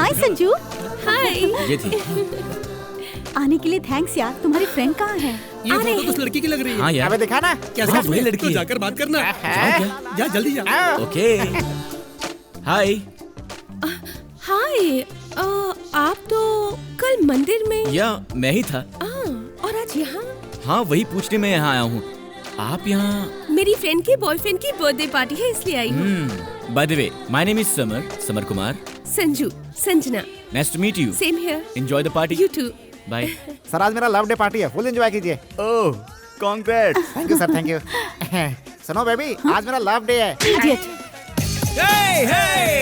हाय संजू। हाय। ये थी। आने के लिए थैंक्स यार। तुम्हारी फ्रेंड कहाँ है? ये फोटो तो उस लड़की की लग रही है। हाँ यार। अबे दिखा ना। कैसे वही लड़की तो है। जाकर बात करना। जाओ क्या? जा जल्दी जा। ओके। हाय। हाय। आप तो कल मंदिर में। या मैं ही था। और आज यहाँ? हाँ वही पूछने मैं यहाँ आया हूँ। आप यहाँ? मेरी फ्रेंड के बॉयफ्रेंड की बर्थडे पार्टी है इसलिए आई हूँ। By the way my name is Samar Kumar. Sanju, Sanjana. Nice to meet you. Same here. Enjoy the party. You too. Bye. Sir आज मेरा लव डे पार्टी है, फुल एंजॉय कीजिए। Oh congrats. Thank you sir, thank you. सुनो baby, आज मेरा love day है। Idiot. Hey, hey!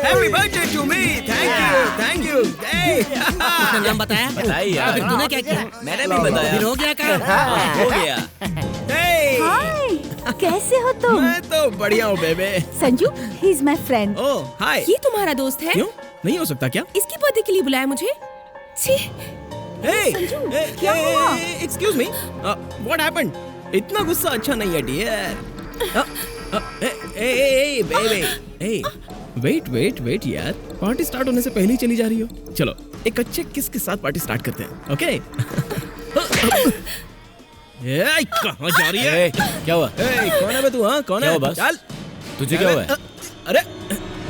Happy birthday to me! Thank you. Hey! किसने नाम बताया? बताइए यार। फिर तूने क्या किया? मैंने भी बताया। फिर हो गया काम? हाँ, हो गया। Hey! हाय, कैसे हो तुम? मैं तो बढ़िया हूँ babe. Sanju, he is my friend. Oh, hi. ये तुम्हारा दोस्त है? क्यों? नहीं हो सकता क्या? इसकी बर्थडे के लिए बुलाया मुझे? छी। Hey! संजू, Hey, क्या hey, हुआ? hey, Excuse me. What happened? इतना गुस्सा अच्छा नहीं है dear. Hey, baby. Hey, wait यार। पार्टी स्टार्ट होने से पहले ही चली जा रही हो। चलो एक अच्छे किस के साथ पार्टी स्टार्ट करते हैं, ओके? कहाँ जा रही है? ए, क्या हुआ? कौन है बे तू? हाँ कौन क्या है? हुआ बस? चल। तुझे क्या हुआ है? अरे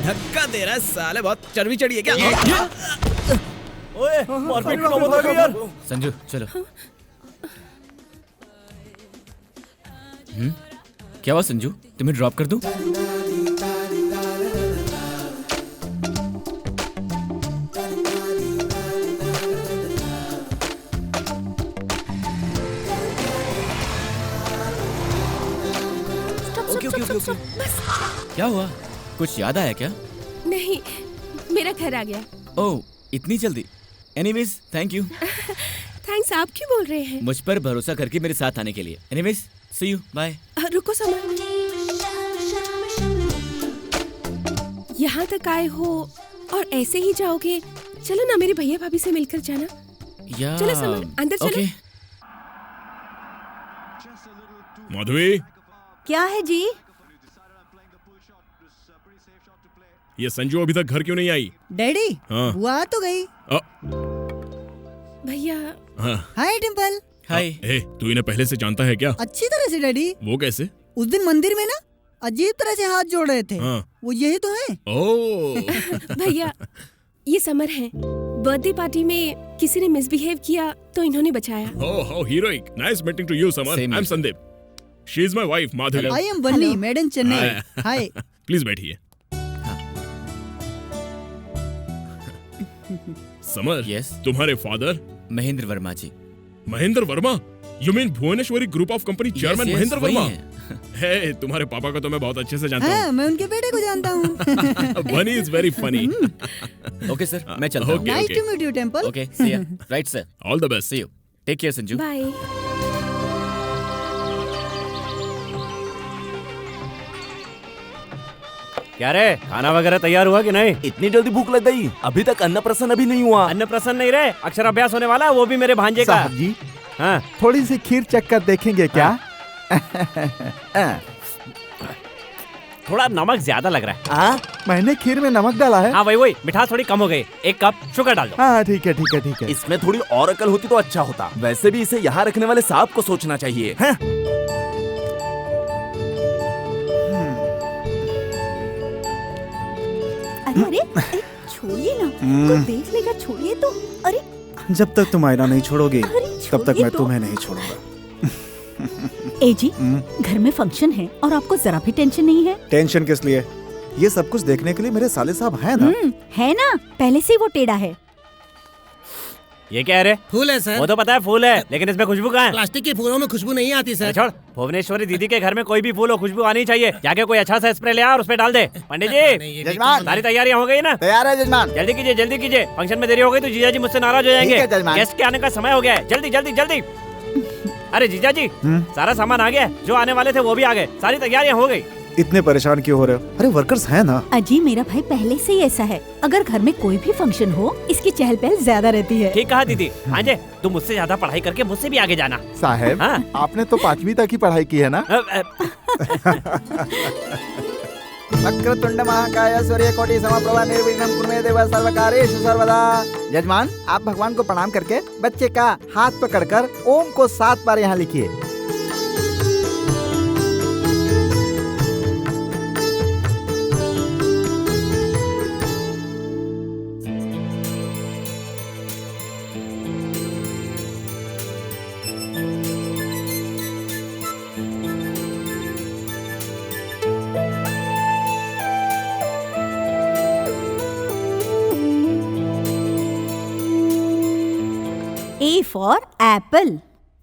धक्का दे रहा है साले, बहुत चर्बी चढ़ी है क्या? ओए मारपीट का मत करो यार। संजू चलो। क्या हुआ संजू? तुम्हें ड्रॉप कर दूं? स्टॉप। बस। क्या हुआ? कुछ याद आया क्या? नहीं, मेरा घर आ गया। ओह इतनी जल्दी? Anyways thank you. थैंक्स, आप क्यों बोल रहे हैं? मुझ पर भरोसा करके मेरे साथ आने के लिए। Anyways see you bye. रुको समर। यहाँ तक आए हो और ऐसे ही जाओगे? चलो ना मेरे भैया भाभी से मिलकर जाना। या चलो समर, अंदर चलो। ओके। माधवी, क्या है जी? ये संजू अभी तक घर क्यों नहीं आई? डैडी, हाँ। बुआ तो गई। भैया। हाँ। हाय डिम्पल। हाय। ए, तू इन्हें पहले से जानता है क्या? अच्छी तरह से डैडी। वो कैसे? उस दिन मंदिर में ना अजीब तरह से हाथ जोड़ रहे थे। हाँ। वो यही तो है। ओह। भैया, ये समर है। बर्थडे पार्टी में किसी ने मिसबिहेव किया तो इन्होंने बचाया। Oh, how heroic. Nice meeting to you, Samar. Same I'm here. Sandeep. She is my wife, Madhavi. I am Bunny, made in Chennai. Hi. Please बैठिए। समर, Yes. तुम्हारे father Mahendra Verma ji. Mahendra Verma? You mean Bhuvaneshwari group of company chairman yes, Mahendra वही वर्मा? हैं। है, तुम्हारे पापा को तो मैं बहुत अच्छे से जानता हाँ, मैं उनके बेटे को जानता हूँ। हूँ। Bunny is very funny. Okay sir मैं चलता हूँ। Okay. Nice to meet you Temple. Okay see ya. Right sir. All the best. See you. Take care Sanju. Bye. क्या रे, खाना वगैरह तैयार हुआ कि नहीं? इतनी जल्दी भूख लग गई? अभी तक अन्नप्राशन अभी नहीं हुआ। अन्नप्राशन नहीं रे, अक्षराभ्यास होने वाला है, वो भी मेरे भांजे का। साहब जी, हाँ। थोड़ी सी खीर चख कर देखेंगे क्या? थोड़ा नमक ज्यादा लग रहा है। मैंने खीर में नमक डाला है। हाँ वही मिठास थोड़ी कम हो गई। 1 कप शुगर डाल दो। हाँ ठीक है। इसमें थोड़ी और अकल होती तो अच्छा होता। वैसे भी इसे यहाँ रखने वाले साहब को सोचना चाहिए। हैं? अरे छोड़िए ना, कोई देख लेगा। छोड़िए तो। अरे जब तक तुम आयना नहीं छोड़ोगे अरे तब तक छोड़िए मैं तो। तुम्हें नहीं छोड़ूंगा। ए जी, घर में फंक्शन है और आपको जरा भी टेंशन नहीं है? टेंशन किस लिए? ये सब कुछ देखने के लिए मेरे साले साहब हैं ना। है ना, पहले से ही वो टेढ़ा है। ये क्या है रे? फूल है सर। वो तो पता है फूल है, लेकिन इसमें खुशबू कहाँ है? प्लास्टिक के फूलों में खुशबू नहीं आती अरे सर। छोड़, भुवनेश्वरी दीदी के घर में कोई भी फूल हो खुशबू आनी चाहिए। जाके कोई अच्छा सा स्प्रे ले आ और उस पे डाल दे। पंडित जी, जजमान, सारी तैयारियां हो गई ना? तैयार है जजमान। जल्दी कीजिए। फंक्शन में देरी हो गई तो जीजा जी मुझसे नाराज हो जाएंगे। ठीक है जजमान। गेस्ट के आने का समय हो गया है। जल्दी। अरे जीजा जी, सारा सामान आ गया है। जो आने वाले थे वो भी आ गए। सारी तैयारियां हो गई। इतने परेशान क्यों हो रहे हो? अरे वर्कर्स हैं ना। अजी, मेरा भाई पहले से ही ऐसा है। अगर घर में कोई भी फंक्शन हो, इसकी चहल पहल ज्यादा रहती है। ठीक कहा दीदी। हाँ जी, तुम मुझसे ज्यादा पढ़ाई करके मुझसे भी आगे जाना। साहब, हाँ? आपने तो 5वीं तक ही पढ़ाई की है ना? वक्रतुंड महाकाय सूर्यकोटि समप्रभा निर्विघ्नं कुरु मे देव सर्वकार्येषु सर्वदा। यजमान, आप भगवान को प्रणाम करके बच्चे का हाथ पकड़कर ओम को 7 बार यहाँ लिखिए। A for apple।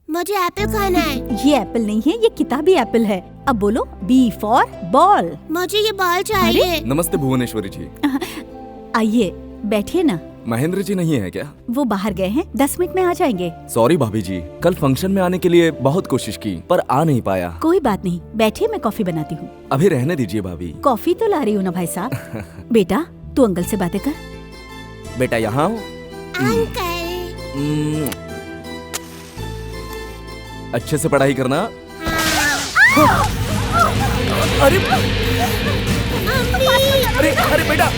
मुझे एप्पल खाना है। ये एप्पल नहीं है, ये किताबी एप्पल है। अब बोलो B for ball। मुझे ये बॉल चाहिए। नमस्ते भुवनेश्वरी जी। आइए बैठिए ना। महेंद्र जी नहीं है क्या? वो बाहर गए हैं, 10 मिनट में आ जाएंगे। सॉरी भाभी जी, कल फंक्शन में आने के लिए बहुत कोशिश की पर आ नहीं पाया। कोई बात नहीं, बैठिए, मैं कॉफी बनाती हूँ। अभी रहने दीजिए भाभी। कॉफी तो ला रही हूँ ना भाई साहब। बेटा तू अंकल से बातें कर। बेटा यहाँ आओ। अंकल। अच्छे से पढ़ाई करना। अरे अरे अरे बेटा।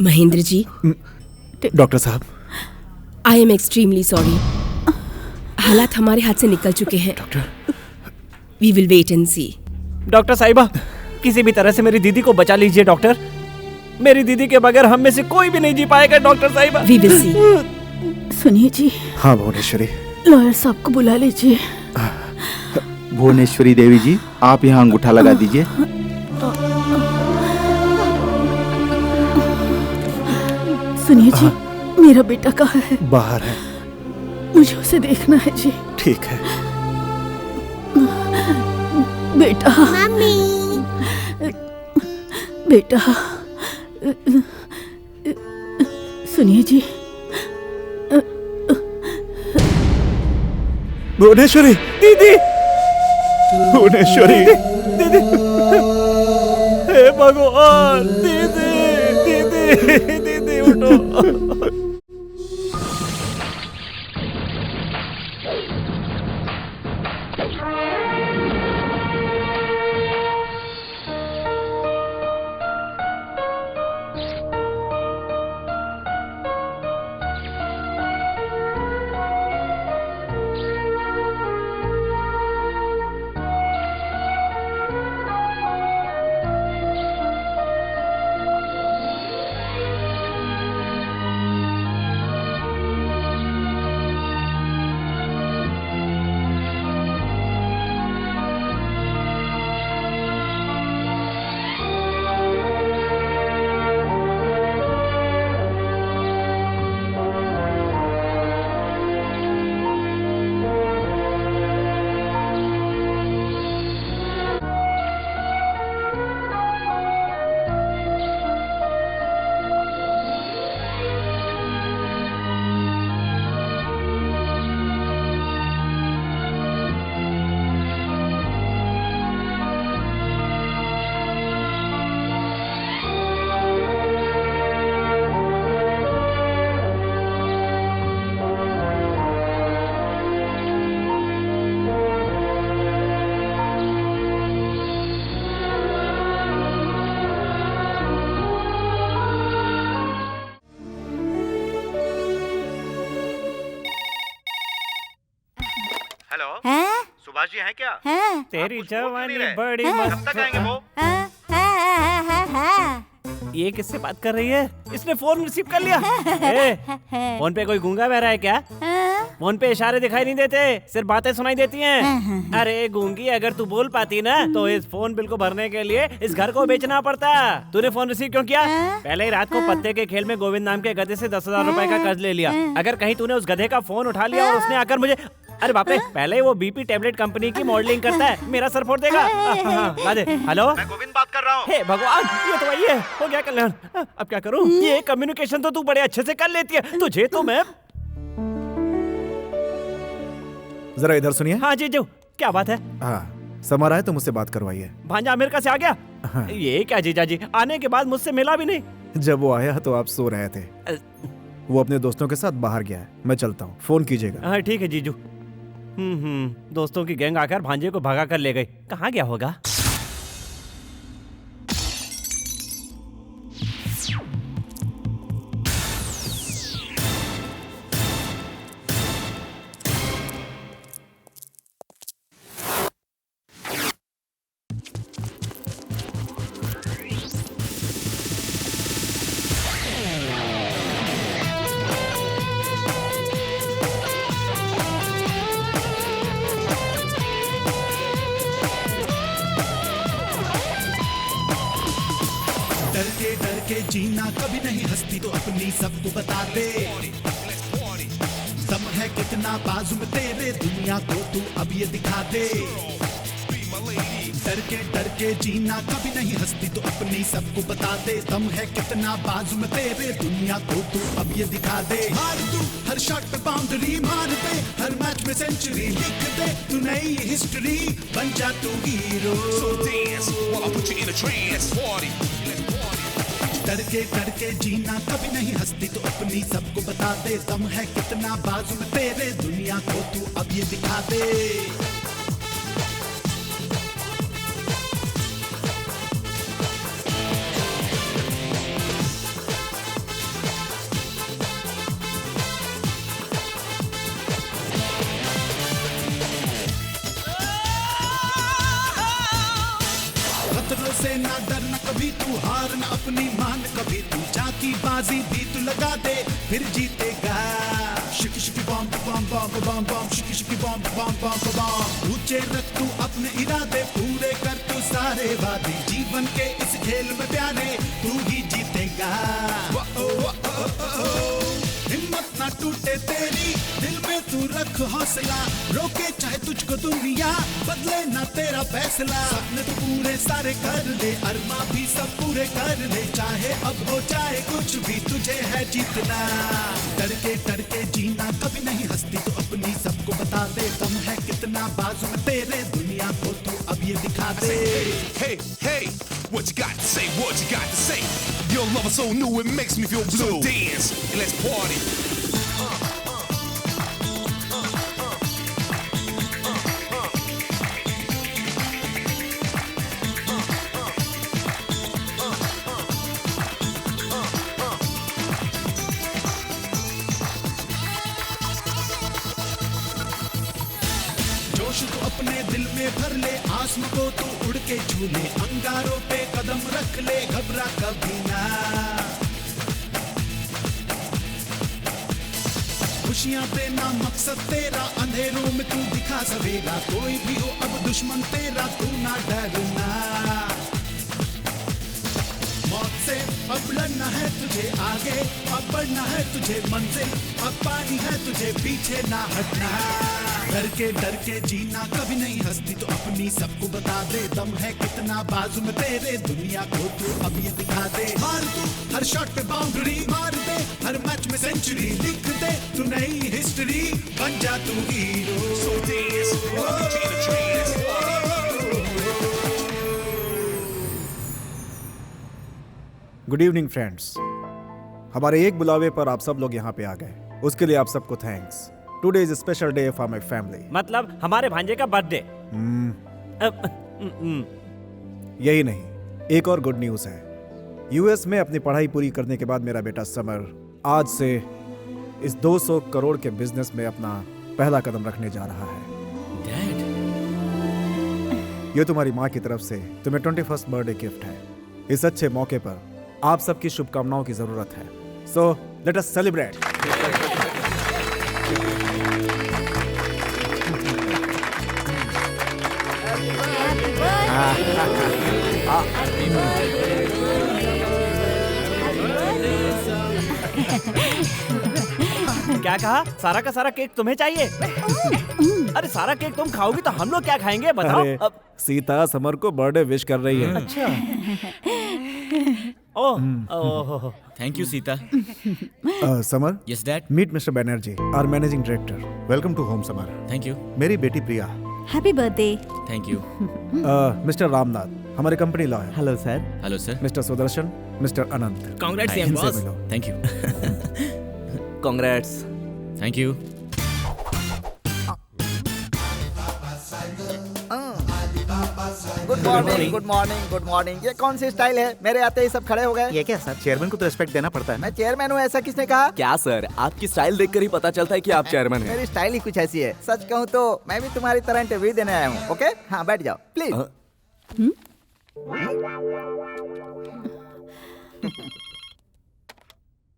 महेंद्र जी। डॉक्टर साहब, आई एम एक्सट्रीमली सॉरी। हालात हमारे हाथ से निकल चुके हैं। We will wait and see. Doctor साहिबा, किसी भी तरह से मेरी दीदी को बचा लीजिए डॉक्टर। मेरी दीदी के बगैर हम में से कोई भी नहीं जी पाएगा डॉक्टर साहिबा। We will see. सुनिए जी। हाँ भुवनेश्वरी। लॉयर साहब को बुला लीजिए। भुवनेश्वरी देवी जी, आप यहाँ अंगूठा लगा दीजिए। सुनिए जी, मेरा बेटा कहाँ है? बाहर है। मुझे उसे देखना है जी। ठीक है। बेटा। मम्मी। बेटा सुनिए जी। भुवनेश्वरी। दीदी। भुवनेश्वरी। दीदी। हे भगवान। दीदी दीदी दीदी उठो। सुभाष जी हैं क्या? हैं? तेरी जवानी बड़ी हैं? कब तक आएंगे वो? ये किससे बात कर रही है? इसने फोन रिसीव कर लिया। फोन पे कोई गूंगा बह रहा है क्या? फोन पे इशारे दिखाई नहीं देते, सिर्फ बातें सुनाई देती हैं। अरे गूंगी, अगर तू बोल पाती ना तो इस फोन बिल को भरने के लिए इस घर को बेचना पड़ता। तूने फोन रिसीव क्यों किया? पहले ही रात को पत्ते के खेल में गोविंद नाम के गधे से 10,000 रुपए का कर्ज ले लिया। अगर कहीं तूने उस गधे का फोन उठा लिया और उसने आकर मुझे, अरे बाप रे, पहले वो बीपी टेबलेट कंपनी की मॉडलिंग करता है, मेरा सर फोड़ देगा। हेलो, मैं गोविंद बात कर रहा हूँ। हे भगवान, ये तो वही है। हो गया कल्याण। अब क्या करूं? ये कम्युनिकेशन तो तू बड़े अच्छे से कर लेती है, तुझे तो मैं। जरा इधर सुनिए। हाँ जीजू, क्या बात है? हाँ, समर आए तो मुझसे बात करवाइए। भांजा अमेरिका से आ गया? हाँ। ये क्या जीजा जी, आने के बाद मुझसे मिला भी नहीं, जब वो आया तो आप सो रहे थे। वो अपने दोस्तों के साथ बाहर गया है। मैं चलता हूँ, फोन कीजिएगा। हाँ ठीक है जीजू। दोस्तों की गैंग आकर भांजे को भगा कर ले गई। कहाँ गया होगा? डर के जीना कभी नहीं, हंसती तो अपनी सबको बता दे। दम है कितना बाजू में तेरे, दुनिया को तू अब ये दिखा दे। डर के जीना कभी नहीं, हंसती तो अपनी सबको बता दे। दम है कितना बाजू में तेरे, दुनिया को तू अब ये दिखा दे। मार तू हर शॉट पे बाउंड्री मार दे, हर मैच में सेंचुरी लिख दे। तू नई हिस्ट्री बन जा तू हीरो। डर के जीना कभी नहीं, हंसती तो अपनी सबको बता दे। दम है कितना बाजू में तेरे, दुनिया को तू अब ये दिखा दे। खतरों से ना डरना कभी तू, हार ना अपनी मान कभी तू। जाती बाजी भी तू लगा दे, फिर जीतेगा। शिकी शिकी बम बम बम बम बम, शिकी शिकी बम बम बम बम। ऊंचे रख तू अपने इरादे, पूरे कर तू सारे वादे। जीवन के इस खेल में प्यारे तू ही जीतेगा। हिम्मत ना टूटे तेरी, दिल में तू रख हौसला। रोके चाहे तुझको दुनिया, बदले ना तेरा फैसला। सपने तू पूरे सारे कर ले, अरमा भी सब पूरे कर ले। चाहे अब हो जाए कुछ भी, तुझे है जीतना। डर के जीना कभी नहीं, हंसती तो अपनी सबको बता दे। दम है कितना बाजू में तेरे, दुनिया को तू अब ये दिखा दे। Hey, hey, what you got to say? What you got to say? Your love is so new, it makes me feel blue. So dance and let's party. जोश तू अपने दिल में भर ले, आसमां को तू उड़ के छू ले। अंगारों पे कदम रख ले, घबरा कभी ना। खुशियां देना मकसद तेरा, अंधेरों में तू दिखा सवेरा। कोई भी हो अब दुश्मन तेरा, तू ना डरना। मौत से अब लड़ना है तुझे आगे, अब बढ़ना है तुझे मंजिल। अब पानी है तुझे पीछे ना हटना। डर के जीना कभी नहीं, हंसती तो अपनी सबको बता दे। दम है कितना बाजू में तेरे, दुनिया को तू अब ये दिखा दे। मार तू हर शॉट पे बाउंड्री मार दे, हर मैच में सेंचुरी लिख दे। तू नई हिस्ट्री बन जा तू हीरो। Good evening friends. हमारे एक बुलावे पर आप सब लोग यहाँ पे आ गए, उसके लिए आप सबको thanks. Today is a special day for my family. मतलब हमारे भांजे का बर्थडे? यही नहीं, एक और गुड न्यूज है। यूएस में अपनी पढ़ाई पूरी करने के बाद मेरा बेटा समर आज से इस 200 करोड़ के बिजनेस में अपना पहला कदम रखने जा रहा है। डैड, ये तुम्हारी माँ की तरफ से तुम्हें 21st बर्थडे गिफ्ट है। इस अच्छे मौके पर आप सबकी शुभकामनाओं की जरूरत है। So let us celebrate. क्या कहा? सारा का सारा केक तुम्हें चाहिए? अरे सारा केक तुम खाओगी तो हम लोग क्या खाएंगे बताओ? अरे, सीता समर को बर्थडे विश कर रही है। अच्छा। Oh, thank you Sita. Samar. Yes dad. Meet mister Banerjee, our managing director. Welcome to home Samar. Thank you. मेरी बेटी Priya happy birthday. Thank you. Mister Ramnath हमारे कंपनी लॉ है। Hello sir. Hello sir. Mister Sudarshan, mister Anant, congrats इनसे boss. Thank you. Congrats. Thank you. Good morning, good morning, good morning. ये कौन सी style है? मेरे आते ही सब खड़े हो गए। ये क्या सर, चेयरमैन को तो रिस्पेक्ट देना पड़ता है। मैं चेयरमैन हूँ ऐसा किसने कहा? क्या सर, आपकी स्टाइल देखकर ही पता चलता है कि आप चेयरमैन हैं। मेरी स्टाइल ही कुछ ऐसी है। सच कहूँ तो मैं भी तुम्हारी तरह इंटरव्यू देने आया हूँ। ओके, हाँ बैठ जाओ please.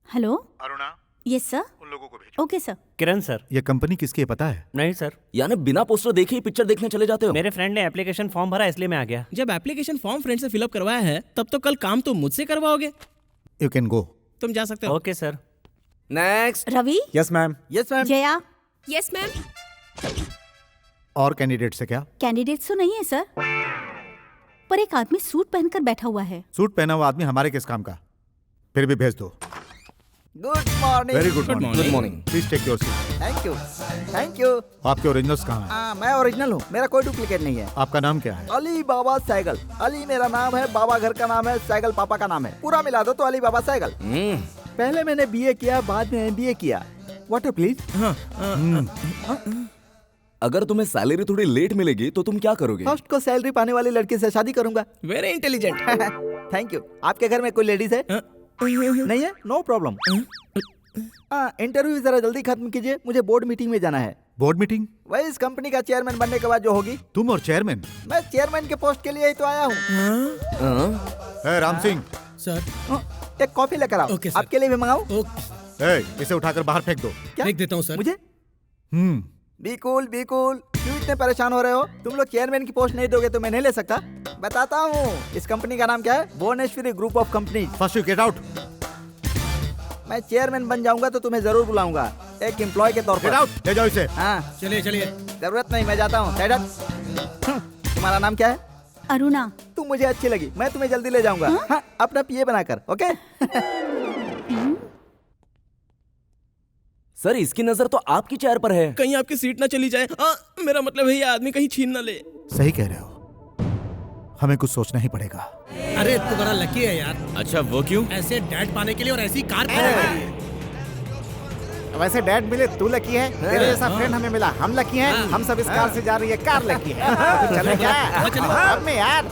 Hello. Aruna, yes sir. उन लोगों को भेजो। Okay sir. किरण सर। ये कंपनी किसकी है पता है? नहीं सर। यानी बिना पोस्टर देखे ही पिक्चर देखने चले जाते हो? मेरे फ्रेंड ने एप्लीकेशन फॉर्म भरा इसलिए मैं आ गया। जब एप्लीकेशन फॉर्म फ्रेंड से फिलअप करवाया है तब तो कल काम तो मुझसे करवाओगे। You can go. तुम जा सकते हो। Okay sir. Next. Ravi. Yes ma'am. Yes ma'am. Jaya. Yes ma'am. और कैंडिडेट से क्या? कैंडिडेट तो नहीं है सर, पर एक आदमी सूट पहनकर बैठा हुआ है। सूट पहना हुआ आदमी हमारे किस काम का? फिर भी भेज दो। Good morning. Very good Good morning. Good morning. Please take your seat. Thank you, thank you. आपके ओरिजिनल्स कहाँ हैं? मैं ओरिजिनल हूँ, मेरा कोई डुप्लीकेट नहीं है। आपका नाम क्या है? Ali Baba cycle. अली मेरा नाम है, बाबा घर का नाम है, साइकिल पापा का नाम है। पूरा मिला दो तो अली बाबा साइकिल। पहले मैंने बीए किया, बाद में एमबीए किया। Water please. अगर तुम्हें सैलरी थोड़ी लेट मिलेगी तो तुम क्या करोगे? फर्स्ट को सैलरी पाने वाली लड़की से शादी करूंगा। Very intelligent. Thank you. आपके घर में कोई लेडीज है? नहीं है? No problem. इंटरव्यू जरा जल्दी खत्म कीजिए, मुझे बोर्ड मीटिंग में जाना है। Board meeting? वही इस कंपनी का चेयरमैन बनने के बाद जो होगी। तुम और चेयरमैन? मैं चेयरमैन के पोस्ट के लिए ही तो आया हूँ। राम सिंह, सर एक कॉफी लेकर आओ। Okay sir. आपके लिए भी मंगाऊं? इसे उठाकर बाहर फेंक दो। क्या? फेंक देता हूँ सर। मुझे? Be cool, be cool. क्यों इतने परेशान हो रहे हो? तुम लोग चेयरमैन की पोस्ट नहीं दोगे तो मैं नहीं ले सकता। बताता हूँ, इस कंपनी का नाम क्या है? Bhuvaneshwari group of company. First you get out. मैं चेयरमैन बन जाऊंगा तो तुम्हें जरूर बुलाऊंगा, एक एम्प्लॉय के तौर पर। Get out. ले जाओ इसे। हाँ चलिए चलिए। जरूरत नहीं, मैं जाता हूँ। तुम्हारा नाम क्या है? अरुणा। तुम मुझे अच्छी लगी, मैं तुम्हें जल्दी ले जाऊंगा। हाँ, अपना पीए बनाकर। ओके। सर इसकी नजर तो आपकी चेयर पर है। कहीं आपकी सीट ना चली जाए। मेरा मतलब है ये आदमी कहीं छीन ना ले। सही कह रहे हो, हमें कुछ सोचना ही पड़ेगा। अरे तू बड़ा लकी है यार। अच्छा वो क्यों? ऐसे डैड पाने के लिए और ऐसी कार पाने। वैसे डैड मिले तू लकी है, तेरे जैसा फ्रेंड हमें मिला हम लकी हैं। हम सब इस कार से जा रही है, कार लकी है। तो चले क्या? अब में यार।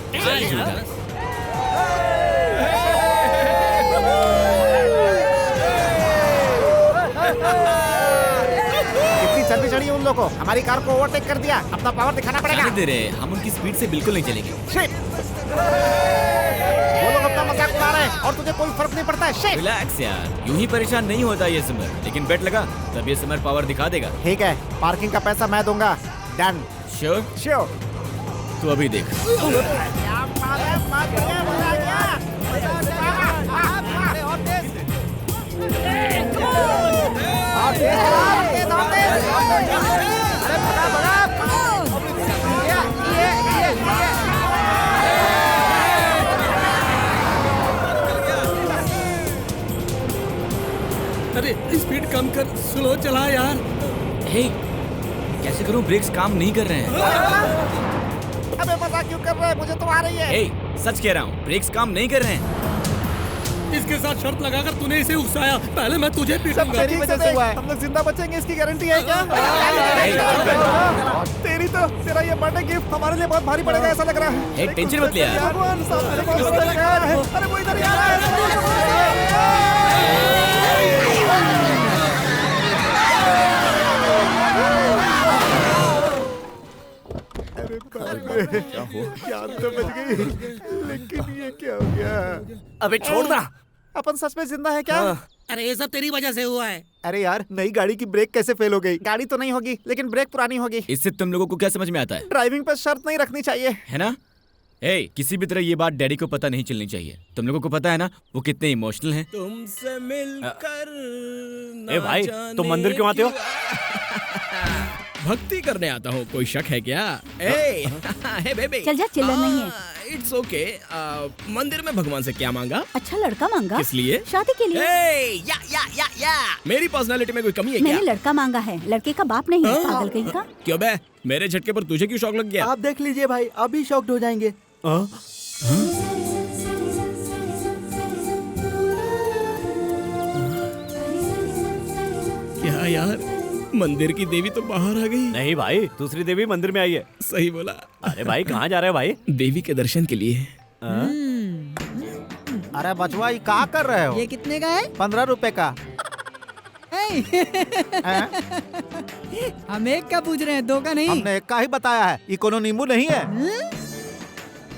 कितनी चलती चढ़ी उन लोगों को, हमारी कार को ओवरटेक कर दिया। अपना पावर दिखाना पड़ेगा। जाने दे रहे, हम उनकी स्पीड से बिल्कुल नहीं चलेंगे। वो लोग अपना मजाक उड़ा रहे हैं और तुझे कोई फर्क नहीं पड़ता है। शिट। रिलैक्स यार, यूं ही परेशान नहीं होता ये समर, लेकिन बेट लगा तब ये समर पावर दिखा देगा। ठीक है, पार्किंग का पैसा मैं दूंगा। डन। श्योर? श्योर। तो अभी देख। अरे स्पीड कम कर, स्लो चला यार। हे, कैसे करूं? ब्रेक्स काम नहीं कर रहे हैं। अबे मजाक क्यों कर रहा है? मुझे तो आ रही है। हे, सच कह रहा हूं, ब्रेक्स काम नहीं कर रहे हैं। इसके साथ शर्त लगाकर तूने इसे उकसाया, पहले मैं तुझे पीटूंगा। तेरी वजह से हुआ है। हम लोग जिंदा बचेंगे इसकी गारंटी है क्या? तेरी तो तेरा ये बर्थडे गिफ्ट हमारे लिए बहुत भारी पड़ेगा ऐसा लग रहा है। हे, टेंशन मत ले यार। भगवान सामने बहुत लगा है। अरे वो इधर ही आ रहा है। क्या हो? जान तो बच गई, लेकिन ये क्या हो गया? अबे छोड़ ना। अपन सच में जिंदा है क्या? अरे ये सब तेरी वजह से हुआ है। अरे यार, नई गाड़ी की ब्रेक कैसे फेल हो गई? गाड़ी तो नहीं होगी लेकिन ब्रेक पुरानी होगी। इससे तुम लोगों को क्या समझ में आता है? ड्राइविंग पे शर्त नहीं रखनी चाहिए, है ना? हे, किसी भी तरह ये बात डैडी को पता नहीं चलनी चाहिए। तुम लोगों को पता है ना वो कितने इमोशनल हैं। तुमसे मिलकर ए भाई, तुम मंदिर क्यों आते हो? भक्ति करने आता हूँ, कोई शक है क्या? ए, हे बेबी। चल जा, चिल्ला नहीं है। It's okay. मंदिर में भगवान से क्या मांगा? अच्छा लड़का मांगा। किस लिए? शादी के लिए। या मेरी पर्सनालिटी में कोई कमी है क्या? मैंने लड़का मांगा है, लड़के का बाप नहीं है। पागल कहीं का। क्यों बे, मेरे झटके पर तुझे क्यों शौक लग गया? आप देख लीजिए भाई, अभी शॉक्ड हो जाएंगे। क्या यार, मंदिर की देवी तो बाहर आ गई। नहीं भाई, दूसरी देवी मंदिर में आई है। सही बोला। अरे भाई कहाँ जा रहे हो भाई? देवी के दर्शन के लिए। अरे बचवा, ये क्या कर रहे हो? ये कितने का है? 15 रुपए का। हम एक का पूछ रहे हैं, 2 का नहीं। हमने एक का ही बताया है, ये कोनो नींबू नहीं है।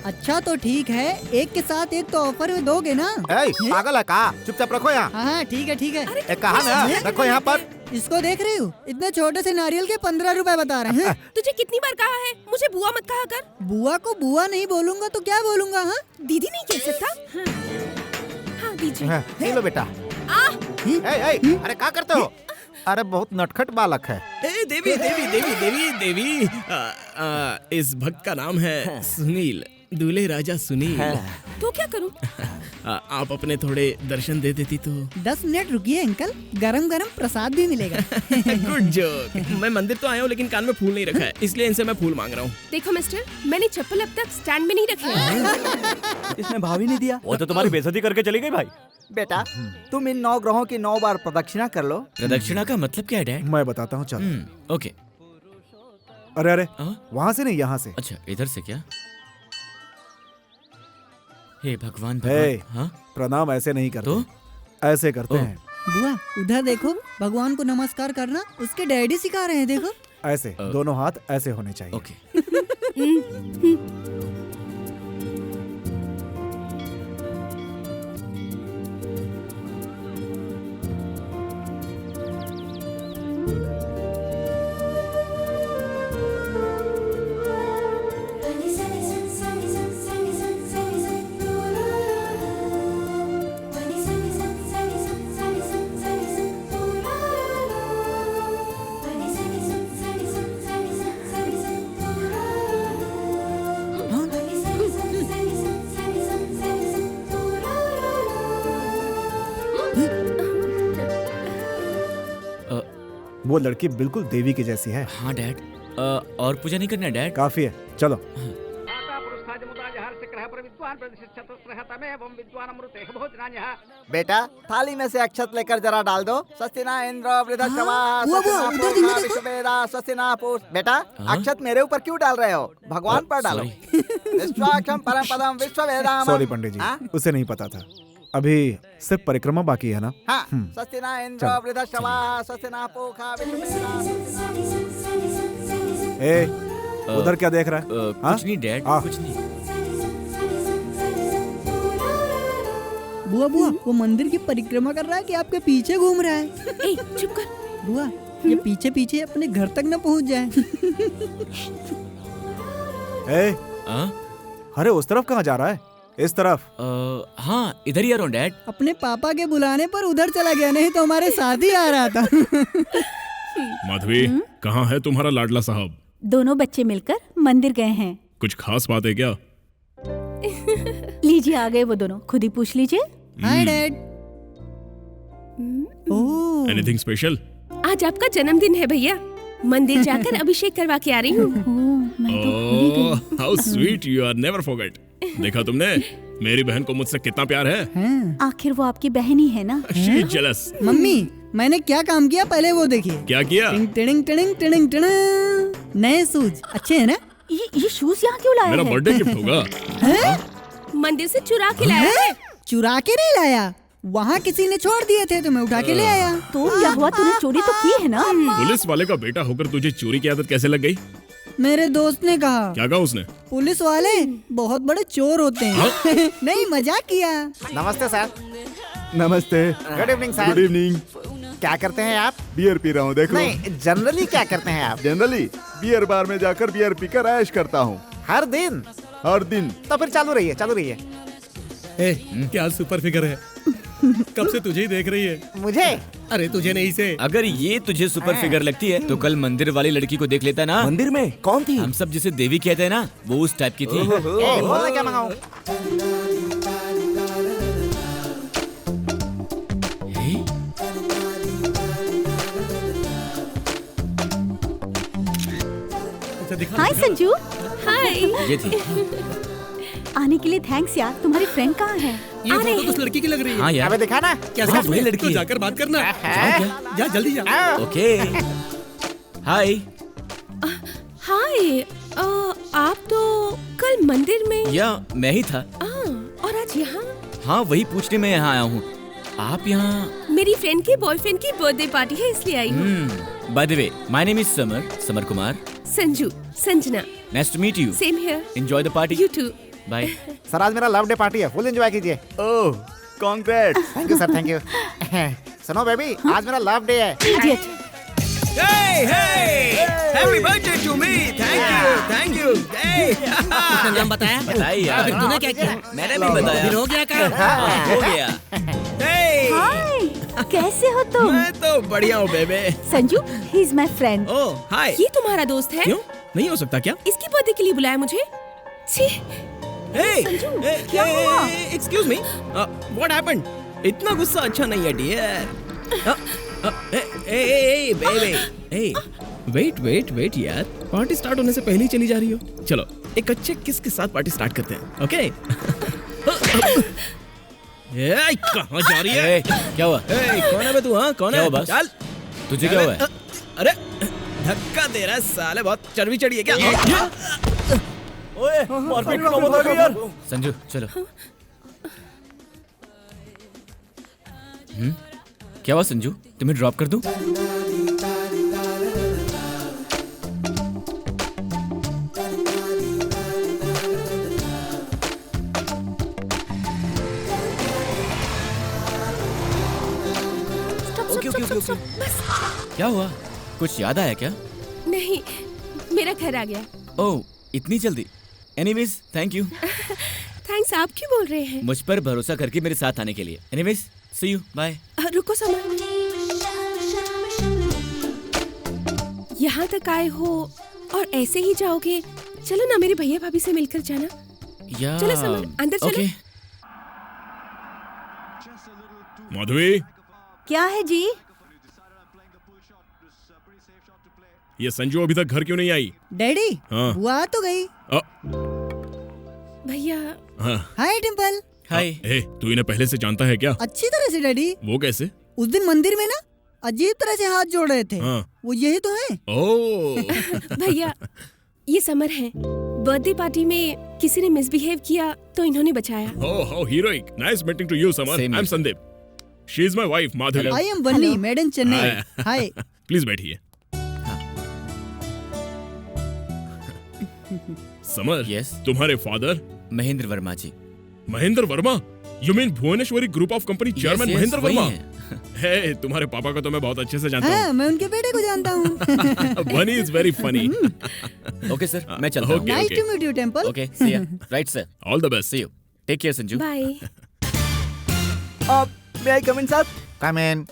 अच्छा तो ठीक है, एक के साथ एक तो ऑफर में दोगे ना? पागल है का? चुपचाप रखो यहाँ। हाँ ठीक है ठीक है। एक कहा ना, रखो यहाँ पर। इसको देख रही हूँ, इतने छोटे से नारियल के 15 रुपए बता रहे हैं। तुझे कितनी बार कहा है मुझे बुआ मत कहा कर। बुआ को बुआ नहीं बोलूंगा तो क्या बोलूंगा? हाँ दीदी नहीं कह सकता। हाँ दीजिए। ये लो बेटा। अरे क्या करते हो? अरे बहुत नटखट बालक है। देवी देवी देवी देवी देवी, इस भक्त का नाम है सुनील, दूल्हे राजा सुनील। तो क्या करूं? आप अपने थोड़े दर्शन दे देती तो। 10 मिनट रुकिए अंकल, गरम गरम प्रसाद भी मिलेगा। Good joke. मैं मंदिर तो आया हूँ लेकिन कान में फूल नहीं रखा है, इसलिए इनसे मैं फूल मांग रहा हूँ। देखो मिस्टर, मैंने चप्पल अब तक स्टैंड में नहीं रखे हैं। इसने भाव ही नहीं दिया। वो तो तुम्हारी बेइज्जती करके चली गई भाई। बेटा तुम इन 9 ग्रहों की 9 बार प्रदक्षिणा कर लो। प्रदक्षिणा का मतलब क्या है डैड? मैं बताता हूँ, चलो। ओके। अरे अरे, वहाँ से नहीं, यहाँ से। अच्छा इधर से क्या? हे भगवान भगवान। प्रणाम ऐसे नहीं करते, तो? ऐसे करते हैं। बुआ उधर देखो, भगवान को नमस्कार करना उसके डैडी सिखा रहे हैं, देखो। ऐसे दोनों हाथ ऐसे होने चाहिए। ओके। वो लड़की बिल्कुल देवी की जैसी है। हाँ डैड। और पूजा नहीं करना है डैड? काफी है, चलो। बेटा थाली में से अक्षत लेकर जरा डाल दो। स्वस्तिना इंद्र वृद्धश्रवा स्वस्तिना विश्ववेदा स्वस्तिना पूष। बेटा अक्षत मेरे ऊपर क्यों डाल रहे हो? भगवान पर डालो। विश्वाक्षम परम पदम विश्ववेदाम। सॉरी पंडित जी, उसे नहीं पता था। अभी सिर्फ परिक्रमा बाकी है ना? हाँ। स्वस्तिना इंद्र वृद्धश्रवा स्वस्तिना पूषा विश्ववेदा। उधर क्या देख रहा है? कुछ नहीं डैड, कुछ नहीं। बुआ बुआ, वो मंदिर की परिक्रमा कर रहा है कि आपके पीछे घूम रहा है? चुप कर। बुआ ये पीछे पीछे अपने घर तक न पहुंच जाए। अरे उस तरफ कहाँ जा रहा है? इस तरफ। हाँ इधर ही आ रहा हूँ डैड। अपने पापा के बुलाने पर उधर चला गया, नहीं तो हमारे साथ ही आ रहा था। माधवी, कहाँ है तुम्हारा लाडला साहब? दोनों बच्चे मिलकर मंदिर गए हैं। कुछ खास बात है क्या? लीजिए आ गए वो दोनों, खुद ही पूछ लीजिए। Hi dad. Anything special? आज आपका जन्मदिन है भैया, मंदिर जाकर अभिषेक करवा के आ रही हूँ। How sweet, you are never forget. देखा तुमने, मेरी बहन को मुझसे कितना प्यार है। आखिर वो आपकी बहन ही है ना। She is jealous। मम्मी मैंने क्या काम किया पहले वो देखिए। क्या किया? टिंग टिंग टिंग टिंग। नए शूज अच्छे है ना? ये शूज यहाँ क्यों लाया? मेरा बर्थडे गिफ्ट होगा। मंदिर से चुरा के लाया है। चुरा के नहीं लाया, वहाँ किसी ने छोड़ दिए थे तो मैं उठा के ले आया। तो क्या हुआ, तूने चोरी तो की है ना? पुलिस वाले का बेटा होकर तुझे चोरी की आदत कैसे लग गई? मेरे दोस्त ने कहा। क्या कहा उसने? पुलिस वाले बहुत बड़े चोर होते हैं। नहीं मजाक किया। नमस्ते सर। नमस्ते। Good evening sir. Good evening. क्या करते हैं आप? बियर पी रहा हूँ, देखो। नहीं, जनरली क्या करते हैं आप? जनरली बियर बार में जाकर बियर पीकर ऐश करता हूँ। हर दिन? हर दिन। तो फिर चालू रहिए, चालू रहिए। क्या सुपर फिगर है। कब से तुझे ही देख रही है। मुझे? अरे तुझे नहीं से। अगर ये तुझे सुपर फिगर लगती है तो कल मंदिर वाली लड़की को देख लेता ना। मंदिर में कौन थी? हम सब जिसे देवी कहते हैं ना, वो उस टाइप की थी। बोलना क्या मंगाऊं? हाय संजू। हाय। ये थी। आने के लिए थैंक्स यार। तुम्हारी फ्रेंड कहाँ है? ये फोटो तो उस लड़की की लग रही है। हाँ यार। अबे दिखा ना। कैसे वही लड़की तो है। जाकर बात करना। जा जल्दी जा। ओके। हाय। हाय। आप तो कल मंदिर में। या मैं ही था। और आज यहाँ? हाँ वही पूछने मैं यहाँ आया हूँ। आप यहाँ? मेरी फ्रेंड के बॉयफ्रेंड की बर्थडे पार्टी है इसलिए आई हूँ। By the way, my name is Samar Kumar. Sanju, Sanjana. Nice to meet you. Same here. Enjoy the party. You too. Bye. Sir आज मेरा लव डे पार्टी है, फुल एंजॉय कीजिए। Oh congrats. Thank you sir, thank you. सुनो baby, आज मेरा love day है। Idiot. Hey, hey! Happy birthday to me! Thank you. Hey! उसने नाम बताया? बताइए यार। फिर तूने क्या किया? मैंने भी बताया। फिर हो गया क्या? हो गया। Hey! हाय, कैसे हो तुम? मैं तो बढ़िया हूँ babe. Sanju, he is my friend. Oh, hi. ये तुम्हारा दोस्त है? क्यों? नहीं हो सकता क्या? इसकी बर्थडे के लिए बुलाया मुझे? छी। Hey! संजू, Hey, क्या hey, हुआ? hey, excuse me. What happened? इतना गुस्सा अच्छा नहीं है dear. Hey, baby. Hey, wait यार। पार्टी स्टार्ट होने से पहले ही चली जा रही हो। चलो एक अच्छे किस के साथ पार्टी स्टार्ट करते हैं, ओके? कहाँ जा रही है? क्या हुआ? कौन है बे तू? हाँ कौन क्या है? हुआ बस? चल। तुझे क्या हुआ है? अरे धक्का दे रहा है साले, बहुत चर्बी चढ़ी है क्या? ओए, मारपीट का मत करो यार। संजू चलो। क्या हुआ संजू? तुम्हें ड्रॉप कर दूं? स्टॉप। बस। क्या हुआ? कुछ याद आया क्या? नहीं, मेरा घर आ गया। ओह, इतनी जल्दी? Anyways, thank you. थैंक्स आप क्यों बोल रहे हैं? मुझ पर भरोसा करके मेरे साथ आने के लिए। Anyways, see you, bye. रुको समर। यहाँ तक आए हो और ऐसे ही जाओगे? चलो ना मेरे भैया भाभी से मिलकर जाना। या चलो समर, अंदर चलो। ओके। माधवी, क्या है जी? ये संजू अभी तक घर क्यों नहीं आई? डैडी, हाँ। बुआ तो गई। भैया। हाँ। हाय डिम्पल। हाय। तू इन्हें पहले से जानता है क्या? अच्छी तरह से डैडी। वो कैसे? उस दिन मंदिर में ना अजीब तरह से हाथ जोड़ रहे थे। हाँ। वो यही तो है। ओह। भैया, ये समर है। बर्थडे पार्टी में किसी ने मिसबिहेव किया तो इन्होंने बचाया। Oh, how heroic. Nice meeting to you, Samar. Same I'm here. Sandeep. She is my wife, Madhuri. I am Bunny, made in Chennai. Hi. Please बैठिए। समर, Yes. तुम्हारे father? Mahendra Verma ji. Mahendra Verma? You mean Bhuvaneshwari group of company chairman yes, Mahendra वही वर्मा? हैं। हे, तुम्हारे पापा को तो मैं बहुत अच्छे से जानता हाँ, हूँ। मैं उनके बेटे को जानता हूँ। Bunny is very funny. Okay sir, मैं चलता हूँ। Okay, Nice okay. to meet you, Temple. Okay, see ya. Right sir. All the best. See you. Take care Sanju. Bye. May I come in, sir? Come in.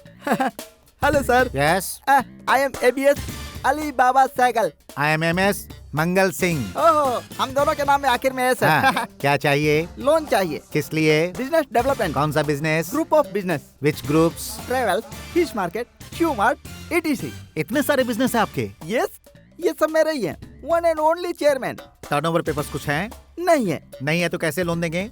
Hello, sir. Yes. I am ABS Alibaba Cycle. I am MS Mangal Singh. ओह, हम दोनों के नाम में आखिर में है sir. हाँ, क्या चाहिए? लोन चाहिए। किस लिए? Business development. कौन सा business? Group of business. Which groups? Travel, fish market, Q mart, ETC। इतने सारे बिजनेस है आपके? यस, ये सब मेरे ही हैं। One and only chairman. Turnover papers कुछ हैं? नहीं है। नहीं है तो कैसे लोन देंगे?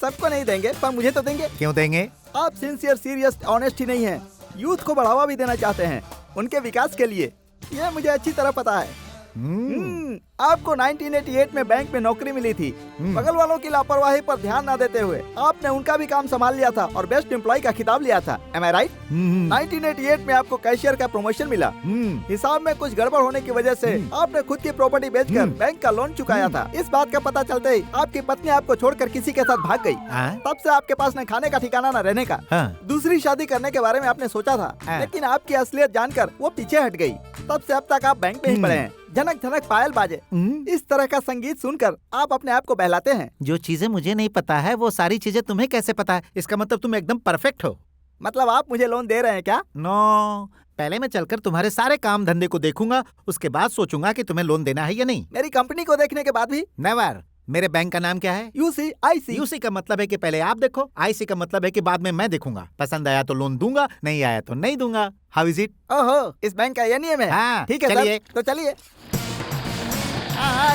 सबको नहीं देंगे, पर मुझे तो देंगे। क्यों देंगे? आप सिंसियर, सीरियस, ऑनेस्ट ही नहीं है। यूथ को बढ़ावा भी देना चाहते हैं, उनके विकास के लिए। ये मुझे अच्छी तरह पता है। आपको 1988 में बैंक में नौकरी मिली थी। बगल वालों की लापरवाही पर ध्यान न देते हुए आपने उनका भी काम संभाल लिया था और बेस्ट एम्प्लॉय का खिताब लिया था। Am I right? 1988 में आपको कैशियर का प्रमोशन मिला। हिसाब में कुछ गड़बड़ होने की वजह से आपने खुद की प्रॉपर्टी बेचकर बैंक का लोन चुकाया था। इस बात का पता चलते ही आपकी पत्नी आपको छोड़कर किसी के साथ भाग गई। तब से आपके पास न खाने का ठिकाना न रहने का। दूसरी शादी करने के बारे में आपने सोचा था, लेकिन आपकी असलियत जानकर वो पीछे हट गई। तब से अब तक आप बैंक में ही पड़े हैं। झनक झनक पायल बाजे, इस तरह का संगीत सुनकर आप अपने आप को बहलाते हैं। जो चीजें मुझे नहीं पता है वो सारी चीजें तुम्हें कैसे पता है? इसका मतलब तुम एकदम परफेक्ट हो। मतलब आप मुझे लोन दे रहे हैं क्या? नो, पहले मैं चलकर तुम्हारे सारे काम धंधे को देखूंगा, उसके बाद सोचूंगा कि तुम्हें लोन देना है या नहीं। मेरी कंपनी को देखने के बाद भी? नेवर। मेरे बैंक का नाम क्या है? UCIC। UC का मतलब है कि पहले आप देखो, IC का मतलब है कि बाद में मैं देखूंगा। पसंद आया तो लोन दूंगा, नहीं आया तो नहीं दूंगा। How is it? ओहो, इस बैंक का ये नियम है। हाँ, ठीक है चलिए। सर, तो चलिए।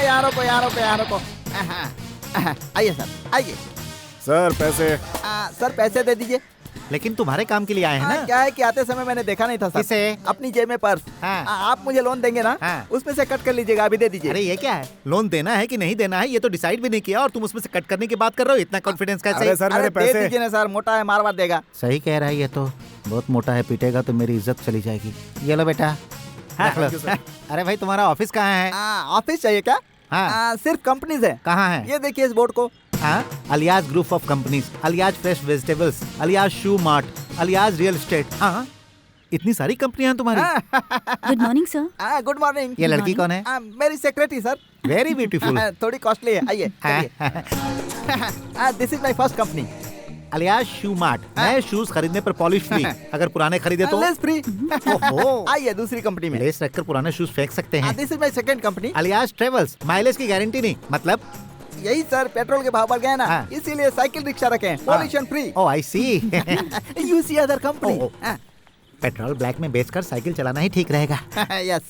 यारों को आइए सर, आइए। सर पैसे। सर पैसे दे दीजिए। लेकिन तुम्हारे काम के लिए आए हैं ना? क्या है कि आते समय मैंने देखा नहीं था सर। किसे? अपनी जेब में पर्स। आप मुझे लोन देंगे ना? उसमें से कट कर लीजिएगा, अभी दे दीजिए। अरे ये क्या है? लोन देना है कि नहीं देना है ये तो डिसाइड भी नहीं किया और तुम उसमें से कट करने की बात कर रहे हो। इतना कॉन्फिडेंस कैसे? अरे सर मेरे पैसे दे दीजिए ना सर, मोटा है, मार देगा। सही कह रहा है, ये तो बहुत मोटा है, पीटेगा तो मेरी इज्जत चली जाएगी। ये लो बेटा, रख लो। अरे भाई तुम्हारा ऑफिस कहाँ है? ऑफिस चाहिए क्या? हाँ। सिर्फ कंपनीज है। कहाँ है? ये देखिए इस बोर्ड को। Aliya's group of companies, Aliya's fresh vegetables, Aliya's shoe mart, Aliya's real estate. हाँ, इतनी सारी कंपनियां हैं तुम्हारी। Good morning sir. Good morning. ये लड़की कौन है? मेरी सेक्रेटरी सर। Very beautiful. थोड़ी कॉस्टली है, आइए। This is my first company, Aliya's shoe mart. नए शूज खरीदने पर पॉलिश फ्री, अगर पुराने खरीदे तो लेस फ्री। आइए दूसरी कंपनी में। लेस रखकर पुराने शूज फेंक सकते हैं। This is my second company, Aliya's travels. Mileage की गारंटी नहीं, मतलब यही सर, पेट्रोल के भाव बढ़ गए ना, इसीलिए साइकिल रिक्शा रखे, pollution free. Oh I see. You see other company. Petrol black में बेचकर साइकिल चलाना ही ठीक रहेगा। यस।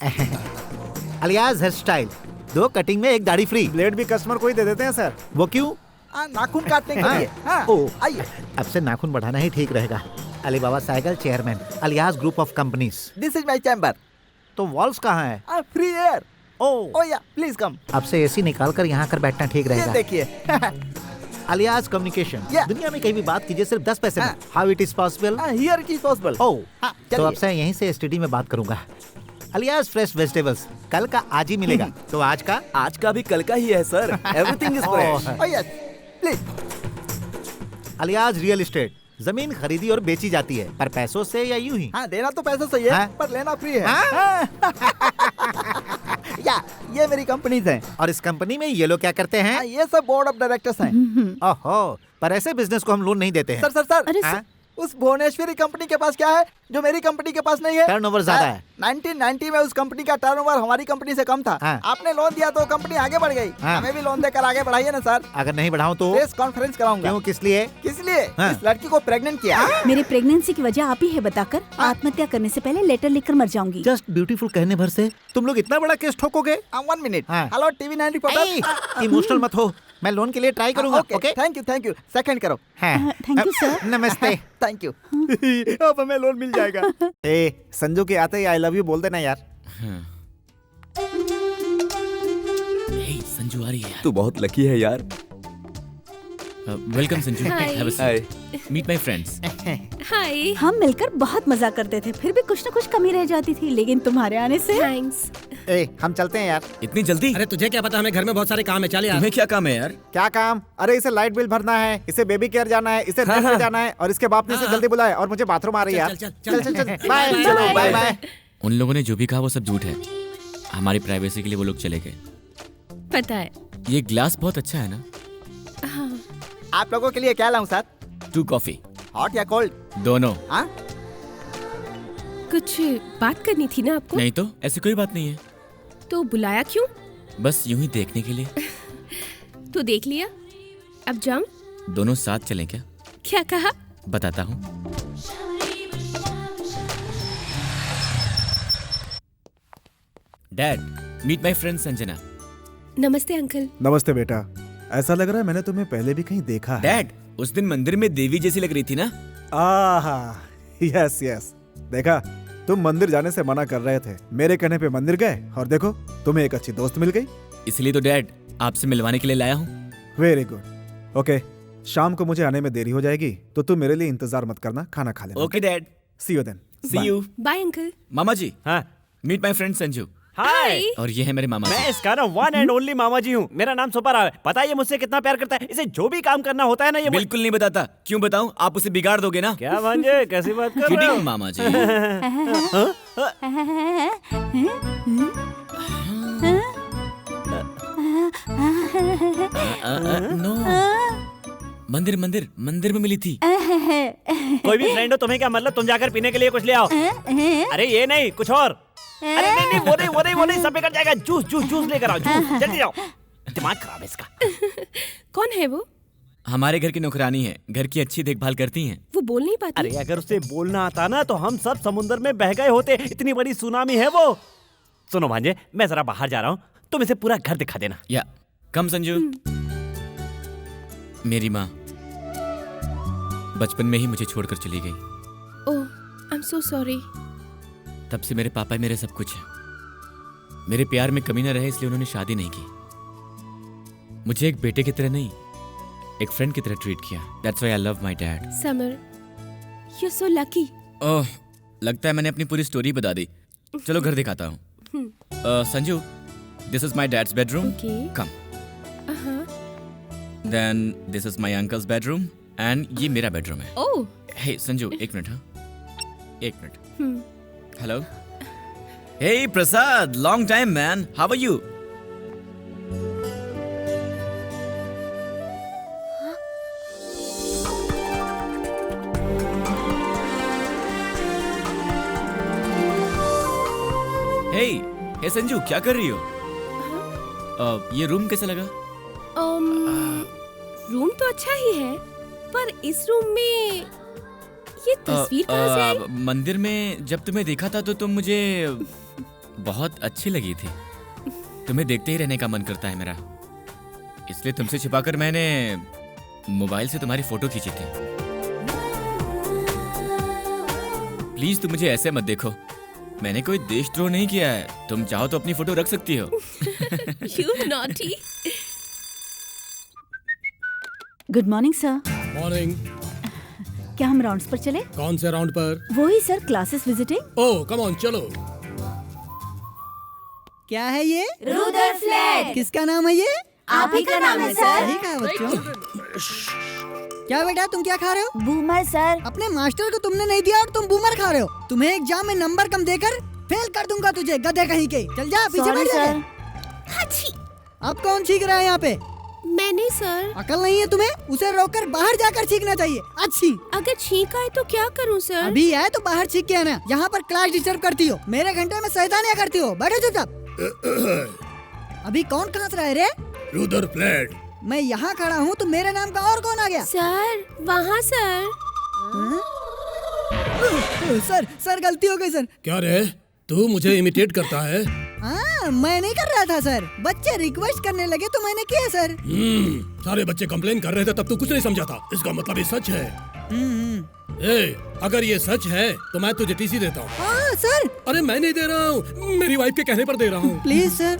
अलियाज हेयर स्टाइल, 2 कटिंग में 1 दाढ़ी फ्री। ब्लेड भी कस्टमर को ही दे देते हैं सर। वो क्यों? नाखून काटने के लिए। आइए, अब से नाखून बढ़ाना ही ठीक रहेगा। Alibaba cycle chairman, Aliya's group of companies. This is my chamber. तो वॉल्स कहाँ है? Free air. ओह या, प्लीज कम। अब से एसी निकाल कर यहाँ कर बैठना ठीक रहेगा। ये देखिए। अलियाज कम्युनिकेशन, दुनिया में कहीं भी बात कीजिए सिर्फ 10 पैसे में। How it is possible? Here it is possible. Oh, तो अब से यहीं से STD में बात करूंगा। अलियाज फ्रेश वेजिटेबल्स, कल का आज ही मिलेगा, तो आज का भी कल का ही है sir. Everything is fresh. Oh yes, please. Aliya's real estate, जमीन खरीदी और बेची जाती है, पर पैसों से या यूं ही? देना तो पैसों से है, पर लेना फ्री है। या ये मेरी कंपनीज हैं। और इस कंपनी में ये लोग क्या करते हैं? ये सब बोर्ड ऑफ डायरेक्टर्स हैं। ओहो, पर ऐसे बिजनेस को हम लोन नहीं देते हैं। सर, उस भुवनेश्वरी कंपनी के पास क्या है जो मेरी कंपनी के पास नहीं है? टर्नओवर ज्यादा है। 1990 में उस कंपनी का टर्नओवर हमारी कंपनी से कम था। आपने लोन दिया तो कंपनी आगे बढ़ गई। हमें भी लोन देकर आगे बढ़ाइए ना सर। अगर नहीं बढ़ाऊं तो प्रेस कॉन्फ्रेंस कराऊंगा। क्यों, किस लिए? इस लड़की को प्रेग्नेंट किया। मेरे प्रेगनेंसी की वजह आप ही है बताकर आत्महत्या करने से पहले लेटर लिखकर मर जाऊंगी। जस्ट ब्यूटीफुल कहने भर से तुम लोग इतना बड़ा केस ठोकोगे? 1 minute. Hello TV 9 reporter. Emotional मत हो, मैं लोन के लिए ट्राई करूंगा। Okay, thank you. सेकंड करो। Thank you sir. नमस्ते। Thank you. अब हमें लोन मिल जाएगा। संजू के आते ही आई लव यू बोल देना यार। संजू आ रही है। तू बहुत लकी है यार। Welcome Sanju. Have a seat. Meet my friends. Hi. हम मिलकर बहुत मजा करते थे, फिर भी कुछ न कुछ कमी रह जाती थी, लेकिन तुम्हारे आने से। थैंक्स। हम चलते हैं यार। इतनी जल्दी? अरे तुझे क्या पता, हमें घर में बहुत सारे काम है। चल यार। तुम्हें क्या काम है यार? क्या काम? अरे इसे लाइट बिल भरना है, इसे बेबी केयर जाना है, इसे रेस्ट पे जाना है, और इसके बाप ने इसे जल्दी बुलाया, और मुझे बाथरूम आ रही है यार। चल बाय। चलो बाय बाय। उन लोगों ने जो भी कहा वो सब झूठ है। हमारी प्राइवेसी के लिए वो लोग चले गए। पता है। ये ग्लास बहुत अच्छा है ना? आप लोगों के लिए क्या लाऊं सर? 2 कॉफी। हॉट या कोल्ड? दोनों। कुछ बात करनी थी ना आपको? नहीं तो, ऐसी कोई बात नहीं है। तो बुलाया क्यों? बस यूं ही देखने के लिए। तो देख लिया, अब जाऊं? दोनों साथ चलें क्या? क्या कहा? बताता हूँ। Dad, meet my friend Sanjana. नमस्ते अंकल। नमस्ते बेटा। ऐसा लग रहा है मैंने तुम्हें पहले भी कहीं देखा है। डैड, उस दिन मंदिर में देवी जैसी लग रही थी ना? Yes yes. देखा, तुम मंदिर जाने से मना कर रहे थे, मेरे कहने पे मंदिर गए, और देखो तुम्हें एक अच्छी दोस्त मिल गई। इसलिए तो डैड आपसे मिलवाने के लिए लाया हूँ। Very good. ओके, शाम को मुझे आने में देरी हो जाएगी, तो तुम मेरे लिए इंतजार मत करना, खाना खा लेना। Okay dad. See you then. See you. Bye uncle. मामा जी। हाँ, meet my friend Sanju. Hi. और ये है मेरे मामा जी। मैं इसका ना वन एंड ओनली मामा जी हूँ। मेरा नाम सुपरा है। पता है ये मुझसे कितना प्यार करता है। इसे जो भी काम करना होता है ना, ये बिल्कुल नहीं बताता। क्यों बताऊं? आप उसे बिगाड़ दोगे ना। क्या भांजे, कैसी बात कर रहे हो? किडिंग मामा जी। नो, मंदिर में मिली थी। कोई भी फ्रेंड हो तुम्हें क्या मतलब, तुम जाकर पीने के लिए कुछ ले आओ। अरे ये नहीं, कुछ और। अरे नहीं, वो नहीं, सब बिगड़ जाएगा। जूस लेकर आओ, जूस जल्दी आओ। दिमाग खराब है इसका। कौन है वो? हमारे घर की नौकरानी है, घर की अच्छी देखभाल करती हैं। वो बोल नहीं पाती। अरे अगर उसे बोलना आता ना तो हम सब समुद्र में बह गए होते, इतनी बड़ी सुनामी है वो। सुनो भांजे, मैं जरा बाहर जा रहा हूँ, तुम इसे पूरा घर दिखा देना। या कम संजू। मेरी माँ बचपन में ही मुझे छोड़कर चली गई। ओह, आई एम सो सॉरी। तब से मेरे पापा मेरे सब कुछ है। मेरे प्यार में कमी न रहे इसलिए उन्होंने शादी नहीं की। मुझे एक बेटे की तरह नहीं, एक फ्रेंड की तरह ट्रीट किया। That's why I love my dad. Summer, you're so lucky. ओह, लगता है मैंने अपनी पूरी स्टोरी बता दी। चलो घर दिखाता हूँ। Sanju, this is my dad's bedroom. Okay. Come. Then this is my uncle's bedroom and ये मेरा बेडरूम है। Oh. Hey संजू, एक मिनट। हाँ, एक minute. Hello. Hey Prasad, long time man. How are you? हे संजू, क्या कर रही हो? ये रूम कैसा लगा? रूम तो अच्छा ही है, पर इस रूम में ये तस्वीर कहाँ से आई? मंदिर में जब तुम्हें देखा था तो तुम मुझे बहुत अच्छी लगी थी। तुम्हें देखते ही रहने का मन करता है मेरा, इसलिए तुमसे छिपाकर मैंने मोबाइल से तुम्हारी फोटो खींची थी। प्लीज तुम मुझे ऐसे मत देखो, मैंने कोई देशद्रोह नहीं किया है। तुम चाहो तो अपनी फोटो रख सकती हो। You naughty. Good morning sir. Morning. क्या हम राउंड्स पर चले? कौन से राउंड पर? वही sir, classes visiting. Oh come on, चलो। क्या है ये? रुदरफ्लेड। किसका नाम है ये? आप ही का नाम है सर। सही कहा बच्चों। क्या बेटा, तुम क्या खा रहे हो? Boomer sir. अपने मास्टर को तुमने नहीं दिया और तुम बूमर खा रहे हो। तुम्हें एग्जाम में नंबर कम देकर फेल कर दूंगा तुझे, गधे कहीं के। चल जा पीछे बैठ जा। अब कौन छींक रहा है यहाँ पे? मैंने सर। अकल नहीं है तुम्हें? उसे रोककर बाहर जाकर छींकना चाहिए। अच्छी। अगर छींक आए तो क्या करूँ सर? अभी आए तो बाहर छींक के आना। यहाँ पर क्लास डिस्टर्ब करती हो, मेरे घंटे में शैतानियां करती हो। बैठो चुपचाप। अभी कौन खांस रहा है रे? रुदरफ्लेड। मैं यहाँ खड़ा हूँ तो मेरे नाम का और कौन आ गया? सर, वहाँ सर। सर गलती हो गई सर। क्या रे, तू मुझे इमिटेट करता है? हाँ, मैं नहीं कर रहा था सर, बच्चे रिक्वेस्ट करने लगे तो मैंने किया सर। सारे बच्चे कंप्लेन कर रहे थे तब तू कुछ नहीं समझा था। इसका मतलब ये सच है। अगर ये सच है तो मैं तुझे टीसी देता हूँ। हाँ सर। अरे मैं नहीं दे रहा हूँ, मेरी वाइफ के कहने पर दे रहा हूँ। प्लीज सर,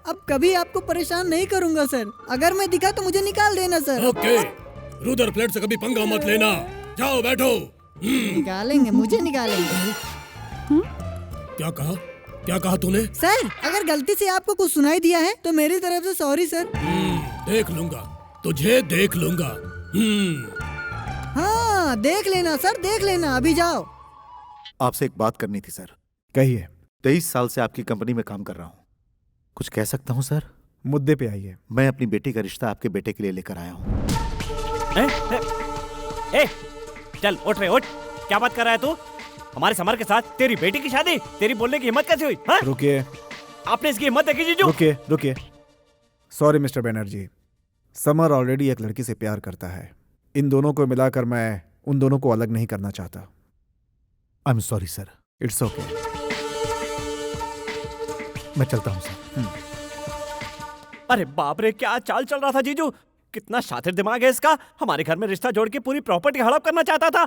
अब कभी आपको परेशान नहीं करूँगा सर। अगर मैं दिखा तो मुझे निकाल देना सर। ओके, रुदरफ्लेड से कभी पंगा मत लेना। जाओ बैठो। निकालेंगे, मुझे निकालेंगे। क्या कहा तूने? सर, अगर गलती से आपको कुछ सुनाई दिया है तो मेरी तरफ से सॉरी सर। देख लूंगा, तुझे देख लूंगा। हाँ देख लेना सर, देख लेना। अभी जाओ। आपसे एक बात करनी थी सर। कहिए। 23 साल से आपकी कंपनी में काम कर रहा हूँ, कुछ कह सकता हूँ सर? मुद्दे पे आइए। मैं अपनी बेटी का रिश्ता आपके बेटे के लिए लेकर आया हूँ। चल उठ रे उठ। क्या बात कर रहा है तू? हमारे समर के साथ तेरी बेटी की शादी? तेरी बोलने की हिम्मत कैसे हुई? हाँ? रुकिए। आपने इसकी हिम्मत देखी जीजू? रुकिए। Sorry mister Banerjee, summer already एक लड़की से प्यार करता है। इन दोनों को मिलाकर मैं उन दोनों को अलग नहीं करना चाहता। I am sorry sir. It's okay. मैं चलता हूँ सर। अरे बाप रे, क्या चाल चल रहा था जीजू। कितना शातिर दिमाग है इसका। हमारे घर में रिश्ता जोड़ के पूरी प्रॉपर्टी हड़प करना चाहता था।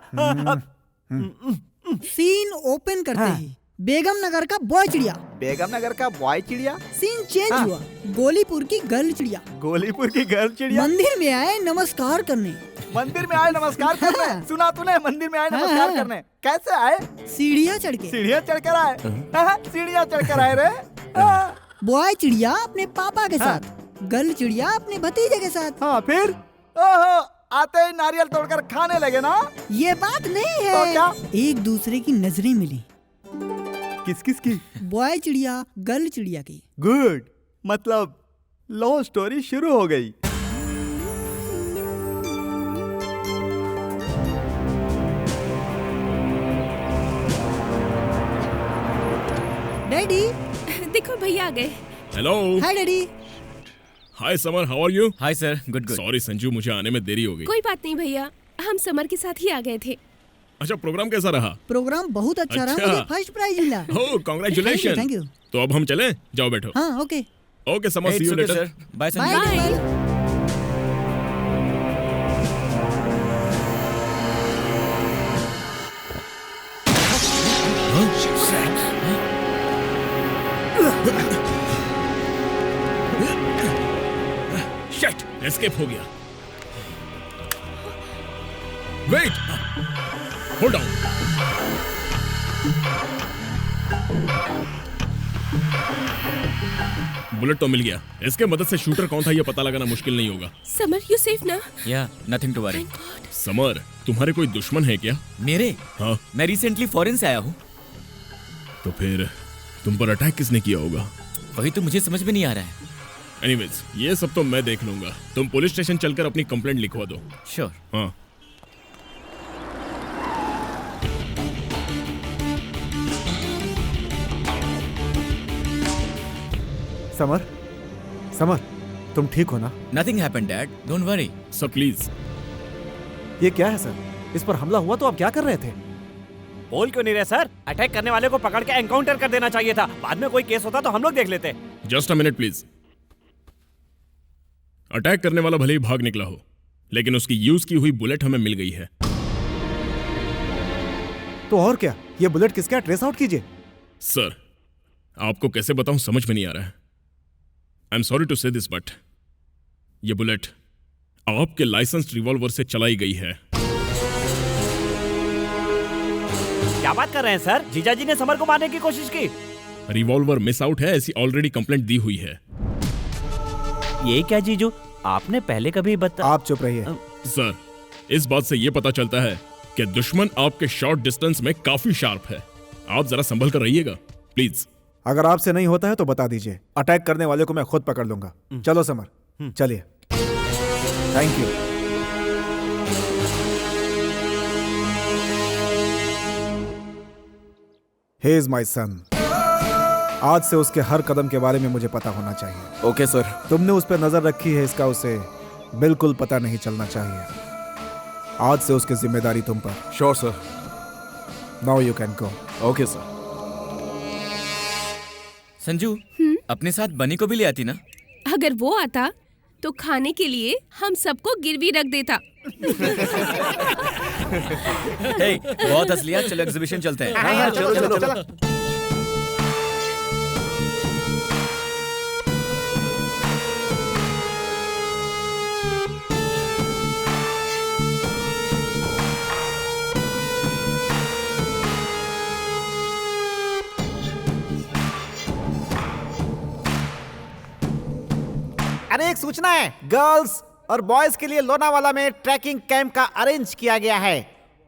सीन ओपन करते ही बेगम नगर का बॉय चिड़िया। बेगम नगर का बॉय चिड़िया? सीन चेंज हुआ, गोलीपुर की गर्ल चिड़िया। गोलीपुर की गर्ल चिड़िया मंदिर में आए नमस्कार करने। मंदिर में आए नमस्कार करने? सुना तूने? मंदिर में आए नमस्कार करने। कैसे आए? सीढ़ियाँ चढ़ के। सीढ़ियाँ चढ़कर आए? सीढ़ियाँ चढ़कर आए रे। बॉय चिड़िया अपने पापा के साथ, गर्ल चिड़िया अपने भतीजे के साथ। हाँ फिर? ओहो, आते ही नारियल तोड़कर खाने लगे ना? ये बात नहीं है। तो क्या? एक दूसरे की नजरें मिली। किस की? बॉय चिड़िया गर्ल चिड़िया की। गुड, मतलब लव स्टोरी शुरू हो गई। डैडी। देखो भैया आ गए। Hello. Hi daddy. Hi Samar, how are you? Hi sir, good good. Sorry Sanju, मुझे आने में देरी हो गई। कोई बात नहीं भैया, हम समर के साथ ही आ गए थे। अच्छा, प्रोग्राम कैसा रहा? प्रोग्राम बहुत अच्छा रहा, मुझे फर्स्ट प्राइज मिला। Oh congratulation. Thank you. तो अब हम चलें? जाओ बैठो। हाँ okay. Okay Samar, see you later. Bye bye. Shit, escape हो गया। Wait, hold on. बुलेट तो मिल गया। इसके मदद से शूटर कौन था ये पता लगाना मुश्किल नहीं होगा। समर, यू सेफ ना? या नथिंग टू वरी। समर, तुम्हारे कोई दुश्मन है क्या? मेरे? हाँ। मैं रिसेंटली फॉरेन से आया हूँ। तो फिर तुम पर अटैक किसने किया होगा? वही तो मुझे समझ में नहीं आ रहा है। एनीवेज, ये सब तो मैं देख लूंगा। तुम पुलिस स्टेशन चलकर अपनी कंप्लेंट लिखवा दो। श्योर। हाँ। समर, समर, तुम ठीक हो ना? Nothing happened, Dad. Don't worry. Sir please. ये क्या है सर? इस पर हमला हुआ तो आप क्या कर रहे थे? बोल क्यों नहीं रहे सर? अटैक करने वाले को पकड़ के एनकाउंटर कर देना चाहिए था। बाद में कोई केस होता तो हम लोग देख लेते। Just a minute please. Attack करने वाला भले ही भाग निकला हो, लेकिन उसकी यूज की हुई बुलेट हमें मिल गई है। तो और क्या? ये बुलेट किसका? ट्रेस आउट कीजिए। सर, आपको कैसे बताऊं, समझ में नहीं आ रहा है। आई एम सॉरी टू से दिस, बट ये बुलेट आपके लाइसेंस्ड रिवॉल्वर से चलाई गई है। क्या बात कर रहे हैं सर? जीजा जी ने समर को मारने की कोशिश की। रिवॉल्वर मिस आउट है, ऐसी ऑलरेडी कंप्लेंट दी हुई है। ये क्या जीजू, आपने पहले कभी बता। आप चुप रहिए। सर, इस बात से यह पता चलता है कि दुश्मन आपके शॉर्ट डिस्टेंस में काफी शार्प है। आप जरा संभल कर रहिएगा प्लीज। अगर आपसे नहीं होता है तो बता दीजिए, अटैक करने वाले को मैं खुद पकड़ लूंगा। चलो समर, चलिए। Thank you. He is my son. आज से उसके हर कदम के बारे में मुझे पता होना चाहिए। Okay sir. तुमने उस पर नजर रखी है, इसका उसे बिल्कुल पता नहीं चलना चाहिए। आज से उसकी जिम्मेदारी तुम पर। Sure sir. Now you can go. Okay sir. Sanju, अपने साथ बनी को भी ले आती ना? अगर वो आता तो खाने के लिए हम सबको गिरवी रख देता। हे, बहुत असलियत। चलो एग्जीबिशन चलते हैं। हाँ, चलो चलो चलो। अरे एक सूचना है, गर्ल्स और बॉयज के लिए लोनावाला में ट्रैकिंग कैंप का अरेंज किया गया है।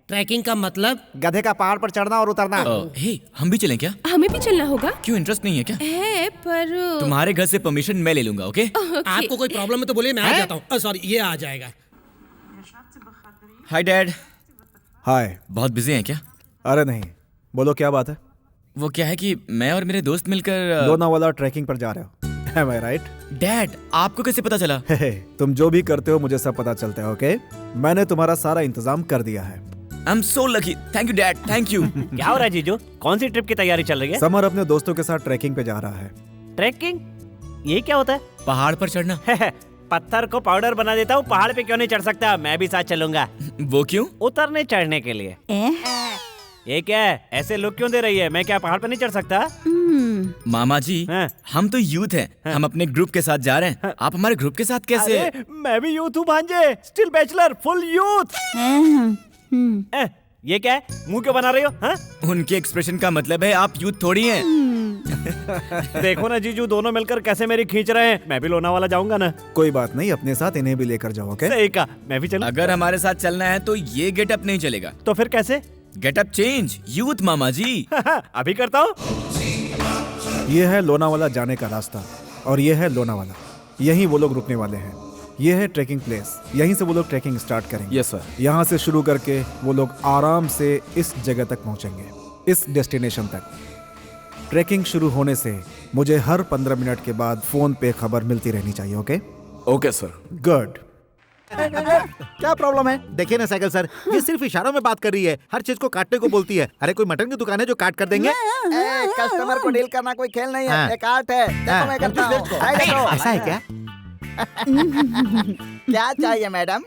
ट्रैकिंग का मतलब? गधे का पहाड़ पर चढ़ना और उतरना। हे, हम भी चलें क्या? हमें भी चलना होगा। क्यों, इंटरेस्ट नहीं है क्या? है पर तुम्हारे घर से परमिशन मैं ले लूंगा। ओके? आपको कोई प्रॉब्लम है तो बोलिए, मैं आ जाता हूँ। सॉरी, ये आ जाएगा। Hi dad. हाय। बहुत बिजी हैं क्या? अरे नहीं, बोलो क्या बात है? वो क्या है कि मैं और मेरे दोस्त मिलकर लोनावाला ट्रैकिंग पर जा रहे हो। Am I right? डैड, आपको कैसे पता चला? तुम जो भी करते हो मुझे सब पता चलता है। ओके? मैंने तुम्हारा सारा इंतजाम कर दिया है। I'm so lucky. Thank you, Dad. Thank you. क्या हो रहा है जीजू? कौन सी ट्रिप की तैयारी चल रही है? समर अपने दोस्तों के साथ ट्रैकिंग पे जा रहा है। ट्रैकिंग? ये क्या होता है? पहाड़ पर चढ़ना। पत्थर को पाउडर बना देता हूँ, पहाड़ पे क्यों नहीं चढ़ सकता? मैं भी साथ चलूंगा। वो क्यों? उतरने चढ़ने के लिए। ये क्या है? ऐसे लोग क्यों दे रही है? मैं क्या पहाड़ पे नहीं चढ़ सकता? मामा जी, हम तो यूथ हैं। हम अपने ग्रुप के साथ जा रहे हैं। आप हमारे ग्रुप के साथ कैसे? मैं भी यूथ हूँ भांजे, स्टिल बैचलर, फुल यूथ। ये क्या है? मुंह क्यों बना रही हो? हाँ? उनके एक्सप्रेशन का मतलब है आप यूथ थोड़ी हैं। देखो ना जीजू, दोनों मिलकर कैसे मेरी खींच रहे हैं। मैं भी लोनावाला जाऊंगा ना। कोई बात नहीं, अपने साथ इन्हें भी लेकर जाओ। ओके? सही कहा, मैं भी चलूं। अगर हमारे साथ चलना है तो ये गेटअप नहीं चलेगा। तो फिर कैसे? गेटअप चेंज, यूथ मामा जी। अभी करता हूँ। ये है लोनावाला जाने का रास्ता और ये है लोनावाला। यहीं वो लोग रुकने वाले हैं। ये है ट्रैकिंग प्लेस, यहीं से वो लोग ट्रैकिंग स्टार्ट करेंगे। Yes sir. यहाँ से शुरू करके वो लोग आराम से इस जगह तक पहुँचेंगे, इस डेस्टिनेशन तक। ट्रैकिंग शुरू होने से मुझे हर 15 मिनट के बाद फोन पे खबर मिलती रहनी चाहिए। Okay okay sir. गुड। क्या प्रॉब्लम है? देखिए ना साइकिल सर, ये सिर्फ इशारों में बात कर रही है, हर चीज को काटने को बोलती है। अरे कोई मटन की दुकान है जो काट कर देंगे? कस्टमर को डील करना कोई खेल नहीं है, एक आर्ट है। देखो मैं करता हूँ। ऐसा है क्या? क्या चाहिए मैडम?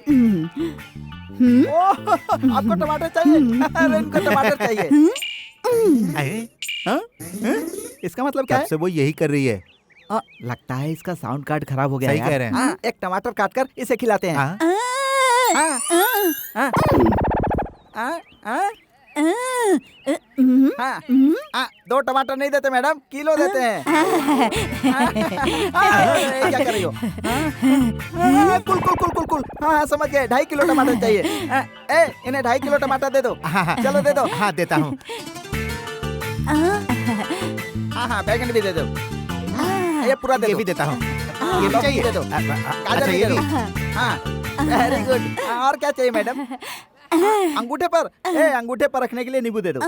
आपको टमाटर चाहिए? अरे इनको टमाटर चाहिए। इसका मतलब क्या है? से वो यही कर रही है। लगता है इसका साउंड कार्ड खराब हो गया। सही कह रहे हैं। एक टमाटर काटकर इसे खिलाते हैं। दो टमाटर नहीं देते मैडम, किलो देते हैं। क्या कर रही हो? कुल कुल कुल कुल कुल। हाँ समझ गए, 2.5 किलो टमाटर चाहिए। इन्हें 2.5 किलो टमाटर दे दो। चलो दे दो। हाँ देता हूँ। हाँ बैगन भी दे दो। ये पूरा दे दो। ये भी देता हूँ। ये भी चाहिए? दे दो। गाजर भी दे दो। हाँ वेरी गुड। और क्या चाहिए मैडम? अंगूठे पर? अंगूठे पर रखने के लिए नींबू दे दो।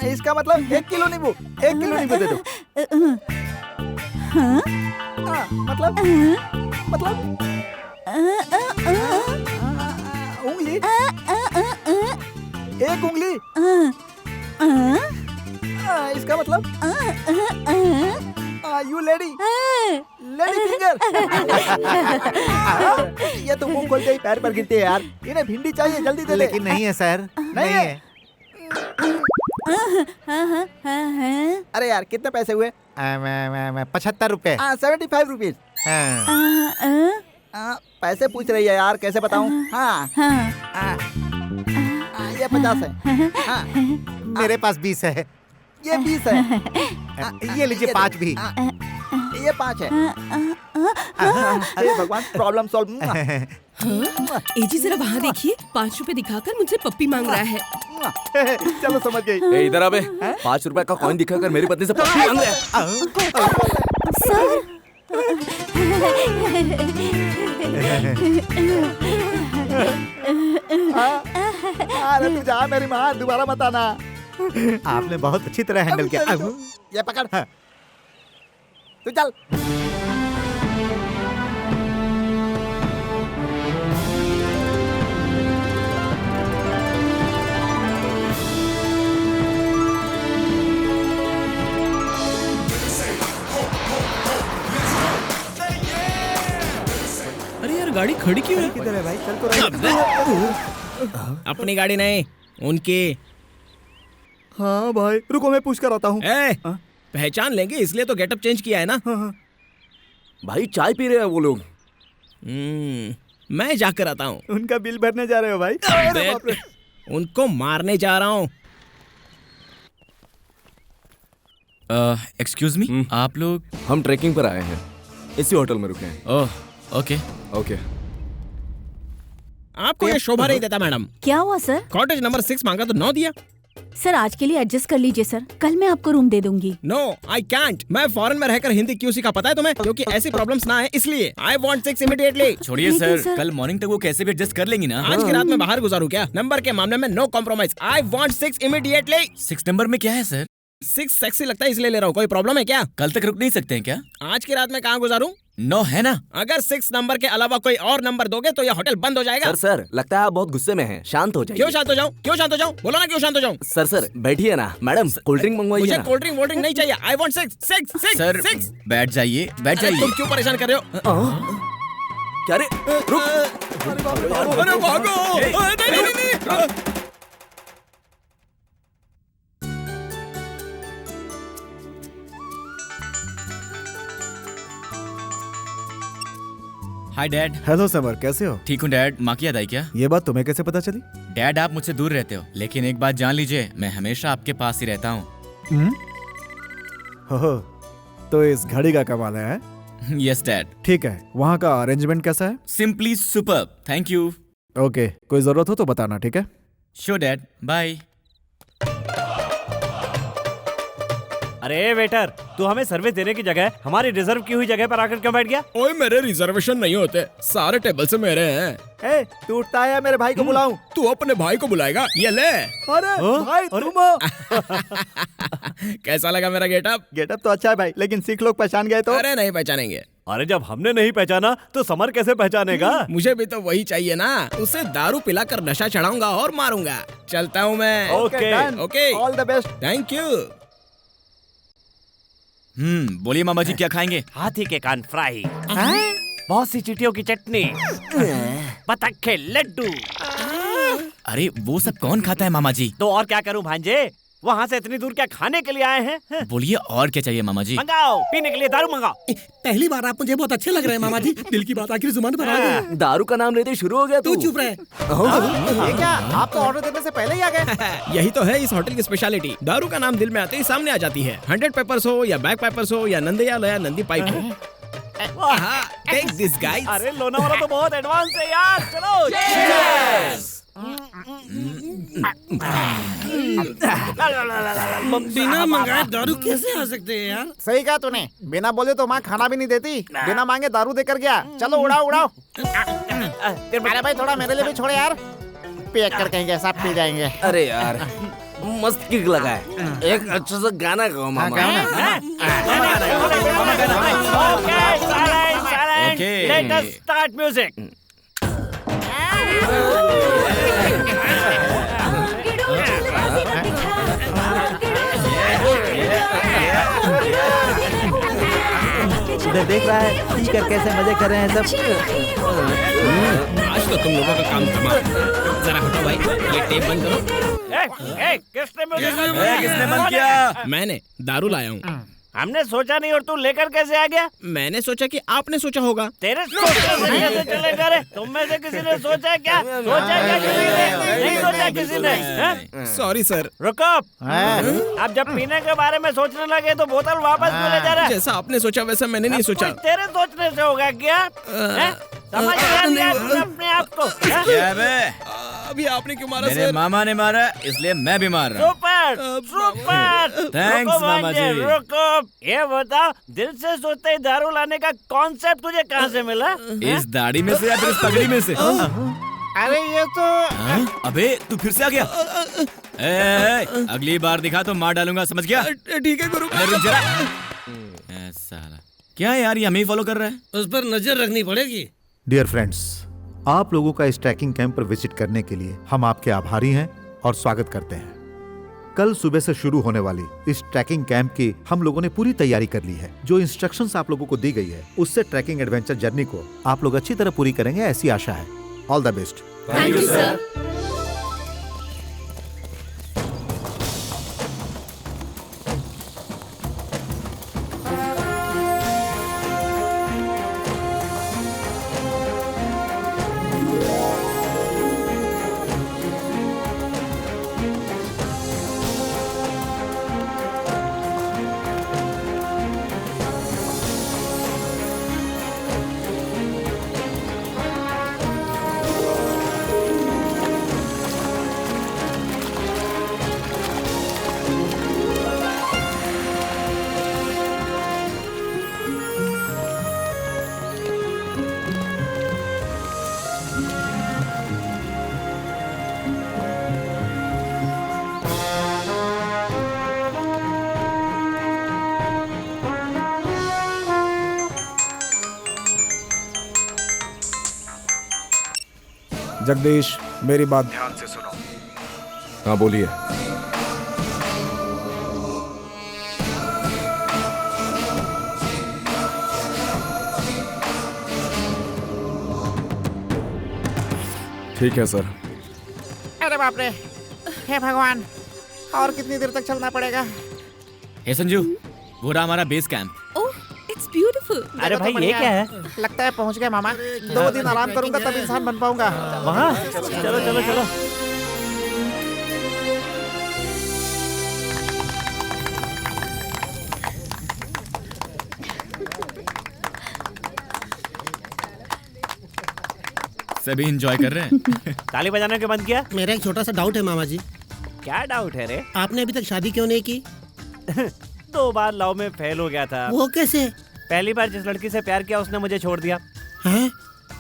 इसका मतलब 1 किलो नींबू। 1 किलो नींबू दे दो। मतलब उंगली? 1 उंगली? इसका मतलब यू लेडी फिंगर। ये तो मुंह खोलते ही पैर पर गिरती है यार। इन्हें भिंडी चाहिए, जल्दी दे। लेकिन नहीं है सर, नहीं है। अरे यार कितने पैसे हुए? 75 रुपए। 75 रुपीज। पैसे पूछ रही है यार, कैसे बताऊं? हाँ ये 50 है। मेरे पास 20 है। ये 20 है। ये लीजिए 5 भी। ये 5 है। अरे भगवान, प्रॉब्लम सॉल्व। एजी जरा वहाँ देखिए, 5 रुपए दिखाकर मुझसे पप्पी मांग रहा है। चलो समझ गई। इधर आबे, 5 रुपए का कॉइन दिखाकर मेरी पत्नी से पप्पी मांग रहा है। सर अरे तू जा मेरी माँ, दोबारा मत आना। आपने बहुत अच्छी तरह हैंडल किया। ये पकड़। तू चल। अरे यार गाड़ी खड़ी क्यों है? किधर है भाई? चल तो अपनी गाड़ी नहीं, उनकी। हाँ भाई रुको, मैं पूछ कर आता हूँ। पहचान लेंगे इसलिए तो गेटअप चेंज किया है ना। भाई चाय पी रहे हैं वो लोग। मैं जाकर आता हूँ। उनका बिल भरने जा रहे हो भाई? अरे बाप रे। उनको मारने जा रहा हूँ। एक्सक्यूज मी, आप लोग? हम ट्रैकिंग पर आए हैं, इसी होटल में रुके हैं। Oh okay okay. आपको ये शोभा नहीं देता मैडम। क्या हुआ सर? कॉटेज नंबर 6 मांगा तो 9 दिया। सर आज के लिए एडजस्ट कर लीजिए सर, कल मैं आपको रूम दे दूंगी। No I can't. मैं फॉरेन में रहकर हिंदी क्यों सीखा पता है तुम्हें? क्योंकि ऐसी प्रॉब्लम्स ना है इसलिए। आई वांट 6 इमीडिएटली। छोड़िए सर, कल मॉर्निंग तक वो कैसे भी एडजस्ट कर लेंगी ना। आज की रात में बाहर गुजारूं क्या? नंबर के मामले में no compromise. I want 6 immediately. 6 number में क्या है सर? 6 सेक्सी लगता है इसलिए ले रहा हूँ। कोई प्रॉब्लम है क्या? कल तक रुक नहीं सकते हैं क्या? आज की रात में कहाँ गुजारूं? 9 है ना। अगर 6 नंबर के अलावा कोई और नंबर दोगे तो यह होटल बंद हो जाएगा। सर लगता है आप बहुत गुस्से में हैं, शांत हो जाइए। क्यों शांत हो जाऊं? क्यों शांत हो जाऊं? बोलो ना क्यों शांत हो जाऊं? सर बैठिए ना। मैडम कोल्ड ड्रिंक मंगवाइए मुझे ना। कोल्ड ड्रिंक वोल्ड ड्रिंक नहीं चाहिए। आई वांट 6। सर बैठ जाइए, बैठ जाइए। तुम क्यों परेशान कर रहे हो? क्या रे? रुक। अरे भागो। नहीं। Hi dad. हेलो समर, कैसे हो? ठीक हूँ डैड। माँ की याद आई क्या? ये बात तुम्हें कैसे पता चली? डैड आप मुझसे दूर रहते हो, लेकिन एक बात जान लीजिए, मैं हमेशा आपके पास ही रहता हूँ। हो तो इस घड़ी का कमाल है। Yes dad. ठीक है, वहाँ का अरेंजमेंट कैसा है? Simply superb, thank you. Okay, कोई जरूरत हो तो बताना, ठीक है? Sure dad, bye. अरे वेटर, तू हमें सर्विस देने की जगह हमारी रिजर्व की हुई जगह पर आकर क्यों बैठ गया? ओए मेरे रिजर्वेशन नहीं होते, सारे टेबल से मेरे हैं। ए, तू उठता है मेरे भाई को बुलाऊं? तू अपने भाई को बुलाएगा? ये ले। अरे भाई तुम हो। कैसा लगा मेरा गेटअप? गेटअप तो अच्छा है भाई, लेकिन सिख लोग पहचान गए तो? अरे नहीं पहचानेंगे। अरे जब हमने नहीं पहचाना तो समर कैसे पहचानेगा? मुझे भी तो वही चाहिए ना, उसे दारू पिलाकर नशा चढ़ाऊंगा और मारूंगा। चलता हूँ मैं। Okay, all the best. Thank you. बोलिए मामा जी, क्या खाएंगे? हाथी के कान फ्राई, बहुत सी चींटियों की चटनी, बतख के लड्डू। अरे वो सब कौन खाता है मामा जी? तो और क्या करूं भांजे, वहाँ से इतनी दूर क्या खाने के लिए आए हैं? बोलिए और क्या चाहिए मामा जी? मंगाओ, पीने के लिए दारू मंगाओ। पहली बार आप मुझे बहुत अच्छे लग रहे हैं मामा जी। दिल की बात आखिर जुबान पर आ गई। दारू का नाम लेते शुरू हो गया तू चुप रहे। ये क्या, आप तो ऑर्डर देने से पहले ही आ गए? यही तो है इस होटल की स्पेशलिटी। दारू का नाम दिल में आते ही सामने आ जाती है। 100 पेपर्स हो या बैक पेपर्स हो या नंदयाल या नंदी पाइप हो। Take this guys. अरे लोनावाला तो बहुत एडवांस है यार, चलो। बिना मंगाए दारू कैसे आ सकते हैं यार? सही कहा तूने, बिना बोले तो माँ खाना भी नहीं देती, बिना मांगे दारू देकर गया। चलो उड़ाओ उड़ाओ। अरे भाई थोड़ा मेरे लिए भी छोड़े यार, पैक कर कहेंगे सब पी जाएंगे। अरे यार मस्त किक लगा है, एक अच्छा सा गाना गाओ मामा। Okay, let us start music. उधर देख रहा है स्पीकर कैसे मजे कर रहे हैं सब। आज तो तुम लोगों का काम तमाम। जरा हटो भाई, ये टेप बंद करो। किसने बंद किया? मैंने दारू लाया हूँ। हमने सोचा नहीं और तू लेकर कैसे आ गया? मैंने सोचा कि आपने सोचा होगा। तेरे सोचने से कैसे चलेगा रे? तुम में से किसी ने सोचा क्या? सोचा क्या किसी ने? नहीं सोचा किसी ने। Sorry sir. रुको, अब जब पीने के बारे में सोचने लगे तो बोतल वापस क्यों ले जा रहा है? जैसा आपने सोचा वैसा मैंने नहीं सोचा। तेरे सोचने से होगा क्या? समझ गया अपने आप को? क्या बे? अभी आपने क्यों मारा मेरे सर? मामा ने मारा, इसलिए मैं भी मार रहा हूँ। Super super. थैंक्स मामा जी। रुको, ये बताओ, दिल से सोचते ही दारू लाने का कॉन्सेप्ट तुझे कहाँ से मिला? इस दाढ़ी में से या फिर इस पगड़ी में से? अरे ये तो अबे तू फिर से आ गया। अगली बार दिखा तो मार डालूंगा, समझ गया? ठीक है गुरु। रुक जरा। साला क्या यार, ये हमें ही फॉलो कर रहा है? उस पर नजर रखनी पड़ेगी। डियर फ्रेंड्स, आप लोगों का इस ट्रैकिंग कैंप पर विजिट करने के लिए हम आपके आभारी हैं और स्वागत करते हैं। कल सुबह से शुरू होने वाली इस ट्रैकिंग कैंप की हम लोगों ने पूरी तैयारी कर ली है। जो इंस्ट्रक्शंस आप लोगों को दी गई है उससे ट्रैकिंग एडवेंचर जर्नी को आप लोग अच्छी तरह पूरी करेंगे, ऐसी आशा है। All the best. Thank you sir. Jagdish, मेरी बात ध्यान से सुनो। हाँ बोलिए। ठीक है सर। अरे बाप रे, हे भगवान, और कितनी देर तक चलना पड़ेगा? हे संजू, वो रहा हमारा बेस कैंप। It's beautiful. अरे भाई ये क्या है? लगता है पहुंच गए मामा। 2 दिन आराम करूंगा तब इंसान बन पाऊंगा। वहाँ चलो चलो चलो। सभी एंजॉय कर रहे हैं। ताली बजाने के बंद किया? मेरा एक छोटा सा डाउट है मामा जी। क्या डाउट है रे? आपने अभी तक शादी क्यों नहीं की? 2 बार लव में फेल हो गया था। वो कैसे? पहली बार जिस लड़की से प्यार किया उसने मुझे छोड़ दिया। हैं?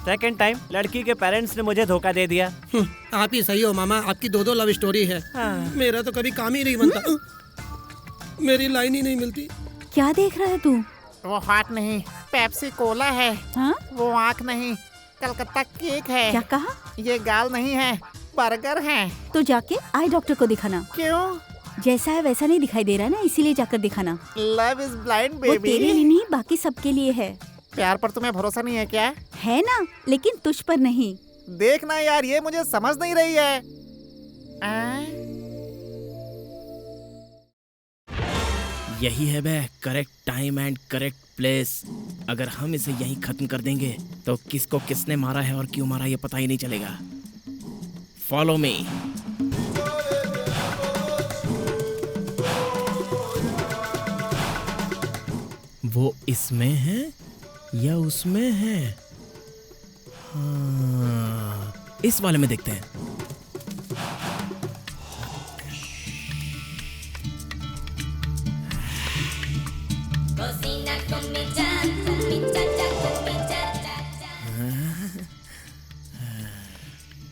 सेकंड टाइम लड़की के पेरेंट्स ने मुझे धोखा दे दिया। आप ही सही हो मामा, आपकी 2 लव स्टोरी है। मेरा तो कभी काम ही नहीं बनता, मेरी लाइन ही नहीं मिलती। क्या देख रहा है तू? वो हार्ट नहीं, पेप्सी कोला है। हाँ? वो आँख नहीं, कलकत्ता केक है। क्या कहा? ये गाल नहीं है, बर्गर है। तो जाके आई डॉक्टर को दिखाना। क्यों? जैसा है वैसा नहीं दिखाई दे रहा ना, इसीलिए जाकर दिखाना। लव इज ब्लाइंड वो बेबी। तेरे लिए नहीं, बाकी सबके लिए है। प्यार पर तुम्हें भरोसा नहीं है क्या? है ना, लेकिन तुझ पर नहीं। देखना यार, ये मुझे समझ नहीं रही है। यही है बे correct time and correct place. अगर हम इसे यहीं खत्म कर देंगे तो किसको किसने मारा है और क्यों मारा ये पता ही नहीं चलेगा। Follow me. वो इसमें है या उसमें है? हाँ, इस वाले में देखते हैं।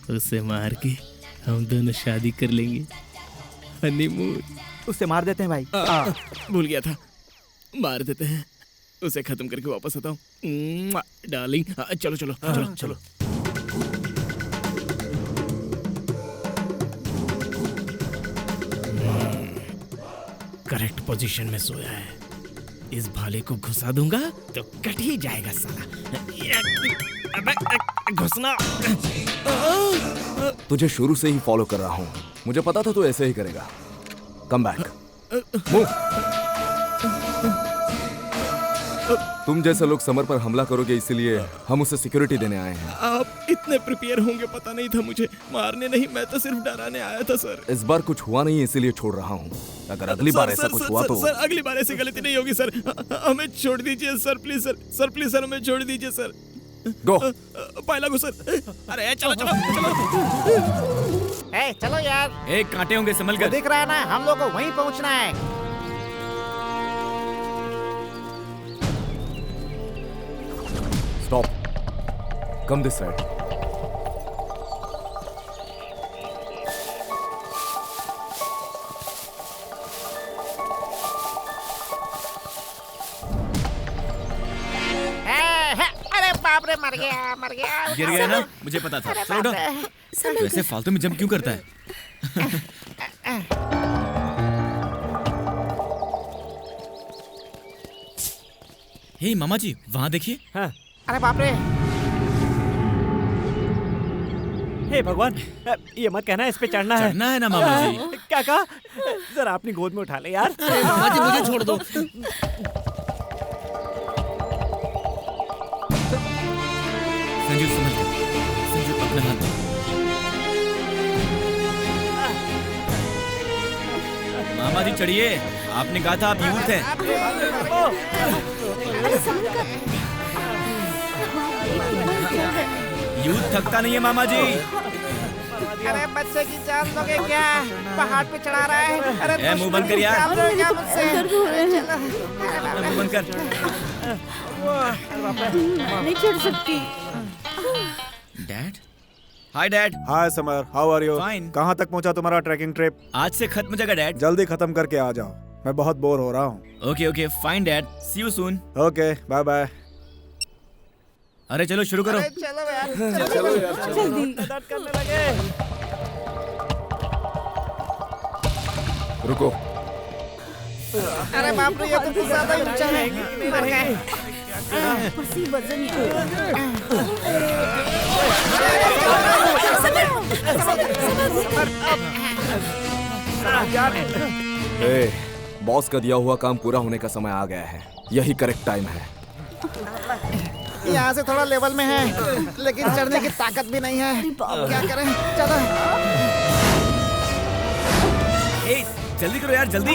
उसे मार के हम दोनों शादी कर लेंगे, हनीमून। उसे मार देते हैं भाई। भूल गया था, मार देते हैं। उसे खत्म करके वापस आता हूँ डार्लिंग। चलो चलो चलो चलो। करेक्ट पोजीशन में सोया है। इस भाले को घुसा दूंगा तो कट ही जाएगा साला। अबे घुसना। तुझे शुरू से ही फॉलो कर रहा हूँ, मुझे पता था तू ऐसे ही करेगा। Come back. तुम जैसे लोग समर पर हमला करोगे, इसलिए हम उसे सिक्योरिटी देने आए हैं। आप इतने प्रिपेयर होंगे पता नहीं था मुझे। मारने नहीं, मैं तो सिर्फ डराने आया था सर। इस बार कुछ हुआ नहीं, इसीलिए छोड़ रहा हूँ। अगर अगली बार ऐसा कुछ हुआ तो सर अगली बार ऐसी गलती नहीं होगी सर। हमें छोड़ दीजिए sir, please sir. Sir please sir, हमें छोड़ दीजिए सर। गो। पहला गो सर। अरे चलो चलो चलो। चलो यार। एक कांटे होंगे, संभल कर। दिख रहा है ना, हम लोग को वहीं पहुंचना है। Stop. Come this side. अरे बाप रे, मर गया मर गया। गिर गया ना, मुझे पता था। चलो उठो। वैसे फालतू में जंप क्यों करता है? हे मामा जी, वहाँ देखिए। हाँ। अरे बाप रे। हे भगवान, ये मत कहना इस पे चढ़ना है। चढ़ना है ना मामा जी। क्या कहा? जरा अपनी गोद में उठा ले यार। मामा जी मुझे छोड़ दो। संजू संभल कर। संजू अपना हाथ दो। मामा जी चढ़िए, आपने कहा था आप यूथ हैं। यूथ थकता नहीं है मामा जी। अरे बच्चे की जान लोगे क्या? पहाड़ पे चढ़ा रहा है। अरे मुंह बंद कर यार। मुंह बंद कर। नहीं चढ़ सकती। Dad? Hi dad. Hi Samar, how are you? Fine. कहाँ तक पहुँचा तुम्हारा ट्रैकिंग ट्रिप? आज से खत्म हो जाएगा डैड। जल्दी खत्म करके आ जाओ, मैं बहुत बोर हो रहा हूँ। Okay okay fine dad, see you soon. Okay bye bye. अरे चलो शुरू करो। चलो यार, चलो यार, जल्दी। दर्द करने लगे। रुको। अरे बाप रे, ये तो कुछ ज्यादा ही ऊंचा है। मर गए। बस ही वजन ए, बॉस का दिया हुआ काम पूरा होने का समय आ गया है। यही करेक्ट टाइम है। यहाँ से थोड़ा लेवल में है, लेकिन चढ़ने की ताकत भी नहीं है। क्या करें? चलो। ए, जल्दी करो यार, जल्दी।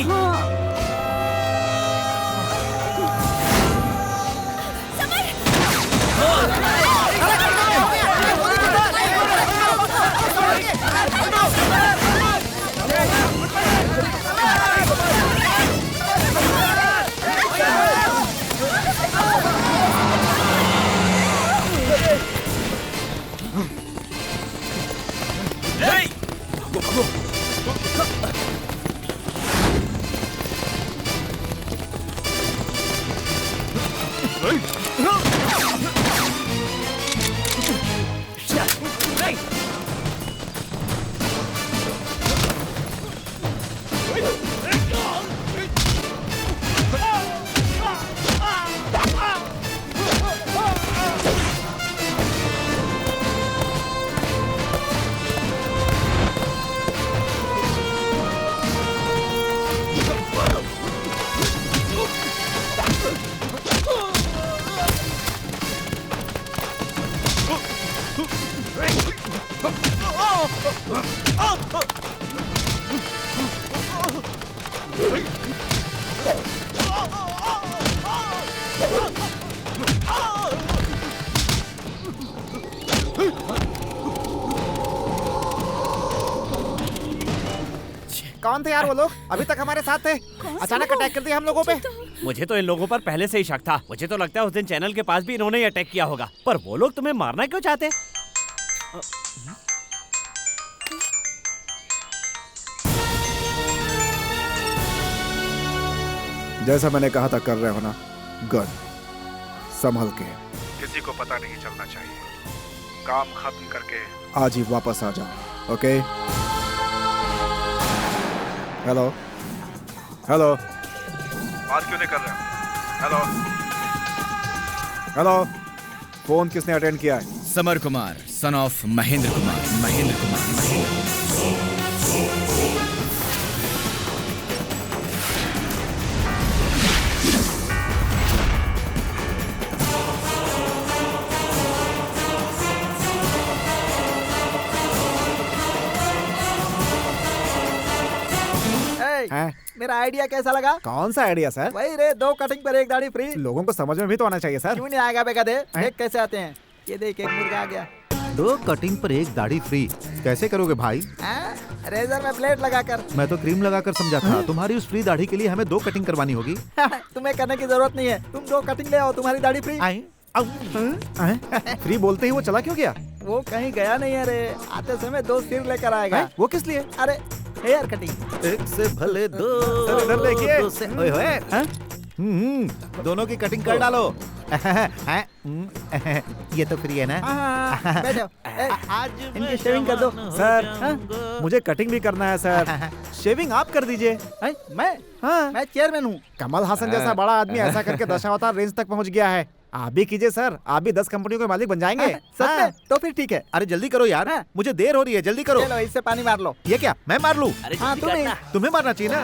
कौन थे यार वो लोग? अभी तक हमारे साथ थे, अचानक अटैक कर दिया हम लोगों पे। मुझे तो इन लोगों पर पहले से ही शक था। मुझे तो लगता है उस दिन चैनल के पास भी इन्होंने ही अटैक किया होगा। पर वो लोग तुम्हें मारना क्यों चाहते? जैसा मैंने कहा था कर रहे हो ना? गुड। संभल के। किसी को पता नहीं चलना चाहिए। काम खत्म करके आज ही वापस आ जाओ, ओके? हेलो हेलो, बात क्यों नहीं कर रहे हो? हेलो हेलो, फोन किसने अटेंड किया है? Summer Kumar, son of Mahendra Kumar. Mahendra Kumar. मेरा आइडिया कैसा लगा? कौन सा आइडिया सर? वही रे, 2 कटिंग पर 1 दाढ़ी फ्री। लोगों को समझ में भी तो आना चाहिए सर। क्यों नहीं आएगा बेगा? दे देख कैसे आते हैं। ये देख, एक मुर्गा आ गया। 2 कटिंग पर 1 दाढ़ी फ्री कैसे करोगे भाई? रेजर में ब्लेड लगाकर। मैं तो क्रीम लगाकर समझा था। तुम्हारी उस फ्री दाढ़ी के लिए हमें 2 कटिंग करवानी होगी। तुम्हें करने की जरूरत नहीं है, तुम 2 कटिंग ले आओ, तुम्हारी दाढ़ी फ्री। फ्री बोलते ही वो चला क्यों गया? वो कहीं गया नहीं है रे, आते समय 2 सिर लेकर आएगा। वो किस लिए? अरे हेयर कटिंग। 1 से भले 2। सर इधर देखिए। ओए होए, दोनों की कटिंग कर डालो। ये तो फ्री है ना? बैठो। आज इनकी शेविंग कर दो। सर मुझे कटिंग भी करना है सर। शेविंग आप कर दीजिए। मैं चेयरमैन हूँ। कमल हासन जैसा बड़ा आदमी ऐसा करके दशावतार रेंज तक पहुँच गया है। आप भी कीजिए सर, आप भी 10 कंपनियों के मालिक बन जाएंगे। सच में? तो फिर ठीक है। अरे जल्दी करो यार, मुझे देर हो रही है, जल्दी करो। चलो इससे पानी मार लो। ये क्या, मैं मार लूं? हाँ तुम्हें मारना चाहिए ना।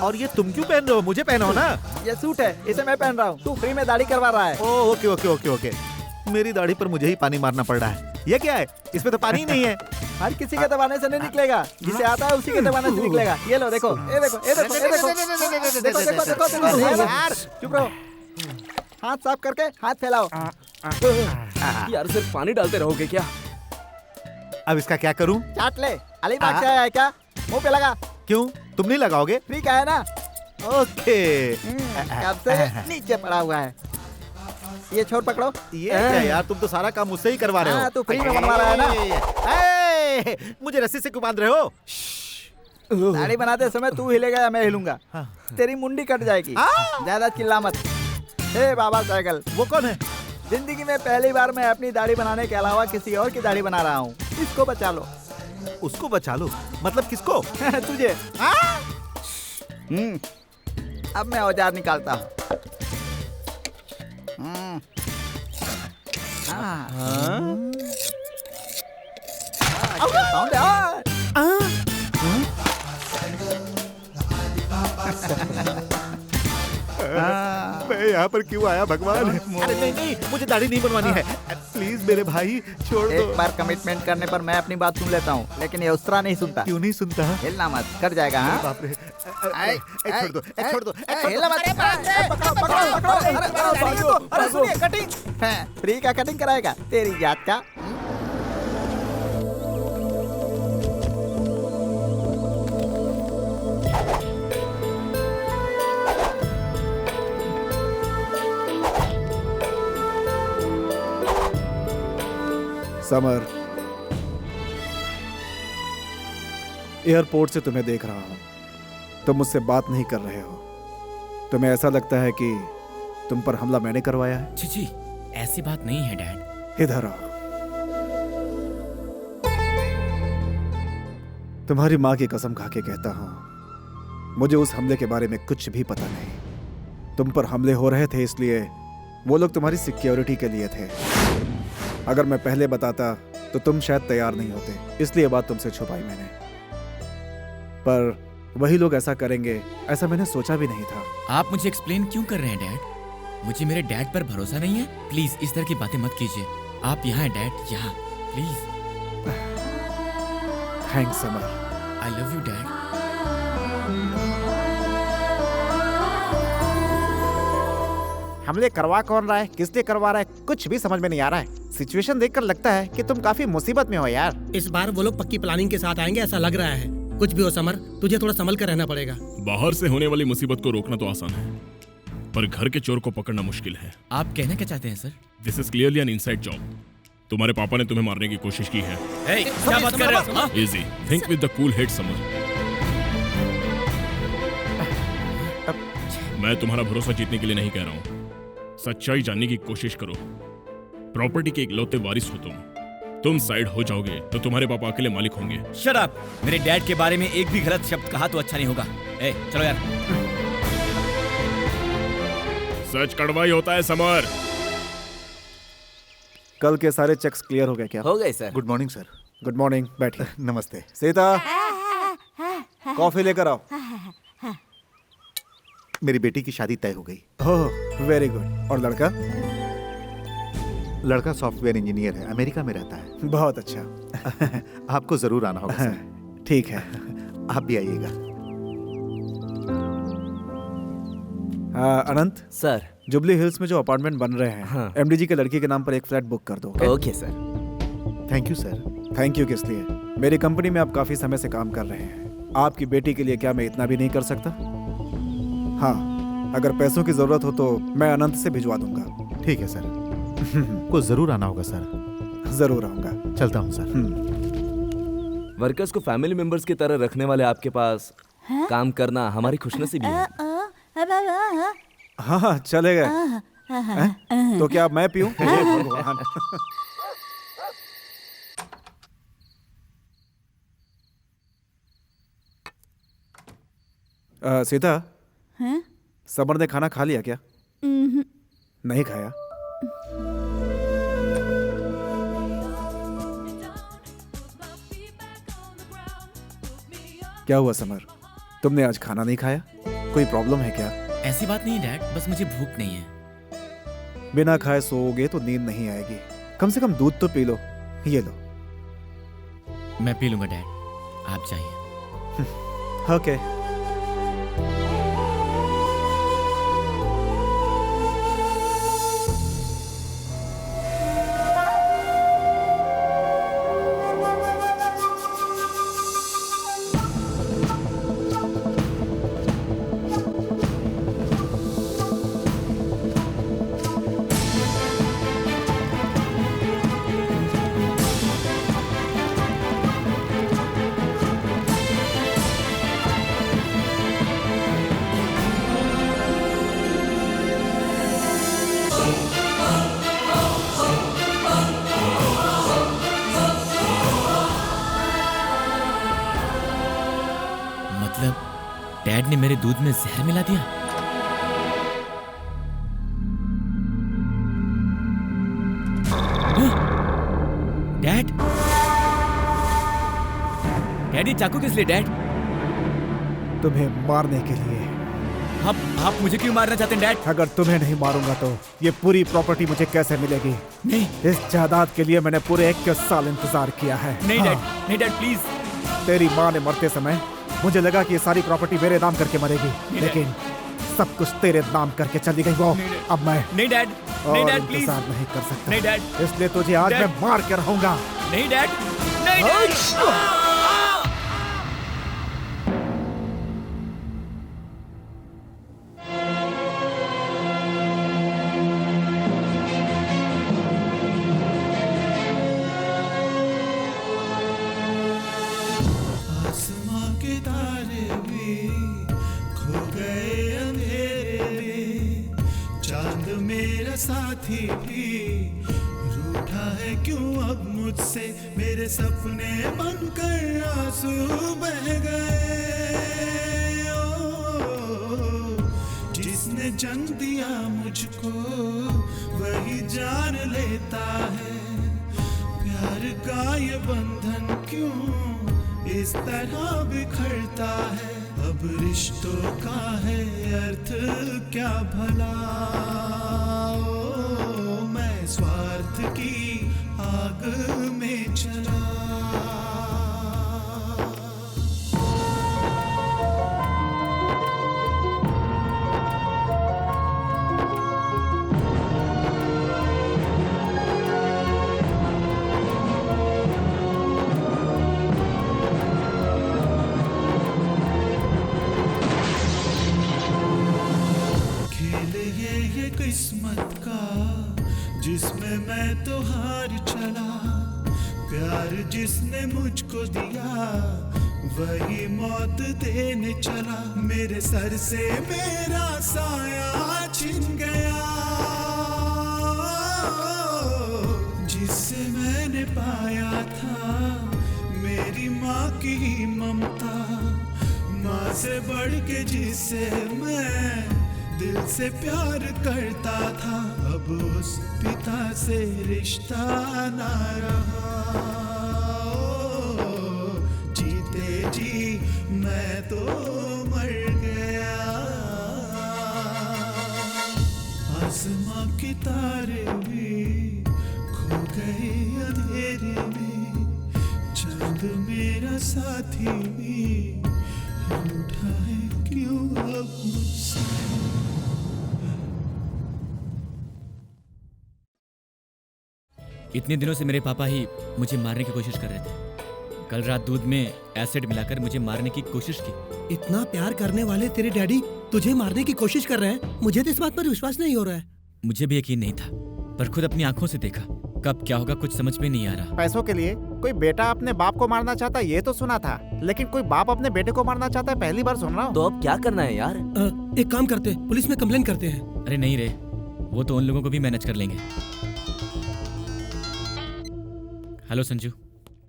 और ये तुम क्यों पहन रहे हो? मुझे पहनो ना। ये सूट है, इसे मैं पहन रहा हूँ। तू फ्री में दाढ़ी करवा रहा है। Okay okay okay okay. मेरी दाढ़ी पर मुझे ही पानी मारना पड़ रहा है। ये क्या है? इसमें तो पानी ही नहीं है। हर किसी के दबाने से नहीं निकलेगा, जिसे आता है उसी के दबाने से निकलेगा। ये लो, देखो, ये देखो, ये देखो, ये देखो, देखो देखो देखो देखो। यार चुप रहो, हाथ साफ करके हाथ फैलाओ। यार सिर्फ पानी डालते रहोगे क्या? अब इसका क्या करूं? चाट ले। अलीबाग से आया है क्या? मुंह पे लगा। क्यों, तुम नहीं लगाओगे? फ्री का है ना। ओके। कब से नीचे पड़ा हुआ है। ये छोर पकड़ो। ये क्या यार, तुम तो सारा काम मुझसे ही करवा रहे हो। तू फ्री में बनवा रहा है ना। मुझे रस्सी से क्यों बांध रहे हो? दाढ़ी बनाते समय तू हिलेगा या मैं हिलूंगा? तेरी मुंडी कट जाएगी। ज्यादा चिल्ला मत। हे बाबा साइकिल। वो कौन है? जिंदगी में पहली बार मैं अपनी दाढ़ी बनाने के अलावा किसी और की दाढ़ी बना रहा हूँ। इसको बचा लो। उसको बचा लो? मतलब किसको? तुझे। अब मैं औजार निकालता हूँ। मैं यहाँ पर क्यों आया भगवान? अरे नहीं नहीं, मुझे दाढ़ी नहीं बनवानी है। प्लीज मेरे भाई छोड़ दो। एक बार कमिटमेंट करने पर मैं अपनी बात सुन लेता हूँ, लेकिन ये उसरा नहीं सुनता। क्यों नहीं सुनता? हिलना मत, कर जाएगा। हाँ बाप रे। छोड़ दो, छोड़ दो। हिलना मत। पकड़ो पकड़ो। अरे सुनिए, कटिंग फ्री का कटिंग कराएगा तेरी जात का। समर, एयरपोर्ट से तुम्हें देख रहा हूँ। तुम मुझसे बात नहीं कर रहे हो। तुम्हें ऐसा लगता है कि तुम पर हमला मैंने करवाया है? जी ऐसी बात नहीं है डैड। इधर आओ। तुम्हारी माँ की कसम खा के कहता हूँ, मुझे उस हमले के बारे में कुछ भी पता नहीं। तुम पर हमले हो रहे थे इसलिए वो लोग तुम्हारी सिक्योरिटी के लिए थे। अगर मैं पहले बताता तो तुम शायद तैयार नहीं होते, इसलिए बात तुमसे छुपाई मैंने। पर वही लोग ऐसा करेंगे ऐसा मैंने सोचा भी नहीं था। आप मुझे एक्सप्लेन क्यों कर रहे हैं डैड? मुझे मेरे डैड पर भरोसा नहीं है? प्लीज इस तरह की बातें मत कीजिए। आप यहाँ हैं डैड, यहाँ please. Thanks summer. I love you dad. हमले करवा कौन रहा है, किस लिए करवा रहा है, कुछ भी समझ में नहीं आ रहा है। सिचुएशन देखकर लगता है कि तुम काफी मुसीबत में हो यार। इस बार वो लोग पक्की प्लानिंग के साथ आएंगे ऐसा लग रहा है। कुछ भी हो समर, तुझे थोड़ा संभल कर रहना पड़ेगा। बाहर से होने वाली मुसीबत को रोकना तो आसान है, पर घर के चोर को पकड़ना मुश्किल है। आप कहना क्या चाहते हैं sir? This is clearly an inside job. तुम्हारे पापा ने तुम्हें मारने की कोशिश की है। क्या बात कर रहे हो? Easy, think with the cool head summer. मैं तुम्हारा भरोसा जीतने के लिए नहीं कह रहा हूँ, सच्चाई जानने की कोशिश करो। प्रॉपर्टी के इकलौते वारिस हो तुम साइड हो जाओगे तो तुम्हारे पापा अकेले मालिक होंगे। Shut up! मेरे डैड के बारे में एक भी गलत शब्द कहा तो अच्छा नहीं होगा। चलो यार। सच कड़वा ही होता है समर। कल के सारे चेक्स क्लियर हो गए क्या? हो गए sir. Good morning sir. Good morning, बैठिए। नमस्ते। सीता, कॉफी लेकर आओ। मेरी बेटी की शादी तय हो गई। Oh very good. और लड़का? लड़का सॉफ्टवेयर इंजीनियर है, अमेरिका में रहता है। बहुत अच्छा। आपको जरूर आना होगा सर। ठीक है, आप भी आइएगा। अनंत सर, जुबली हिल्स में जो अपार्टमेंट बन रहे हैं, एमडीजी के लड़की के नाम पर एक फ्लैट बुक कर दो। Okay sir. Thank you sir. Thank you किस लिए? मेरी कंपनी में आप काफी समय से काम कर रहे हैं। आपकी बेटी के लिए क्या मैं इतना भी नहीं कर सकता? हाँ, अगर पैसों की जरूरत हो तो मैं अनंत से भिजवा दूंगा। ठीक है सर। को जरूर आना होगा सर। जरूर आऊंगा। चलता हूँ सर। वर्कर्स को फैमिली मेंबर्स की तरह रखने वाले आपके पास काम करना हमारी खुशनसीबी है। हाँ चले गए। तो क्या मैं पीऊं? भगवान। सीता, समर ने खाना खा लिया क्या? नहीं खाया? क्या हुआ समर, तुमने आज खाना नहीं खाया? कोई प्रॉब्लम है क्या? ऐसी बात नहीं डैड, बस मुझे भूख नहीं है। बिना खाए सोओगे तो नींद नहीं आएगी। कम से कम दूध तो पी लो। ये लो। मैं पी लूंगा डैड, आप चाहिए। ओके। डैड ने मेरे दूध में जहर मिला दिया। डैड, डैडी चाकू किस लिए डैड? तुम्हें मारने के लिए। आप मुझे क्यों मारना चाहते हैं डैड? अगर तुम्हें नहीं मारूंगा तो ये पूरी प्रॉपर्टी मुझे कैसे मिलेगी? नहीं, इस जायदाद के लिए मैंने पूरे 21 साल इंतजार किया है। नहीं डैड, नहीं डैड प्लीज। तेरी माँ ने मरते समय मुझे लगा कि ये सारी प्रॉपर्टी मेरे नाम करके मरेगी, लेकिन सब कुछ तेरे नाम करके चली गई वो। अब मैं नहीं डैड, नहीं डैड प्लीज, इंतजार नहीं कर सकता। नहीं डैड, इसलिए तुझे आज मैं मार के रहूंगा। नहीं डैड, नहीं डैड। आसमां साथी भी रूठा है क्यों अब मुझसे, मेरे सपने बनकर आंसू बह गए। ओ, जिसने जन्म दिया मुझको वही जान लेता है, प्यार का ये बंधन क्यों इस तरह बिखरता है। अब रिश्तों का है अर्थ क्या भला, ओ, मैं स्वार्थ की आग में चला। किस्मत का जिसमें मैं तो हार चला, प्यार जिसने मुझको दिया वही मौत देने चला। मेरे सर से मेरा साया छिन गया, जिससे मैंने पाया था मेरी माँ की ममता, माँ से बढ़ के जिससे मैं दिल से प्यार करता था। अब उस पिता से रिश्ता ना रहा, ओ, जीते जी मैं तो मर गया। आसमां के तारे भी खो गए अंधेरे में, चांद मेरा साथी भी रूठा है क्यों अब मुझसे। इतने दिनों से मेरे पापा ही मुझे मारने की कोशिश कर रहे थे। कल रात दूध में एसिड मिलाकर मुझे मारने की कोशिश की। इतना प्यार करने वाले तेरे डैडी तुझे मारने की कोशिश कर रहे हैं? मुझे तो इस बात पर विश्वास नहीं हो रहा है। मुझे भी यकीन नहीं था, पर खुद अपनी आंखों से देखा। कब क्या होगा कुछ समझ में नहीं आ रहा। पैसों के लिए कोई बेटा अपने बाप को मारना चाहता है ये तो सुना था, लेकिन कोई बाप अपने बेटे को मारना चाहता है पहली बार सुन रहा हूँ। तो अब क्या करना है यार? एक काम करते हैं, पुलिस में कंप्लेन करते हैं। अरे नहीं रे, वो तो उन लोगों को भी मैनेज कर लेंगे। हेलो संजू।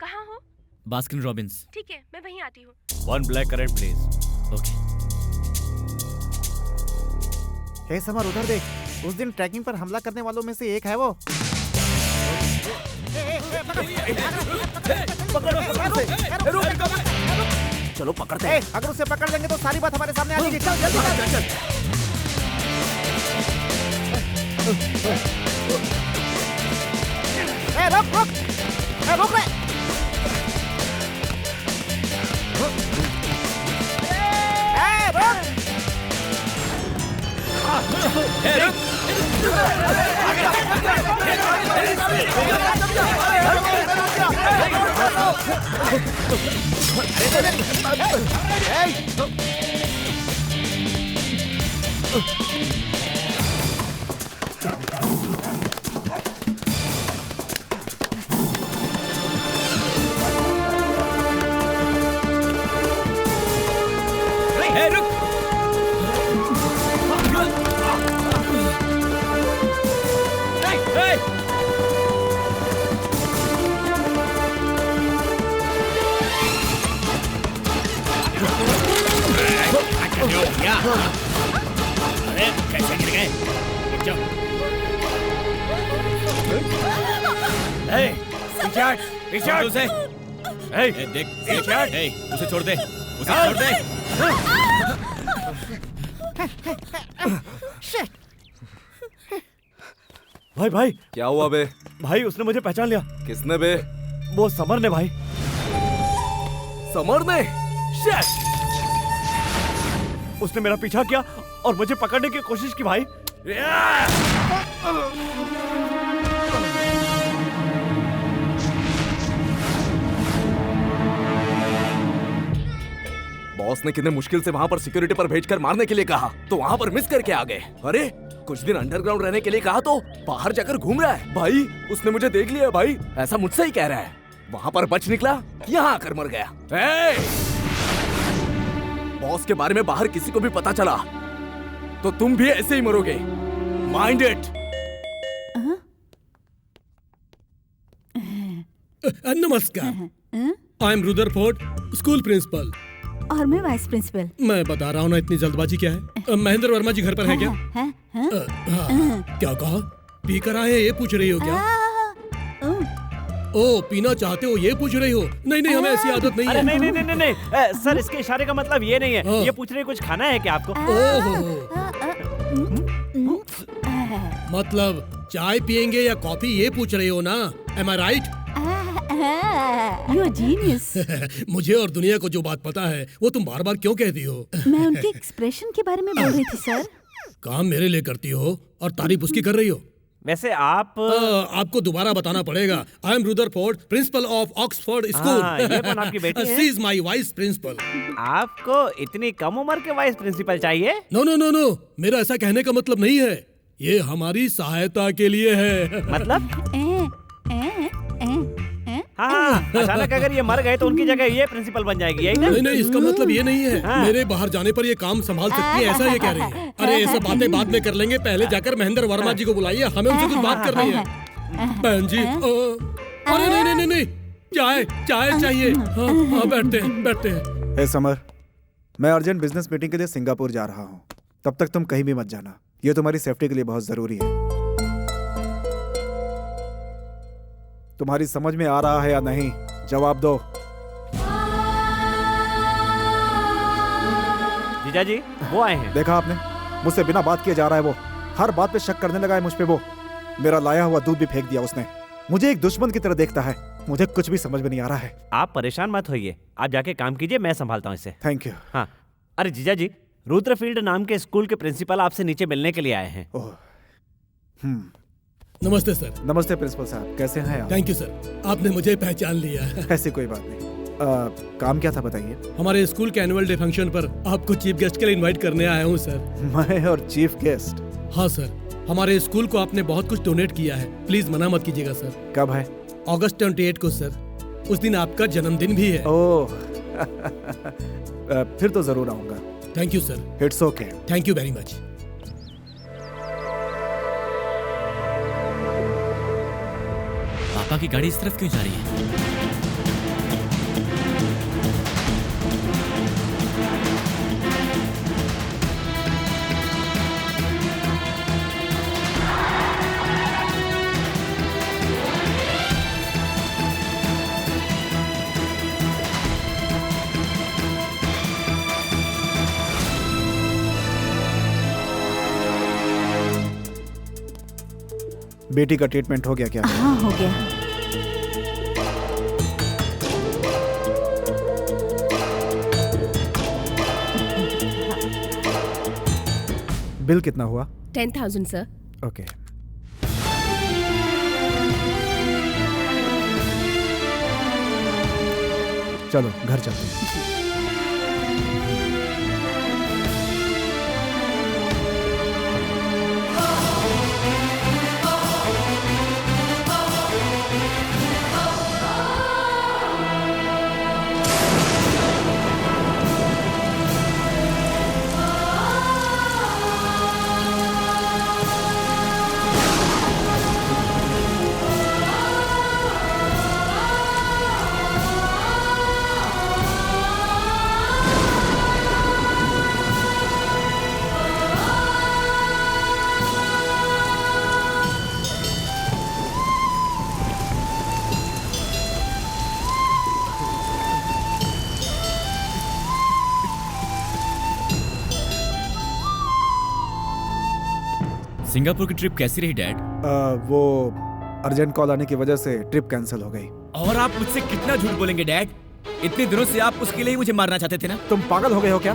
कहाँ हो? Baskin Robbins. ठीक है, मैं वहीं आती हूँ। 1 black currant please. Okay. Hey Samar उधर देख, उस दिन ट्रैकिंग पर हमला करने वालों में से एक है वो। चलो पकड़ते हैं। अगर उसे पकड़ लेंगे तो सारी बात हमारे सामने आ जाएगी। चल जल्दी चल। रुक रुक रुक रे। अरे कैसे गिर गए? रिचर्ड उसे देख, उसे छोड़ दे, उसे छोड़ दे। भाई क्या हुआ बे? भाई उसने मुझे पहचान लिया। किसने बे? वो समर ने भाई। समर ने? उसने मेरा पीछा किया और मुझे पकड़ने की कोशिश की भाई। बॉस ने कितने मुश्किल से वहाँ पर सिक्योरिटी पर भेजकर मारने के लिए कहा, तो वहाँ पर मिस करके आ गए। अरे कुछ दिन अंडरग्राउंड रहने के लिए कहा तो बाहर जाकर घूम रहा है। भाई उसने मुझे देख लिया भाई, ऐसा मुझसे ही कह रहा है। वहाँ पर बच निकला, यहाँ आकर मर गया। बॉस के बारे में बाहर किसी को भी पता चला तो तुम भी ऐसे ही मरोगे। Mind it. नमस्कार, I am Rutherford, school principal. और मैं वाइस प्रिंसिपल। मैं बता रहा हूँ ना, इतनी जल्दबाजी क्या है? महेंद्र वर्मा जी घर पर है क्या? क्या कहा? पी कर आए ये पूछ रही हो क्या? ओ, पीना चाहते हो ये पूछ रही हो? नहीं नहीं, हमें ऐसी आदत नहीं है। नहीं, सर इसके इशारे का मतलब ये नहीं है। ये पूछ रहे कुछ खाना है क्या आपको? मतलब चाय पियेंगे या कॉफी ये पूछ रही हो ना? Am I right? You're genius। मुझे और दुनिया को जो बात पता है वो तुम बार बार क्यों कहती हो? मैं उनके एक्सप्रेशन के बारे में बोल रही थी सर। काम मेरे लिए करती हो और तारीफ उसकी कर रही हो। वैसे आपको दोबारा बताना पड़ेगा। I am Rutherford, principal of Oxford school. ये कौन आपकी बेटी है? She is my vice principal. आपको इतनी कम उम्र के वाइस प्रिंसिपल चाहिए? नो नो नो नो, मेरा ऐसा कहने का मतलब नहीं है। ये हमारी सहायता के लिए है। मतलब? हाँ, अचानक अगर ये मर गए तो उनकी जगह ये प्रिंसिपल बन जाएगी, यही ना? नहीं नहीं, इसका मतलब ये नहीं है। मेरे बाहर जाने पर ये काम संभाल सकती है, ऐसा ये कह रही है। अरे ये सब बातें बाद में कर लेंगे, पहले जाकर महेंद्र वर्मा जी को बुलाइए, हमें उनसे कुछ बात करनी है। बहन जी, अरे नहीं नहीं नहीं नहीं, चाय चाहिए। हाँ, बैठते हैं। हे समर, मैं अर्जेंट बिजनेस मीटिंग के लिए सिंगापुर जा रहा हूँ। तब तक तुम कहीं भी मत जाना, ये तुम्हारी सेफ्टी के लिए बहुत जरूरी है। तुम्हारी समझ में आ रहा है या नहीं? जवाब दो। जीजा जी, वो आए हैं। देखा आपने, मुझसे बिना बात किए जा रहा है वो। हर बात पे शक करने लगा है मुझ पे वो। मेरा लाया हुआ दूध भी फेंक दिया उसने। मुझे एक दुश्मन की तरह देखता है। मुझे कुछ भी समझ में नहीं आ रहा है। आप परेशान मत होइए, आप जाके काम कीजिए, मैं संभालता हूँ इसे। Thank you. हाँ, अरे जीजा जी, रुद्रफील्ड नाम के स्कूल के प्रिंसिपल आपसे नीचे मिलने के लिए आए हैं। नमस्ते सर। नमस्ते प्रिंसिपल साहब, कैसे हैं आप? थैंक यू सर, आपने मुझे पहचान लिया। ऐसी कोई बात नहीं। काम क्या था बताइए? हमारे स्कूल के एनुअल डे फंक्शन पर आपको चीफ गेस्ट के लिए इनवाइट करने आया हूँ सर। मैं और चीफ गेस्ट? हाँ सर, हमारे स्कूल को आपने बहुत कुछ डोनेट किया है, प्लीज मना मत कीजिएगा सर। कब है? अगस्त 28 को सर, उस दिन आपका जन्मदिन भी है। ओह फिर तो जरूर आऊंगा। Thank you sir. It's okay. Thank you very much. पापा की गाड़ी इस तरफ क्यों जा रही है? बेटी का ट्रीटमेंट हो गया क्या? हाँ, हो गया। बिल कितना हुआ? 10,000 सर। ओके। चलो घर चलते हैं। सिंगापुर की ट्रिप कैसी रही डैड? वो अर्जेंट कॉल आने की वजह से ट्रिप कैंसिल हो गई। और आप मुझसे कितना झूठ बोलेंगे डैड? इतने दिनों से आप उसके लिए ही मुझे मारना चाहते थे ना? तुम पागल हो गए हो क्या?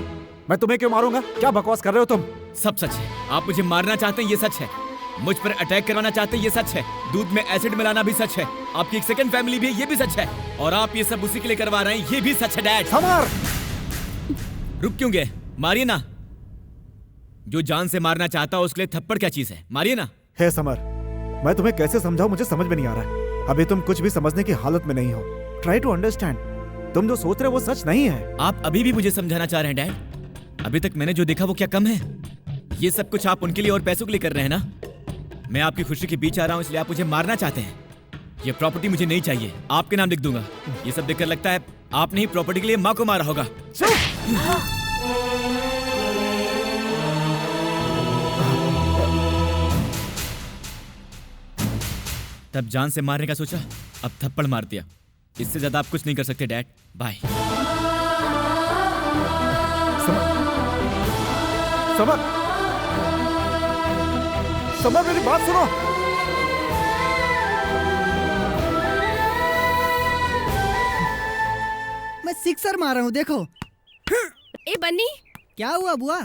मैं तुम्हें क्यों मारूंगा? क्या बकवास कर रहे हो तुम? सब सच है। आप मुझे मारना चाहते हैं, ये सच है। मुझ पर अटैक करवाना चाहते हैं, ये सच है। दूध में एसिड मिलाना भी सच है। आपकी एक सेकंड फैमिली भी है, ये भी सच है। और आप ये सब उसी के लिए करवा रहे हैं, ये भी सच है डैड। समर! रुक क्यों गए? मारिए ना। जो जान से मारना चाहता है उसके लिए थप्पड़ क्या चीज है? मारिए ना। हे समर, मैं तुम्हें कैसे समझाऊं, मुझे समझ में नहीं आ रहा है। अभी तुम कुछ भी समझने की हालत में नहीं हो। Try to understand. तुम जो सोच रहे हो वो सच नहीं है। आप अभी भी मुझे समझाना चाह रहे हैं डैड? अभी तक मैंने जो देखा वो क्या कम है? ये सब कुछ आप उनके लिए और पैसों के लिए कर रहे हैं ना? मैं आपकी खुशी के बीच आ रहा हूं इसलिए आप मुझे मारना चाहते हैं। ये प्रॉपर्टी मुझे नहीं चाहिए, आपके नाम लिख दूंगा। ये सब देखकर लगता है आपने ही प्रॉपर्टी के लिए माँ को मारा होगा। तब जान से मारने का सोचा, अब थप्पड़ मार दिया। इससे ज्यादा आप कुछ नहीं कर सकते डैड। बाय। समर, समर मेरी बात सुनो। मैं सिक्सर मार रहा हूँ, देखो। ए बन्नी, क्या हुआ बुआ?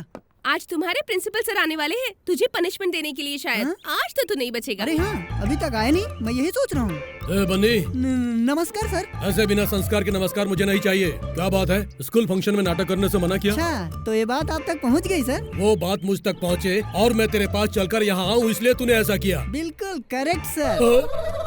आज तुम्हारे प्रिंसिपल सर आने वाले हैं तुझे पनिशमेंट देने के लिए शायद। आज तो तू नहीं बचेगा। अरे हाँ, अभी तक आए नहीं, मैं यही सोच रहा हूँ। बन्नी, नमस्कार सर। ऐसे बिना संस्कार के नमस्कार मुझे नहीं चाहिए। क्या बात है, स्कूल फंक्शन में नाटक करने से मना किया? अच्छा, तो ये बात आप तक पहुँच गई सर? वो बात मुझ तक पहुँचे और मैं तेरे पास चलकर यहाँ आऊँ, इसलिए तूने ऐसा किया। बिल्कुल करेक्ट सर।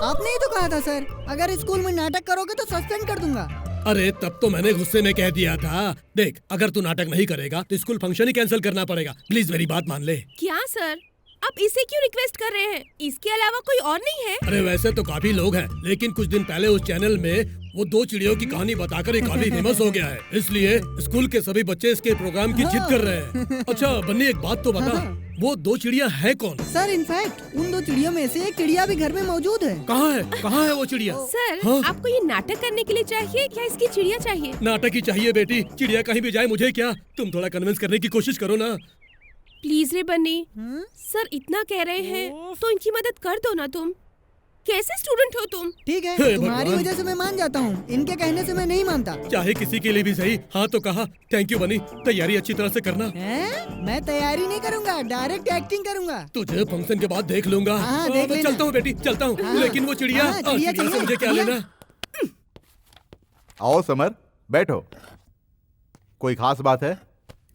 आपने ही तो कहा था सर, अगर स्कूल में नाटक करोगे तो सस्पेंड कर दूंगा। अरे तब तो मैंने गुस्से में कह दिया था। देख, अगर तू नाटक नहीं करेगा तो स्कूल फंक्शन ही कैंसिल करना पड़ेगा। प्लीज मेरी बात मान ले। क्या सर, आप इसे क्यों रिक्वेस्ट कर रहे हैं? इसके अलावा कोई और नहीं है? अरे वैसे तो काफी लोग हैं, लेकिन कुछ दिन पहले उस चैनल में वो 2 चिड़ियों की कहानी बताकर ये काफी फेमस हो गया है, इसलिए स्कूल के सभी बच्चे इसके प्रोग्राम की जिद कर रहे हैं। अच्छा बन्नी, एक बात तो बता, वो 2 चिड़िया है कौन? सर इनफैक्ट उन 2 चिड़ियों में से एक चिड़िया भी घर में मौजूद है। कहाँ है? कहाँ है वो चिड़िया? सर हाँ? आपको ये नाटक करने के लिए चाहिए या इसकी चिड़िया चाहिए? नाटक ही चाहिए बेटी, चिड़िया कहीं भी जाए मुझे क्या। तुम थोड़ा कन्विंस करने की कोशिश करो ना। प्लीज रे बन्नी, सर इतना कह रहे हैं तो इनकी मदद कर दो ना तुम। कैसे स्टूडेंट हो तुम? ठीक है, तुम्हारी वजह से मैं मान जाता हूँ, इनके कहने से मैं नहीं मानता। चाहे किसी के लिए भी सही। हाँ तो कहा। थैंक यू बनी, तैयारी अच्छी तरह से करना। मैं तैयारी नहीं करूँगा, डायरेक्ट एक्टिंग करूँगा। तुझे फंक्शन के बाद देख लूंगा। देख लेना। चलता हूँ बेटी, चलता हूँ। लेकिन वो चिड़िया, चिड़िया से मुझे क्या लेना? आओ समर, बैठो। कोई खास बात है?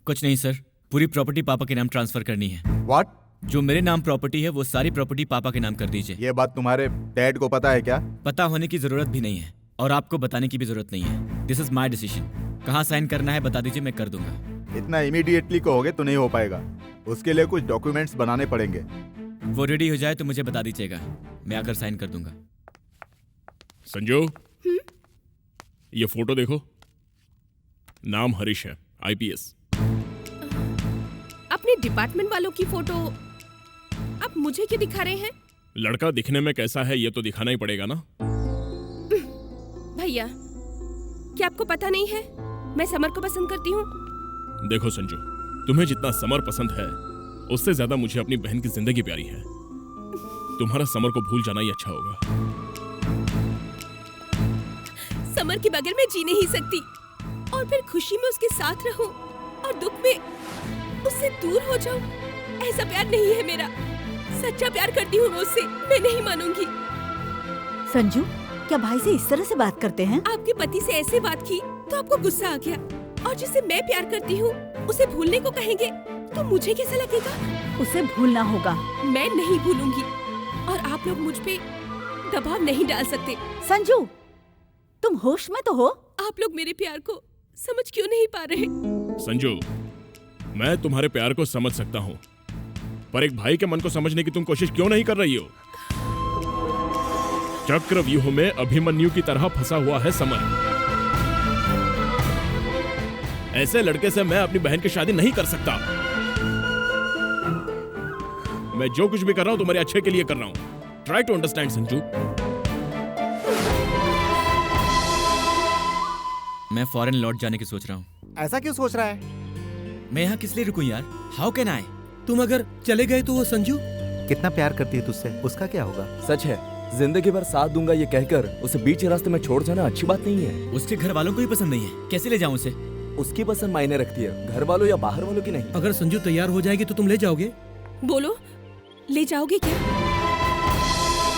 कुछ नहीं सर, पूरी प्रॉपर्टी पापा के नाम ट्रांसफर करनी है। व्हाट? जो मेरे नाम प्रॉपर्टी है वो सारी प्रॉपर्टी पापा के नाम कर दीजिए। ये बात तुम्हारे डैड को पता है क्या? पता होने की जरूरत भी नहीं है और आपको बताने की भी जरूरत नहीं है। This is my decision. कहाँ साइन करना है बता दीजिए, मैं कर दूंगा। इतना इमीडिएटली कहोगे तो नहीं हो पाएगा, उसके लिए कुछ डॉक्यूमेंट्स बनाने पड़ेंगे। वो रेडी हो जाए तो मुझे बता दीजिएगा, मैं आकर साइन कर दूंगा। संजू, ये फोटो देखो। नाम हरीश है, IPS। अपने डिपार्टमेंट वालों की फोटो आप मुझे क्यों दिखा रहे हैं? लड़का दिखने में कैसा है ये तो दिखाना ही पड़ेगा ना। भैया, क्या आपको पता नहीं है मैं समर को पसंद करती हूँ? देखो संजू, तुम्हें जितना समर पसंद है उससे ज्यादा मुझे अपनी बहन की जिंदगी प्यारी है। तुम्हारा समर को भूल जाना ही अच्छा होगा। समर के बगैर मैं जी नहीं सकती, और फिर खुशी में उसके साथ रहूं और दुख में उससे दूर हो जाऊं। ऐसा प्यार नहीं है मेरा। सच्चा प्यार करती हूँ मैं उससे, मैं नहीं मानूंगी। संजू, क्या भाई से इस तरह से बात करते हैं? आपके पति से ऐसे बात की तो आपको गुस्सा आ गया, और जिसे मैं प्यार करती हूँ उसे भूलने को कहेंगे तो मुझे कैसा लगेगा? उसे भूलना होगा। मैं नहीं भूलूंगी, और आप लोग मुझ पे दबाव नहीं डाल सकते। संजू, तुम होश में तो हो? आप लोग मेरे प्यार को समझ क्यों नहीं पा रहे? संजू, मैं तुम्हारे प्यार को समझ सकता हूँ, पर एक भाई के मन को समझने की तुम कोशिश क्यों नहीं कर रही हो? चक्रव्यूह में अभिमन्यु की तरह फंसा हुआ है समर। ऐसे लड़के से मैं अपनी बहन की शादी नहीं कर सकता। मैं जो कुछ भी कर रहा हूं तुम्हारे अच्छे के लिए कर रहा हूं। Try to understand Sanju. मैं फॉरेन लौट जाने की सोच रहा हूँ। ऐसा क्यों सोच रहा है? मैं यहाँ किस लिए रुकूं यार? How can I? तुम अगर चले गए तो वो संजू कितना प्यार करती है तुझसे, उसका क्या होगा? सच है, जिंदगी भर साथ दूंगा ये कहकर उसे बीच रास्ते में छोड़ जाना अच्छी बात नहीं है। उसके घर वालों को ही पसंद नहीं है, कैसे ले जाऊं उसे? उसकी पसंद मायने रखती है, घर वालों या बाहर वालों की नहीं। अगर संजू तैयार हो जाएगी तो तुम ले जाओगे? बोलो, ले जाओगे क्या?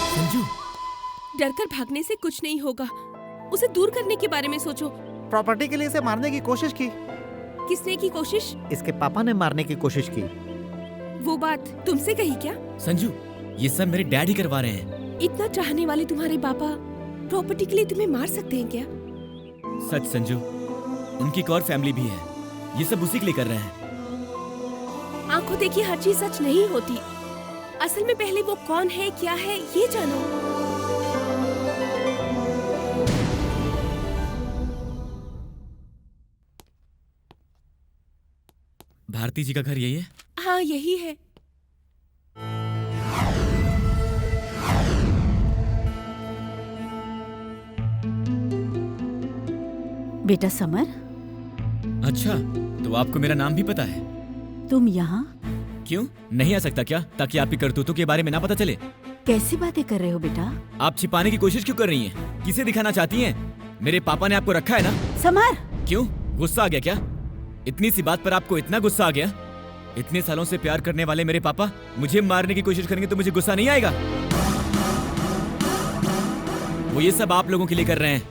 संजू, डरकर भागने से कुछ नहीं होगा, उसे दूर करने के बारे में सोचो। प्रॉपर्टी के लिए इसे मारने की कोशिश की। किसने की कोशिश? इसके पापा ने मारने की कोशिश की। वो बात तुमसे कही क्या? संजू, ये सब मेरे डैड ही करवा रहे हैं। इतना चाहने वाले तुम्हारे पापा प्रॉपर्टी के लिए तुम्हें मार सकते हैं क्या? सच संजू, उनकी एक और फैमिली भी है, ये सब उसी के लिए कर रहे हैं। आंखों देखी हर चीज सच नहीं होती। असल में पहले वो कौन है, क्या है, ये जानो। भारती जी का घर यही है? हाँ यही है। बेटा समर, अच्छा, तो आपको मेरा नाम भी पता है? तुम यहाँ क्यों? नहीं आ सकता क्या, ताकि आपकी करतूतों के बारे में ना पता चले? कैसी बातें कर रहे हो बेटा? आप छिपाने की कोशिश क्यों कर रही हैं? किसे दिखाना चाहती हैं? मेरे पापा ने आपको रखा है ना? समर! क्यों, गुस्सा आ गया क्या? इतनी सी बात पर आपको इतना गुस्सा आ गया? इतने सालों से प्यार करने वाले मेरे पापा मुझे मारने की कोशिश करेंगे तो मुझे गुस्सा नहीं आएगा? वो ये सब आप लोगों के लिए कर रहे हैं,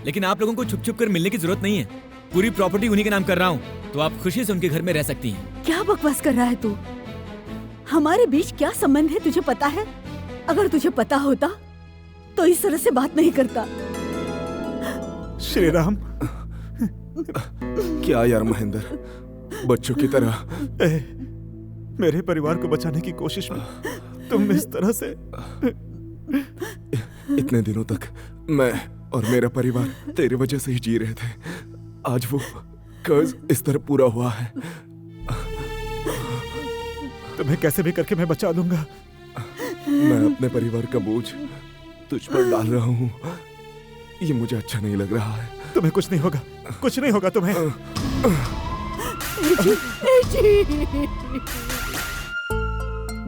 लेकिन आप लोगों को छुप छुप कर मिलने की जरूरत नहीं है। पूरी प्रॉपर्टी उन्हीं के नाम कर रहा हूँ, तो आप खुशी से उनके घर में रह सकती हैं। क्या बकवास कर रहा है तू? हमारे बीच क्या संबंध है तुझे पता है? अगर तुझे पता होता तो इस तरह से बात नहीं करता। श्री राम। क्या यार महेंद्र, बच्चों की तरह मेरे परिवार को बचाने की कोशिश में तुम इस तरह से। इतने दिनों तक मैं और मेरा परिवार तेरी वजह से ही जी रहे थे। आज वो कर्ज इस तरह पूरा हुआ है। तुम्हें कैसे भी करके मैं बचा लूंगा। मैं अपने परिवार का बोझ तुझ पर डाल रहा हूँ, ये मुझे अच्छा नहीं लग रहा है। तुम्हें कुछ नहीं होगा, कुछ नहीं होगा तुम्हें।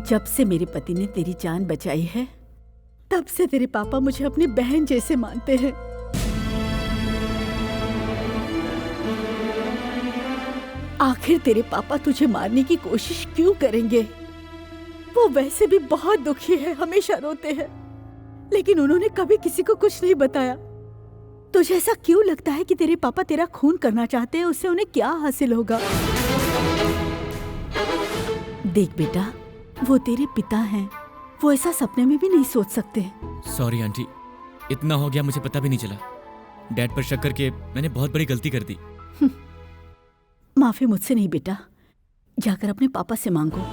जब से मेरे पति ने तेरी जान बचाई है, तब से तेरे पापा मुझे अपनी बहन जैसे मानते हैं। आखिर तेरे पापा तुझे मारने की कोशिश क्यों करेंगे? वो वैसे भी बहुत दुखी है, हमेशा रोते हैं, लेकिन उन्होंने कभी किसी को कुछ नहीं बताया। तुझे ऐसा क्यों लगता है कि तेरे पापा तेरा खून करना चाहते हैं? उससे उन्हें क्या हासिल होगा? देख बेटा, वो तेरे पिता हैं, वो ऐसा सपने में भी नहीं सोच सकते। सॉरी आंटी, इतना हो गया मुझे पता भी नहीं चला। डैड पर शक करके मैंने बहुत बड़ी गलती कर दी। माफी मुझसे नहीं बेटा, जाकर अपने पापा से मांगो।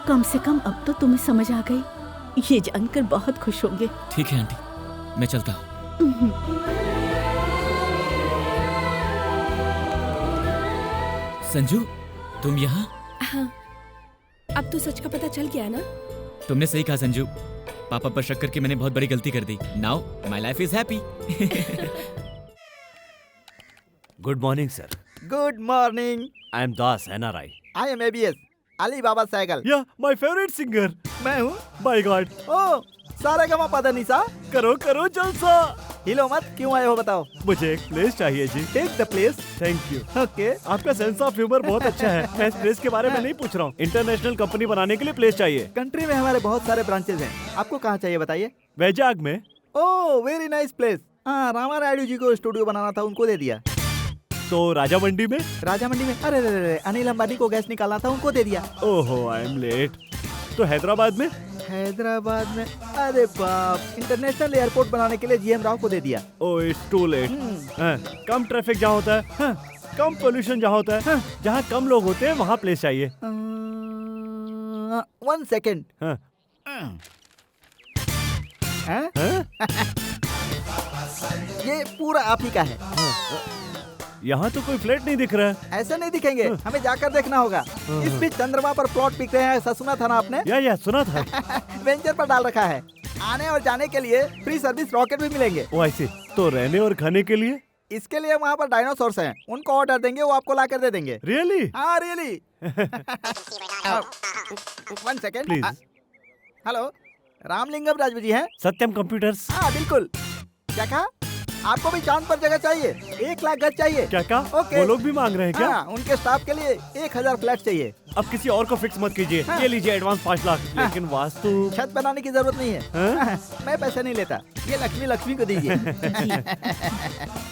कम से कम अब तो तुम्हें समझ आ गई, ये जानकर बहुत खुश होंगे। ठीक है आंटी, मैं चलता हूँ। संजू, तुम यहाँ? हाँ, अब तो सच का पता चल गया ना? तुमने सही कहा संजू, पापा पर शक करके मैंने बहुत बड़ी गलती कर दी। Now my life is happy. Good morning sir. Good morning. I am Das NRI। I am ABS, Ali Baba cycle. या माय फेवरेट सिंगर। मैं हूँ। By god. ओ सारेगामा पधानिसा। करो करो जलसा। हिलो मत, क्यों आए हो बताओ? मुझे एक प्लेस चाहिए जी। Take the place. Thank you. Okay. आपका सेंस ऑफ ह्यूमर बहुत अच्छा है। मैं इस प्लेस के बारे में नहीं पूछ रहा हूँ, इंटरनेशनल कंपनी बनाने के लिए प्लेस चाहिए। कंट्री में हमारे बहुत सारे ब्रांचेज हैं, आपको कहाँ चाहिए बताइए? वैजाग में। Oh very nice place. हाँ, रामा रायडू जी को स्टूडियो बनाना था, उनको दे दिया। तो राजा मंडी में? राजा मंडी में अरे अनिल अंबानी को गैस निकालना था, उनको दे दिया। ओहो आई एम लेट। तो हैदराबाद में? हैदराबाद में अरे बाप, इंटरनेशनल एयरपोर्ट बनाने के लिए GM राव को दे दिया। Oh it's too late. कम ट्रैफिक जहाँ होता है, कम पोल्यूशन जहाँ होता है, जहाँ कम लोग होते हैं वहाँ प्लेस चाहिए। 1 सेकेंड। ये पूरा आप ही का है। यहाँ तो कोई फ्लैट नहीं दिख रहा है। ऐसे नहीं दिखेंगे, हमें जाकर देखना होगा। इस बीच चंद्रमा पर प्लॉट बिक रहे हैं, ऐसा सुना था ना आपने? या सुना था। वेंचर पर डाल रखा है। आने और जाने के लिए फ्री सर्विस रॉकेट भी मिलेंगे। ओ ऐसे तो रहने और खाने के लिए? इसके लिए वहाँ पर डायनासोर्स हैं, उनको ऑर्डर देंगे, वो आपको ला कर दे देंगे। रियली? हाँ really. 1 second please. Hello, Ramalingam Raju ji हैं? सत्यम कंप्यूटर्स। हाँ बिल्कुल। क्या कहा? आपको भी चांद पर जगह चाहिए? 1 लाख गज चाहिए। क्या कहा? ओके। वो लोग भी मांग रहे हैं क्या? हाँ, उनके स्टाफ के लिए 1000 फ्लैट चाहिए। अब किसी और को फिक्स मत कीजिए। ये लीजिए एडवांस 5 लाख। लेकिन वास्तु छत बनाने की जरूरत नहीं है। मैं पैसे नहीं लेता, ये लक्ष्मी को दीजिए।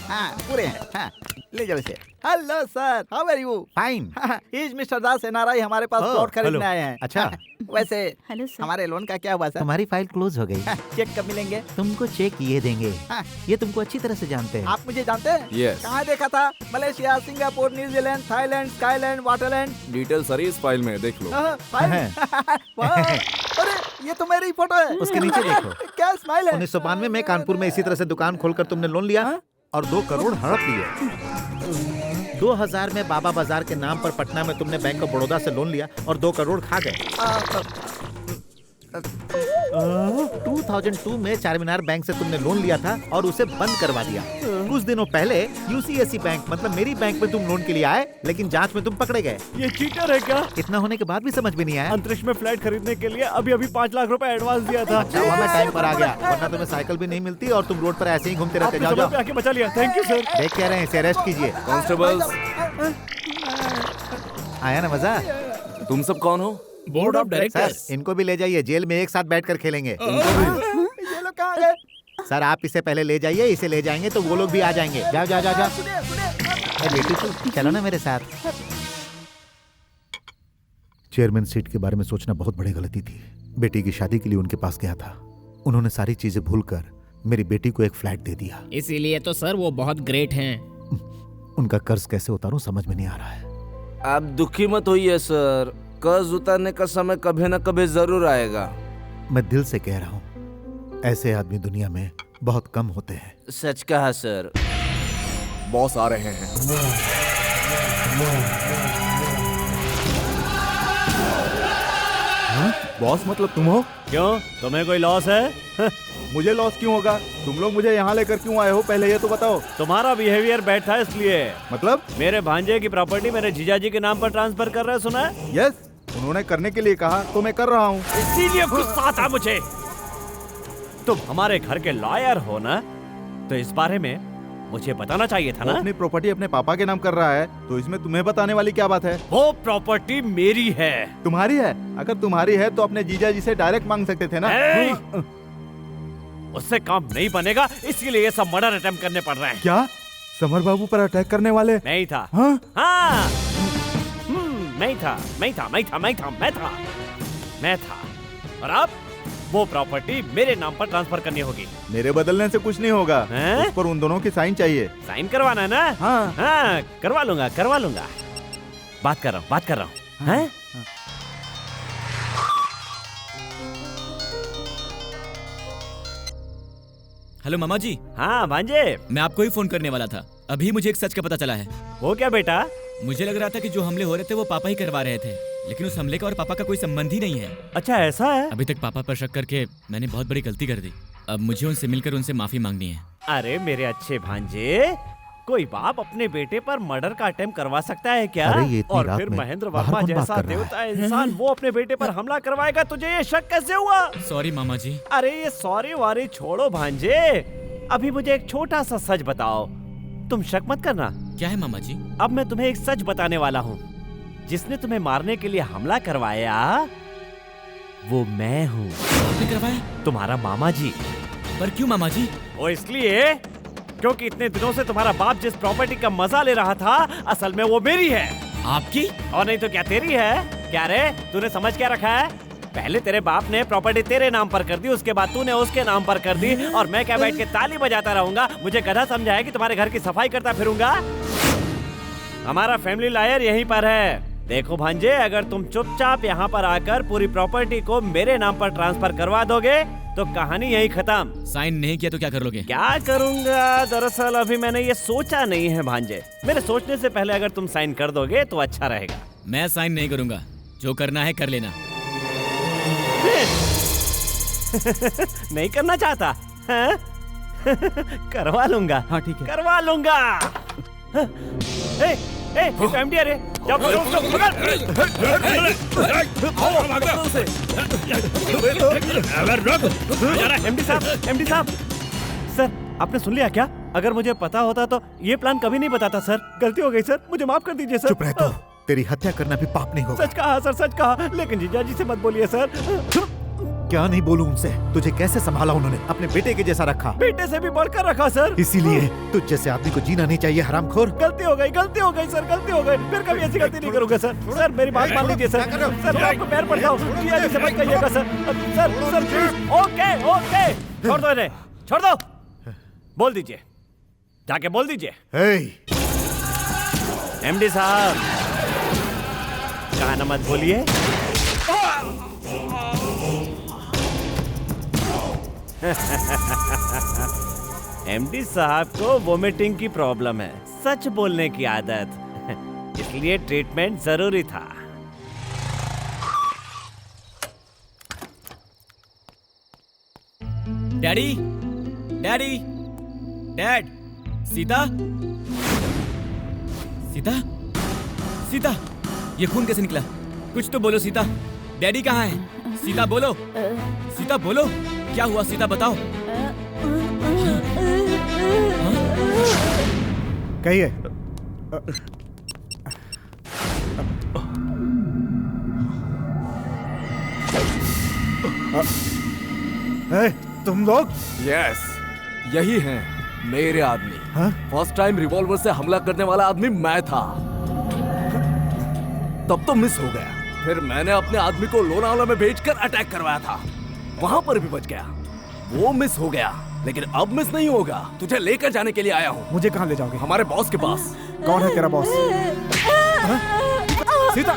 हाँ पूरे हैं। हाँ ले जाओ इसे। Hello sir, how are you? Fine. Is mister Das NRI, हमारे पास प्लॉट खरीदने आए हैं। अच्छा। वैसे हेलो सर, हमारे लोन का क्या हुआ सर? तुम्हारी फाइल क्लोज हो गई। चेक कब मिलेंगे? तुमको चेक ये देंगे। हाँ। ये तुमको अच्छी तरह से जानते हैं। आप मुझे जानते हैं? Yes. कहाँ देखा था? मलेशिया, सिंगापुर, न्यूजीलैंड, Zealand, Thailand, Skyland. Waterland detail इस फाइल में देख लो। फाइल? अरे ये तो मेरी फोटो है। उसके नीचे देखो। क्या स्माइल है? 1992 में कानपुर में इसी तरह से दुकान खोलकर तुमने लोन लिया और 2 करोड़ हड़प लिए। 2000 में बाबा बाजार के नाम पर पटना में तुमने बैंक ऑफ बड़ौदा से लोन लिया और 2 करोड़ खा गए। 2002 में चारमीनार बैंक से तुमने लोन लिया था और उसे बंद करवा दिया। कुछ दिनों पहले यूसीएससी बैंक मतलब मेरी बैंक में तुम लोन के लिए आए, लेकिन जांच में तुम पकड़े गए। ये चीटर है क्या? इतना होने के बाद भी समझ में नहीं आया। अंतरिक्ष में फ्लैट खरीदने के लिए अभी 5 लाख रुपए एडवांस दिया था। अच्छा हुआ मैं टाइम पर आ गया, वरना तुम्हें साइकिल भी नहीं मिलती और तुम रोड पर ऐसे ही घूमते रहते। जाओ जाओ, आके बचा लिया। Thank you sir. देख कह रहे हैं, इसे अरेस्ट कीजिए। कांस्टेबल्स, आया ना मजा? तुम सब कौन हो? Board of directors. इनको भी ले जाइए, जेल में एक साथ बैठकर खेलेंगे। ये लोग कहाँ गए? सर आप इसे पहले ले जाइए, इसे ले जाएंगे तो वो लोग भी आ जाएंगे। जाओ जाओ जाओ जाओ। बेटी तू चलो ना मेरे साथ। चेयरमैन सीट के बारे में सोचना बहुत बड़ी गलती थी। बेटी की शादी के लिए उनके पास गया था, उन्होंने सारी चीजें भूलकर मेरी बेटी को एक फ्लैट दे दिया। इसीलिए तो सर वो बहुत ग्रेट हैं। उनका कर्ज कैसे उतारूं समझ में नहीं आ रहा है। आप दुखी मत होइए सर, कर्ज उतारने का समय कभी न कभी जरूर आएगा। मैं दिल से कह रहा हूँ, ऐसे आदमी दुनिया में बहुत कम होते हैं। सच कहा सर। बॉस आ रहे हैं। बॉस मतलब तुम हो? क्यों, तुम्हें कोई लॉस है? मुझे लॉस क्यों होगा? तुम लोग मुझे यहाँ लेकर क्यों आए हो, पहले ये तो बताओ। तुम्हारा बिहेवियर बैड था इसलिए। मतलब? मेरे भांजे की प्रॉपर्टी मेरे जीजाजी के नाम पर ट्रांसफर कर रहे, सुना है? यस, उन्होंने करने के लिए कहा तो मैं कर रहा हूँ। इसीलिए गुस्सा आता मुझे। तुम हमारे घर के लॉयर हो ना, तो इस बारे में मुझे बताना चाहिए था ना। अपनी प्रॉपर्टी अपने पापा के नाम कर रहा है, तो इसमें तुम्हें बताने वाली क्या बात है? वो प्रॉपर्टी मेरी है। तुम्हारी है? अगर तुम्हारी है तो अपने जीजा जी से डायरेक्ट मांग सकते थे ना। उससे काम नहीं बनेगा, इसीलिए ये सब मर्डर अटेम्प्ट करने पड़ रहे हैं। क्या समर बाबू पर अटैक करने वाले? नहीं था। हाँ? हाँ। मैं था। और अब वो प्रॉपर्टी मेरे नाम पर ट्रांसफर करनी होगी। मेरे बदलने से कुछ नहीं होगा, उस पर उन दोनों की साइन चाहिए। साइन करवाना है ना? हाँ। हाँ, करवा लूंगा। बात कर रहा हूँ। हाँ? हेलो मामा जी। हाँ भांजे, मैं आपको ही फोन करने वाला था। अभी मुझे एक सच का पता चला है। वो क्या बेटा? मुझे लग रहा था कि जो हमले हो रहे थे वो पापा ही करवा रहे थे, लेकिन उस हमले का और पापा का कोई संबंध ही नहीं है। अच्छा ऐसा है? अभी तक पापा पर शक करके मैंने बहुत बड़ी गलती कर दी। अब मुझे उनसे मिलकर उनसे माफी मांगनी है। अरे मेरे अच्छे भांजे, कोई बाप अपने बेटे पर मर्डर का अटेम्प्ट करवा सकता है क्या? अरे ये इतनी और रात फिर में महेंद्र बाहर वर्मा कौन बात जैसा कर रहा है? देवता इंसान वो अपने बेटे पर हमला करवाएगा, तुझे ये शक कैसे हुआ? सॉरी मामा जी। अरे ये सॉरी वारी छोड़ो भांजे, अभी मुझे एक छोटा सा सच बताओ। तुम शक मत करना। क्या है मामा जी? अब मैं तुम्हें एक सच बताने वाला हूँ। जिसने तुम्हें मारने के लिए हमला करवाया वो मैं हूँ। आपने करवाया? तुम्हारा मामा जी। पर क्यों मामा जी? वो इसलिए क्योंकि इतने दिनों से तुम्हारा बाप जिस प्रॉपर्टी का मजा ले रहा था, असल में वो मेरी है। आपकी? और नहीं तो क्या तेरी है? क्या रे, तूने समझ क्या रखा है? पहले तेरे बाप ने प्रॉपर्टी तेरे नाम पर कर दी, उसके बाद तूने उसके नाम पर कर दी, और मैं क्या बैठ के ताली बजाता रहूंगा? मुझे गधा समझा है कि तुम्हारे घर की सफाई करता फिरूंगा? हमारा फैमिली लॉयर यहीं पर है। देखो भांजे, अगर तुम चुपचाप यहाँ पर आकर पूरी प्रॉपर्टी को मेरे नाम पर ट्रांसफर करवा दोगे तो कहानी यहीं खत्म। साइन नहीं किया तो क्या कर लोगे? क्या करूंगा, दरअसल अभी मैंने ये सोचा नहीं है भांजे। मेरे सोचने से पहले अगर तुम साइन कर दोगे तो अच्छा रहेगा। मैं साइन नहीं करूंगा, जो करना है कर लेना। नहीं करना चाहता है? करवा लूंगा। हाँ ठीक है, करवा लूंगा। एमडी रे, एमडी साहब, सर आपने सुन लिया क्या? अगर मुझे पता होता तो ये प्लान कभी नहीं बताता सर। गलती हो गई सर, मुझे माफ कर दीजिए सर। चुप रह, तो तेरी हत्या करना भी पाप नहीं होगा। सच कहा सर, सच कहा, लेकिन जीजा जी से मत बोलिए सर। क्या नहीं बोलूं उनसे? तुझे कैसे संभाला उन्होंने? अपने बेटे के जैसा रखा। बेटे से भी बढ़कर रखा सर। इसीलिए तुझ जैसे आदमी को जीना नहीं चाहिए, हरामखोर। गलती हो गई सर, गलती हो गई। फिर कभी ऐसी गलती नहीं करूंगा सर। सर मेरी बात मान लीजिए सर। सर मैं आपको पैर पड़ता हूँ, जीजा जी से मत कहिएगा सर। Sir please. ओके छोड़ दो इन्हें, छोड़ दो। बोल दीजिए, जाके बोल दीजिए। एमडी साहब कहा मत बोलिए। एमडी साहब को वोमिटिंग की प्रॉब्लम है, सच बोलने की आदत। इसलिए ट्रीटमेंट जरूरी था। Daddy, daddy, dad, Sita, Sita, Sita, ये खून कैसे निकला? कुछ तो बोलो सीता। डैडी कहाँ है? सीता बोलो, सीता बोलो, क्या हुआ सीता बताओ। कहिए। तुम लोग? यस, यही हैं मेरे आदमी। फर्स्ट टाइम रिवॉल्वर से हमला करने वाला आदमी मैं था। तब तो मिस हो गया, फिर मैंने अपने आदमी को लोनावाला में भेजकर अटैक करवाया था, वहां पर भी बच गया। वो मिस हो गया, लेकिन अब मिस नहीं होगा। तुझे लेकर जाने के लिए आया हूँ। मुझे कहाँ ले जाओगे? हमारे बॉस के पास। कौन है तेरा boss? Sita!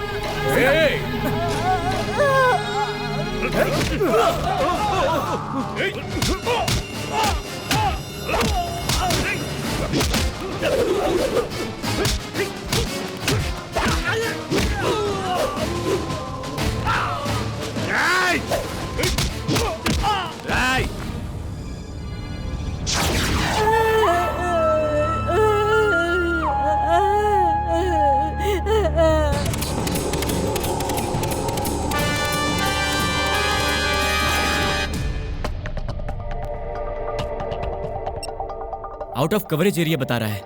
Out of coverage area बता रहा है।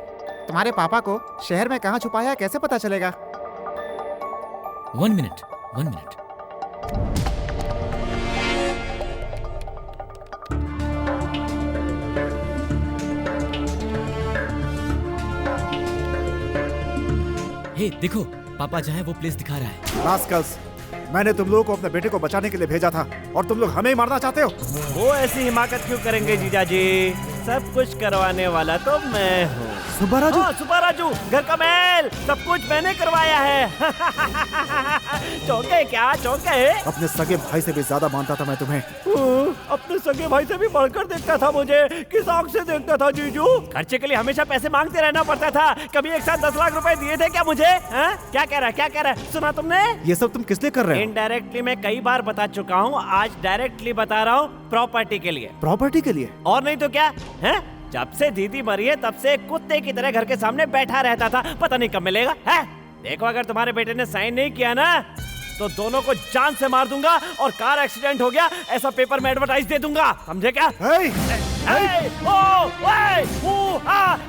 तुम्हारे पापा को शहर में कहाँ छुपाया कैसे पता चलेगा? 1 मिनट, 1 मिनट। हे देखो, पापा जहाँ है वो प्लेस दिखा रहा है। रास्कल्स, मैंने तुम लोगों को अपने बेटे को बचाने के लिए भेजा था और तुम लोग हमें ही मारना चाहते हो। वो ऐसी हिमाकत क्यों करेंगे जीजाजी? सब कुछ करवाने वाला तो मैं हूँ। सुब्बा राजू? हाँ, सुब्बा राजू, घर का महल, सब कुछ मैंने करवाया है। चौंके क्या? चौंके? अपने सगे भाई से भी ज्यादा मानता था मैं तुम्हें। अपने सगे भाई से भी बढ़कर देखता था मुझे। किस आंख से देखता था जीजू? खर्चे के लिए हमेशा पैसे मांगते रहना पड़ता था। कभी एक साथ 10 लाख रुपए दिए थे क्या मुझे? क्या कह रहा है? क्या कह रहा है? सुना तुमने? ये सब तुम किस लिए कर रहे हो? इनडायरेक्टली मैं कई बार बता चुका हूँ, आज डायरेक्टली बता रहा हूँ। प्रॉपर्टी के लिए। प्रॉपर्टी के लिए? और नहीं तो क्या है? जब से दीदी मरी है तब से कुत्ते की तरह घर के सामने बैठा रहता था, पता नहीं कब मिलेगा। है? देखो, अगर तुम्हारे बेटे ने साइन नहीं किया ना तो दोनों को जान से मार दूंगा, और कार एक्सीडेंट हो गया ऐसा पेपर में एडवर्टाइज दे दूंगा, समझे क्या?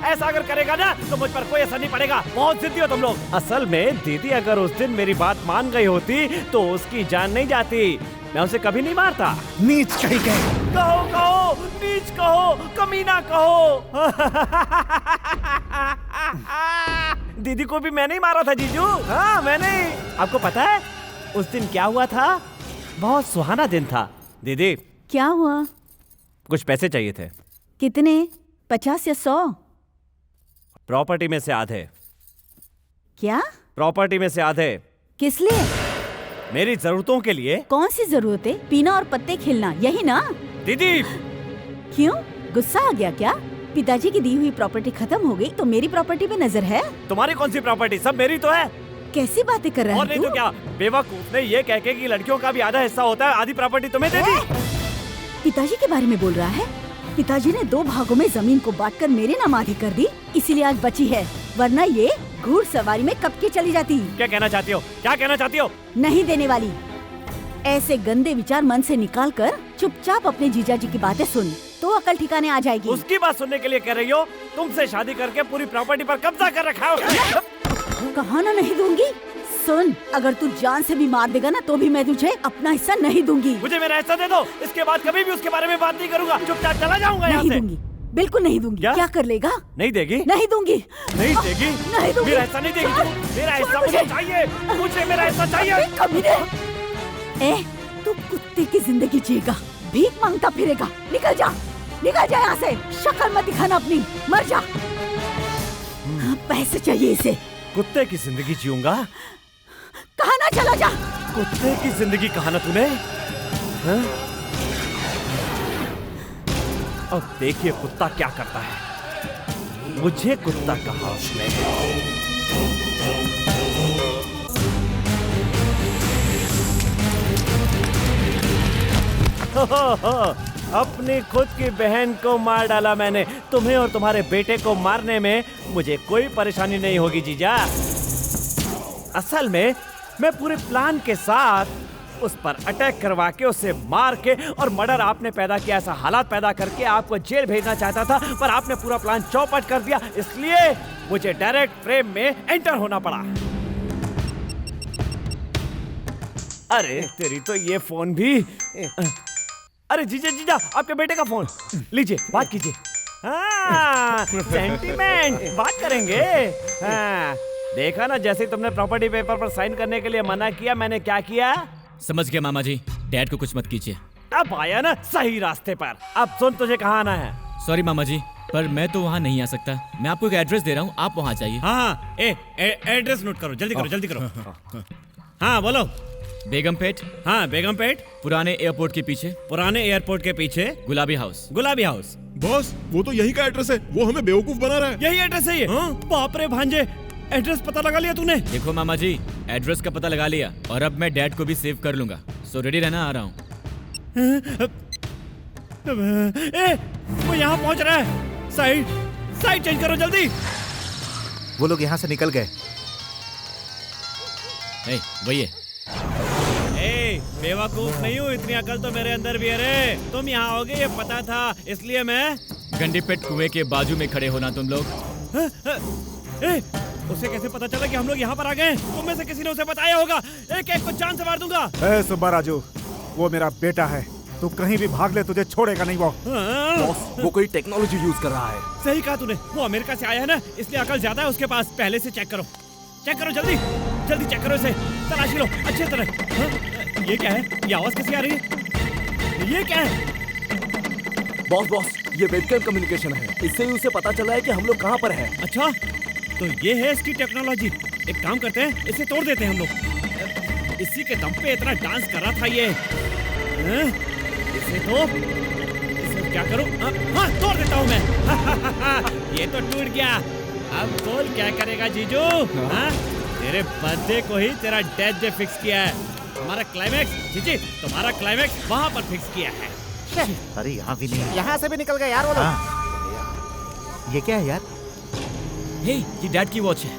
ऐसा अगर करेगा ना तो मुझ पर कोई असर नहीं पड़ेगा। बहुत जिद्दी हो तुम लोग। असल में दीदी अगर उस दिन मेरी बात मान गई होती तो उसकी जान नहीं जाती। मैं उसे कभी नहीं मारता। नीच कहीं के। कहो कहो, नीच कहो, कमीना कहो। दीदी को भी मैंने ही मारा था जीजू। हाँ, मैंने। आपको पता है उस दिन क्या हुआ था? बहुत सुहाना दिन था। दीदी, क्या हुआ? कुछ पैसे चाहिए थे। कितने? 50 या 100? प्रॉपर्टी में से आधे। क्या? प्रॉपर्टी में से आधे। किस लिए? मेरी जरूरतों के लिए। कौन सी जरूरत है? पीना और पत्ते खेलना, यही ना? दीदी! क्यों? गुस्सा आ गया क्या? पिताजी की दी हुई प्रॉपर्टी खत्म हो गई तो मेरी प्रॉपर्टी पे नजर है? तुम्हारी कौन सी प्रॉपर्टी? सब मेरी तो है। कैसी बातें कर रहा है? और नहीं तो क्या, बेवकूफ ने ये कह के कि लड़कियों का भी आधा हिस्सा होता है, आधी प्रॉपर्टी तुम्हें दे दी। पिताजी के बारे में बोल रहा है? पिताजी ने 2 भागों में जमीन को बांटकर मेरे नाम आधी कर दी, इसीलिए आज बची है, वरना ये घुड़सवारी में कब की चली जाती। क्या कहना चाहती हो? क्या कहना चाहती हो? नहीं देने वाली। ऐसे गंदे विचार मन से निकाल कर चुपचाप अपने जीजाजी की बातें सुन, तो अकल ठिकाने आ जाएगी। उसकी बात सुनने के लिए कह रही हो? तुमसे शादी करके पूरी प्रॉपर्टी पर कब्जा कर रखा हो। कहा ना नहीं दूंगी। सुन, अगर तू जान से भी मार देगा ना तो भी मैं तुझे अपना हिस्सा नहीं दूंगी। मुझे मेरा हिस्सा दे दो, इसके बाद कभी भी उसके बारे में बात नहीं करूंगा। चुपचाप चला जाऊंगा यहाँ से। नहीं दूंगी, बिल्कुल नहीं दूंगी। क्या कर लेगा? नहीं देगी? नहीं दूंगी। नहीं देगी? नहीं दूंगी। मेरा हिस्सा नहीं देगी तुम? मेरा हिस्सा मुझे चाहिए, मुझे मेरा हिस्सा चाहिए। कमीने! तू कुत्ते की जिंदगी जिएगा, भीख मांगता फिरेगा। निकल जा, निकल जा यहाँ से। शक्ल मत दिखाना अपनी, मर जा। पैसे चाहिए इसे। कुत्ते की जिंदगी जीऊंगा? कहा ना चला जा। कुत्ते की जिंदगी कहा ना तूने? अब देखिए कुत्ता क्या करता है। मुझे कुत्ता कहा उसने। अपनी खुद की बहन को मार डाला मैंने। तुम्हें और तुम्हारे बेटे को मारने में मुझे कोई परेशानी नहीं होगी जीजा। असल में मैं पूरे प्लान के साथ उस पर अटैक करवा के उसे मार के और मर्डर आपने पैदा किया, ऐसा हालात पैदा करके आपको जेल भेजना चाहता था, पर आपने पूरा प्लान चौपट कर दिया, इसलिए मुझे डायरेक्ट फ्रेम में एंटर होना पड़ा। अरे तेरी तो ये फोन भी। अरे जीजा जीजा, आपके बेटे का फोन लीजिए, बात कीजिए। हाँ, सेंटीमेंट बात करेंगे। हाँ, देखा ना, जैसे ही तुमने प्रॉपर्टी पेपर पर साइन करने के लिए मना किया, मैंने क्या किया? समझ गया मामा जी, डैड को कुछ मत कीजिए। अब आया ना सही रास्ते पर। अब सुन, तुझे कहाँ आना है? सॉरी मामा जी, पर मैं तो वहाँ नहीं आ सकता। मैं आपको एक एड्रेस दे रहा हूँ, आप वहाँ जाइए। हाँ, एड्रेस नोट करो, जल्दी करो, जल्दी करो। हाँ बोलो। बेगमपेट। हाँ, बेगमपेट। पुराने एयरपोर्ट के पीछे। पुराने एयरपोर्ट के पीछे गुलाबी हाउस। गुलाबी हाउस। बॉस, वो तो यही का एड्रेस है, वो हमें बेवकूफ बना रहा है। यही एड्रेस है ये? हाँ? बाप रे भांजे, एड्रेस पता लगा लिया तूने? देखो मामा जी, एड्रेस का पता लगा लिया और अब मैं डैड को भी सेव कर लूंगा। सो रेडी रहना, आ रहा हूँ। वो यहाँ पहुँच रहा है। साइड चेंज करो जल्दी। वो लोग यहाँ से निकल गए। वही है। बेवकूफ नहीं हूँ, इतनी अकल तो मेरे अंदर भी है रे। तुम यहाँ आओगे ये पता था, इसलिए मैं। गंडीपेट कुएं के बाजू में खड़े होना तुम लोग। उसे कैसे पता चला कि हम लोग यहाँ पर आ गए? तुम में से किसी ने उसे बताया होगा। एक एक को जान से मार दूंगा। सुब्बा राजू, वो मेरा बेटा है, तू कहीं भी भाग ले, तुझे छोड़ेगा नहीं वो। बॉस, वो कोई टेक्नोलॉजी यूज कर रहा है। सही कहा तूने, वो अमेरिका से आया है ना, इसलिए अकल ज्यादा है उसके पास। पहले से चेक करो, जल्दी जल्दी चेक करो इसे, तलाशी लो अच्छी तरह। ये क्या है? ये आवाज कैसी आ रही है? ये क्या है? बॉस, ये वेबकैम कम्युनिकेशन है, इससे ही उसे पता चला है कि हम लोग कहाँ पर हैं। अच्छा, तो ये है इसकी टेक्नोलॉजी। एक काम करते हैं, इसे तोड़ देते हैं हम लोग। इसी के दम पे इतना डांस कर रहा था ये। इसे क्या करूं? हाँ, तोड़ देता हूँ मैं। ये तो टूट गया। अब बोल क्या करेगा जीजू? हाँ? तेरे बर्थडे को ही तेरा डेथ डे फिक्स किया है। हमारा क्लाइमेक्स, जीजी तुम्हारा क्लाइमेक्स वहाँ पर फिक्स किया है। अरे यहाँ भी नहीं, यहाँ से भी निकल गए यार वो लोग। ये क्या है यार? ये डैड की वॉच है।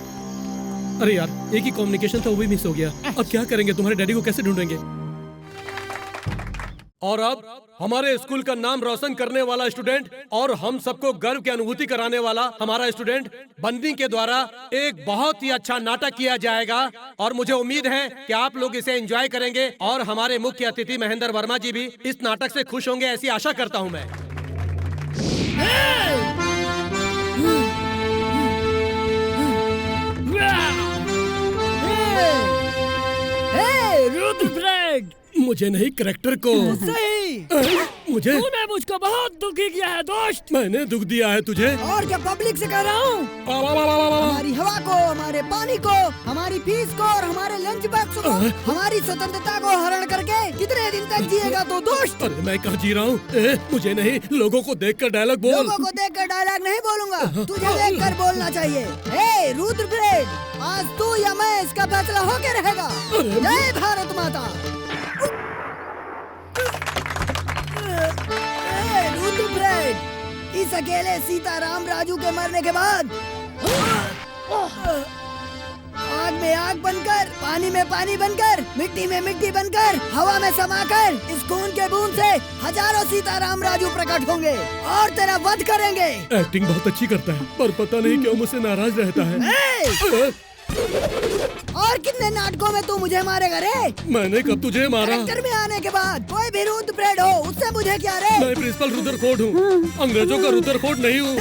अरे यार, एक ही कम्युनिकेशन था, वो भी मिस हो गया। अब क्या करेंगे? तुम्हारे डैडी को कैसे ढूंढेंगे? और अब हमारे स्कूल का नाम रोशन करने वाला स्टूडेंट और हम सबको गर्व की अनुभूति कराने वाला हमारा स्टूडेंट बन्नी के द्वारा एक बहुत ही अच्छा नाटक किया जाएगा और मुझे उम्मीद है कि आप लोग इसे एंजॉय करेंगे और हमारे मुख्य अतिथि महेंद्र वर्मा जी भी इस नाटक से खुश होंगे, ऐसी आशा करता हूं मैं। रुद्रप्रयाग, मुझे नहीं, करेक्टर को। सही। मुझे? तूने मुझको बहुत दुखी किया है दोस्त। मैंने दुख दिया है तुझे? और क्या पब्लिक से कह रहा हूँ। हमारी हवा को, हमारे पानी को, हमारी फीस को और हमारे लंच बॉक्स को, हमारी स्वतंत्रता को हरण करके कितने दिन तक जिएगा तो दोस्त? अरे मैं कहाँ जी रहा हूँ? मुझे नहीं, लोगों को देखकर डायलॉग बोल। लोगों को देखकर डायलॉग नहीं बोलूंगा, तुझे देखकर बोलना चाहिए। हे रुद्रप्रयाग, आज तू या मैं, इसका फैसला होके रहेगा। जय भारत माता। रुद्रप्रयाग, इस अकेले सीताराम राजू के मरने के बाद आग में आग बनकर, पानी में पानी बनकर, मिट्टी में मिट्टी बनकर, हवा में समाकर, इस खून के बूंद से हजारों सीताराम राजू प्रकट होंगे और तेरा वध करेंगे। एक्टिंग बहुत अच्छी करता है, पर पता नहीं क्यों मुझसे नाराज रहता है। और कितने नाटकों में तू मुझे मारेगा रे? मैंने कब तुझे मारा? कैरेक्टर में आने के बाद कोई भी रुद्रप्रयाग हो, उससे मुझे क्या रे? मैं प्रिंसिपल रुद्रकोट हूँ, अंग्रेजों का रुद्रकोट नहीं हूँ।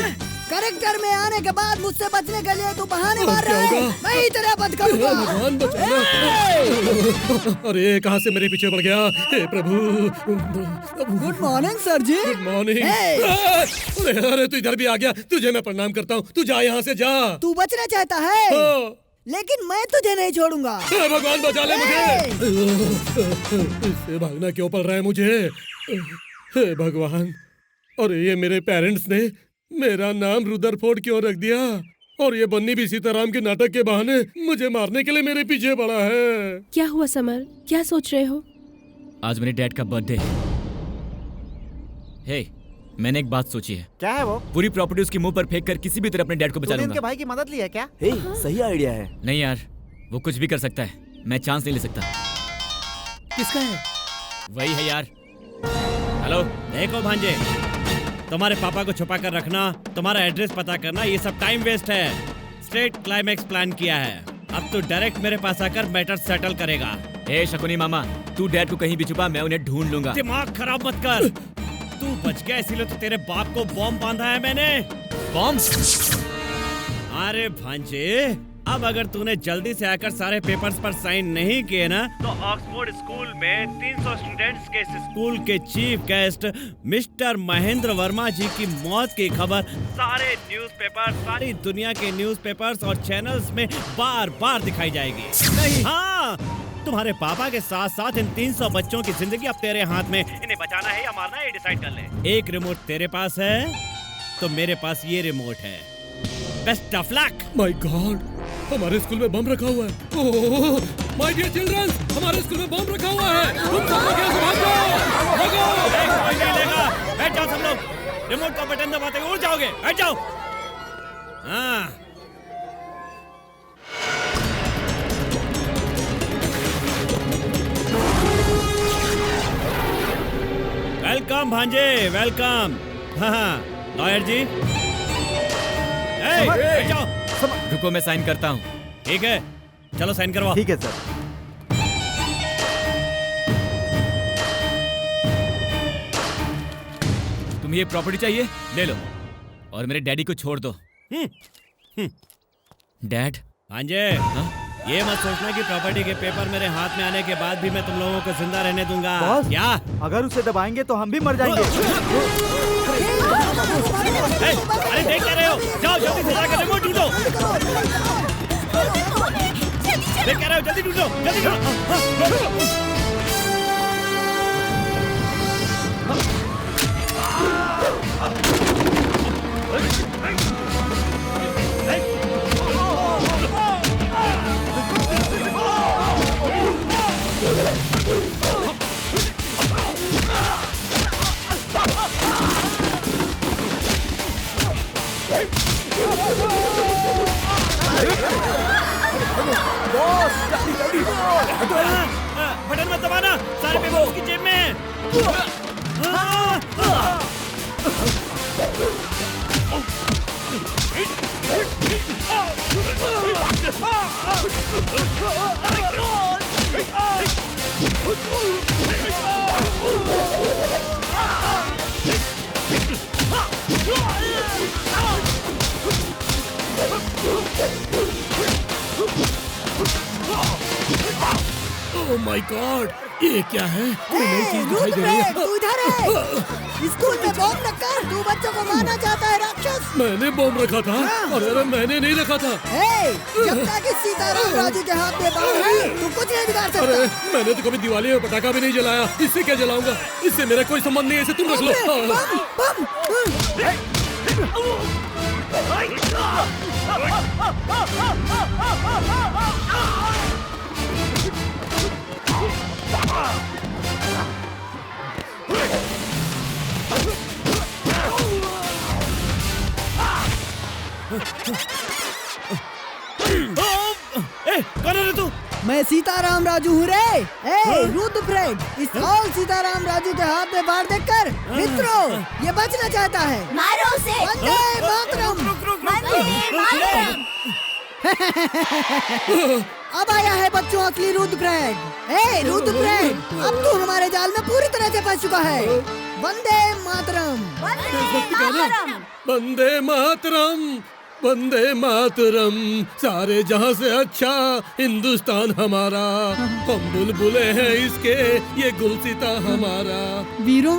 कैरेक्टर में आने के बाद मुझसे बचने के लिए तू बहाने मार रहा है। मैं ही तेरा वध करूंगा। भगवान बचाना। अरे कहाँ से मेरे पीछे पड़ गया? हे प्रभु। Good morning sir ji. Good morning. अरे तू इधर भी आ गया, तुझे मैं प्रणाम करता हूँ। तू जा यहाँ से जा। तू बचना चाहता है, लेकिन मैं तुझे नहीं छोड़ूंगा। भगवान बचा ले मुझे। इससे भागना क्यों पड़ रहा है मुझे? हे भगवान, और ये मेरे पेरेंट्स ने मेरा नाम रुद्रफोर्ड क्यों रख दिया? और ये बन्नी भी सीताराम के नाटक के बहाने मुझे मारने के लिए मेरे पीछे पड़ा है। क्या हुआ समर, क्या सोच रहे हो? आज मेरे डैड का बर्थडे है हे, मैंने एक बात सोची है। क्या है वो? पूरी प्रॉपर्टी उसके मुंह पर फेंक कर किसी भी तरह अपने डैड को बचा तूने इनके लूंगा। भाई की मदद ली है क्या? हे, सही आइडिया है। नहीं यार, वो कुछ भी कर सकता है, मैं चांस नहीं ले सकता। किसका है? वही है यार। हेलो, देखो भांजे, तुम्हारे पापा को छुपा कर रखना, तुम्हारा एड्रेस पता करना, ये सब टाइम वेस्ट है। स्ट्रेट क्लाइमैक्स प्लान किया है। अब तू डायरेक्ट मेरे पास आकर मैटर सेटल करेगा। हे शकुनी मामा, तू डैड को कहीं भी छुपा, मैं उन्हें ढूंढ लूंगा। दिमाग खराब मत कर। तू बच गया इसीलिए तो तेरे बाप को बॉम्ब बांधा है मैंने। बॉम्ब? अरे भांजे, अब अगर तूने जल्दी से आकर सारे पेपर्स पर साइन नहीं किए ना, तो ऑक्सफोर्ड स्कूल में 300 स्टूडेंट्स के स्कूल के chief guest mister Mahendra Verma ji की मौत की खबर सारे न्यूज़पेपर, सारी दुनिया के न्यूज़पेपर्स और चैनल्स में बार बार दिखाई जाएगी। नहीं, हाँ, तुम्हारे पापा के साथ साथ इन 300 बच्चों की जिंदगी अब तेरे हाथ में। इन्हें बचाना है या मारना है, ये डिसाइड कर ले। एक रिमोट तेरे पास है तो मेरे पास ये रिमोट है। Best of luck. My God, हमारे स्कूल में बम रखा हुआ है। ओह माय डियर चिल्ड्रन, हमारे स्कूल में बम रखा हुआ है। तुम सब लोग यहाँ से भाग जाओ, भागो। कोई नहीं लेगा। बैठ जाओ सब लोग। रिमोट का बटन दबाते ही उड़ जाओगे। बैठ जाओ। हाँ। वेलकम भांजे, वेलकम। हाँ, लॉयर जी। बैठ जाओ। रुको, मैं साइन करता हूँ। ठीक है, चलो साइन करवाओ। ठीक है सर। तुम्हें ये प्रॉपर्टी चाहिए, ले लो, और मेरे डैडी को छोड़ दो। डैड? भांजे, ये मत सोचना कि प्रॉपर्टी के पेपर मेरे हाथ में आने के बाद भी मैं तुम लोगों को जिंदा रहने दूंगा। क्या? अगर उसे दबाएंगे तो हम भी मर जाएंगे। अरे देख क्या रहे हो? जाओ जल्दी से जाकर रिमोट ढूंढो। देख क्या रहे हो? जल्दी ढूंढो, जल्दी ढूंढो। बटन मत दबाना, सारे पेपर उसकी जेब में हैं। ओह माय गॉड, ये क्या है? कोई नई चीज दिखाई दे रही है। तू इधर है। स्कूल में बॉम्ब रखकर तू बच्चों को मारना चाहता है राक्षस। मैंने बॉम्ब रखा था? अरे मैंने नहीं रखा था। जब तक इस सीताराम राजू के हाथ में बॉम्ब है, तू कुछ नहीं बिगाड़ सकता। अरे मैंने तो कभी दिवाली में पटाखा भी नहीं जलाया, इससे क्या जलाऊंगा? इससे मेरा कोई संबंध नहीं है, इसे तुम रख लो। कौन है तू? मैं सीताराम राजू हूँ रे। रुद्रप्रयाग, इस ऑल सीताराम राजू के हाथ में बाढ़ देखकर मित्रों ये बचना चाहता है। मारो उसे। वंदे मातरम। अब आया है बच्चों असली रुद्रप्रयाग। रुद्रप्रयाग, अब तू हमारे जाल में पूरी तरह से फंस चुका है। वंदे मातरम। वंदे मातरम, वंदे मातरम। सारे जहां से अच्छा हिंदुस्तान हमारा, हम बुलबुले हैं इसके, ये गुलसिता हमारा। वीरों,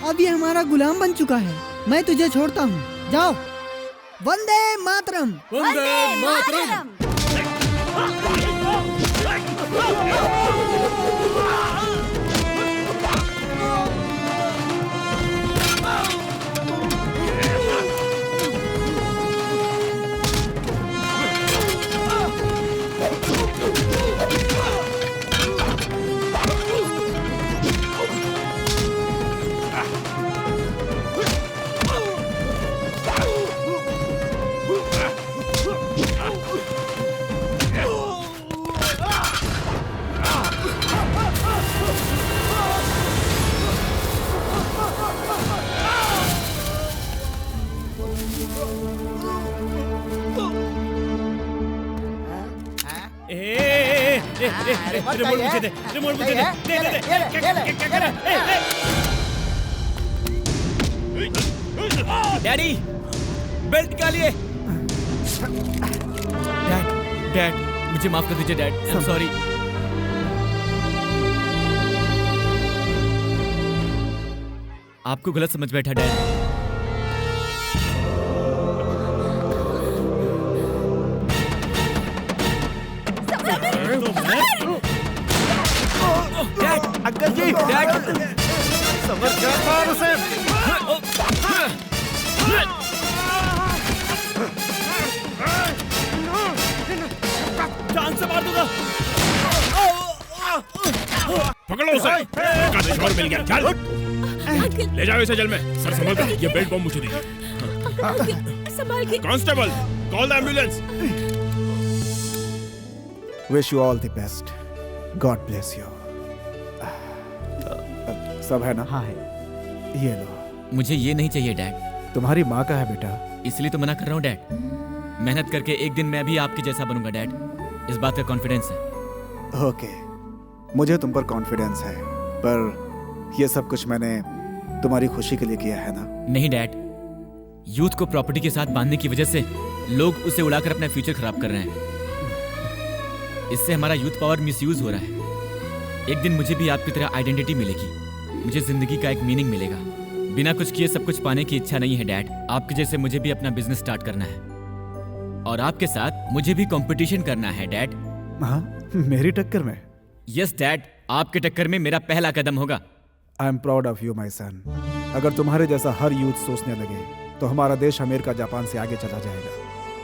अब ये हमारा गुलाम बन चुका है। मैं तुझे छोड़ता हूँ, जाओ। वंदे मातरम। वंदे मातरम। रिमोट मुझे दे, रिमोट मुझे दे, दे। क्या कर रहा है? डैडी, बेल्ट निकालिए। डैड, मुझे माफ कर दीजिए डैड, आई एम सॉरी। आपको गलत समझ बैठा डैड। अंकल जी, समझ गया उसे। जान से मार दूंगा। पकड़ो उसे। और मिल गया। चल ले जाओ इसे जेल में। सर संभल कर, ये बेल्ट बॉम्ब मुझे दे। संभाल के। Constable, call the ambulance. Wish you all the best. God bless you. सब है ना? हाँ है। ये लो। मुझे ये नहीं चाहिए डैड। तुम्हारी माँ का है बेटा। इसलिए तो मना कर रहा हूँ डैड। मेहनत करके एक दिन मैं भी आपके जैसा बनूंगा डैड, इस बात का कॉन्फिडेंस है। ओके, मुझे तुम पर कॉन्फिडेंस है, पर ये सब कुछ मैंने तुम्हारी खुशी के लिए किया है ना? नहीं डैड, यूथ को प्रॉपर्टी के साथ बांधने की वजह से लोग उसे उड़ाकर अपना फ्यूचर खराब कर रहे हैं। इससे हमारा यूथ पावर मिसयूज हो रहा है। एक दिन मुझे भी आपकी तरह आइडेंटिटी मिलेगी, मुझे जिंदगी का एक मीनिंग मिलेगा। बिना कुछ किए सब कुछ पाने की इच्छा नहीं है डैड। आपके जैसे मुझे भी अपना बिजनेस स्टार्ट करना है और आपके साथ मुझे भी कंपटीशन करना है डैड। हाँ, मेरी टक्कर में? यस डैड, आपके टक्कर में मेरा पहला कदम होगा। I am proud of you my son. अगर तुम्हारे जैसा हर यूथ सोचने लगे तो हमारा देश अमेरिका जापान से आगे चला जाएगा।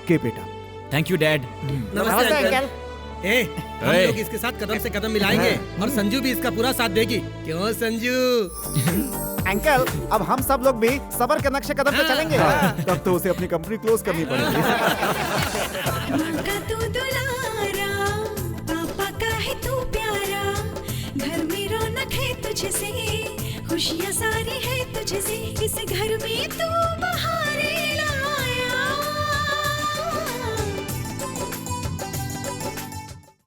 Keep it up. Thank you dad. नमस्ते अंकल। हम लोग इसके साथ कदम से कदम मिलाएंगे और संजू भी इसका पूरा साथ देगी। क्यों संजू? अंकल, अब हम सब लोग भी सबर के नक्शे कदम पे चलेंगे। तब तो उसे अपनी कंपनी क्लोज करनी पड़ेगी। तू दुलारा, पापा का है तू प्यारा, घर में रौनक है तुझसे, खुशियाँ सारी है तुझसे, इस घर में तू बहार।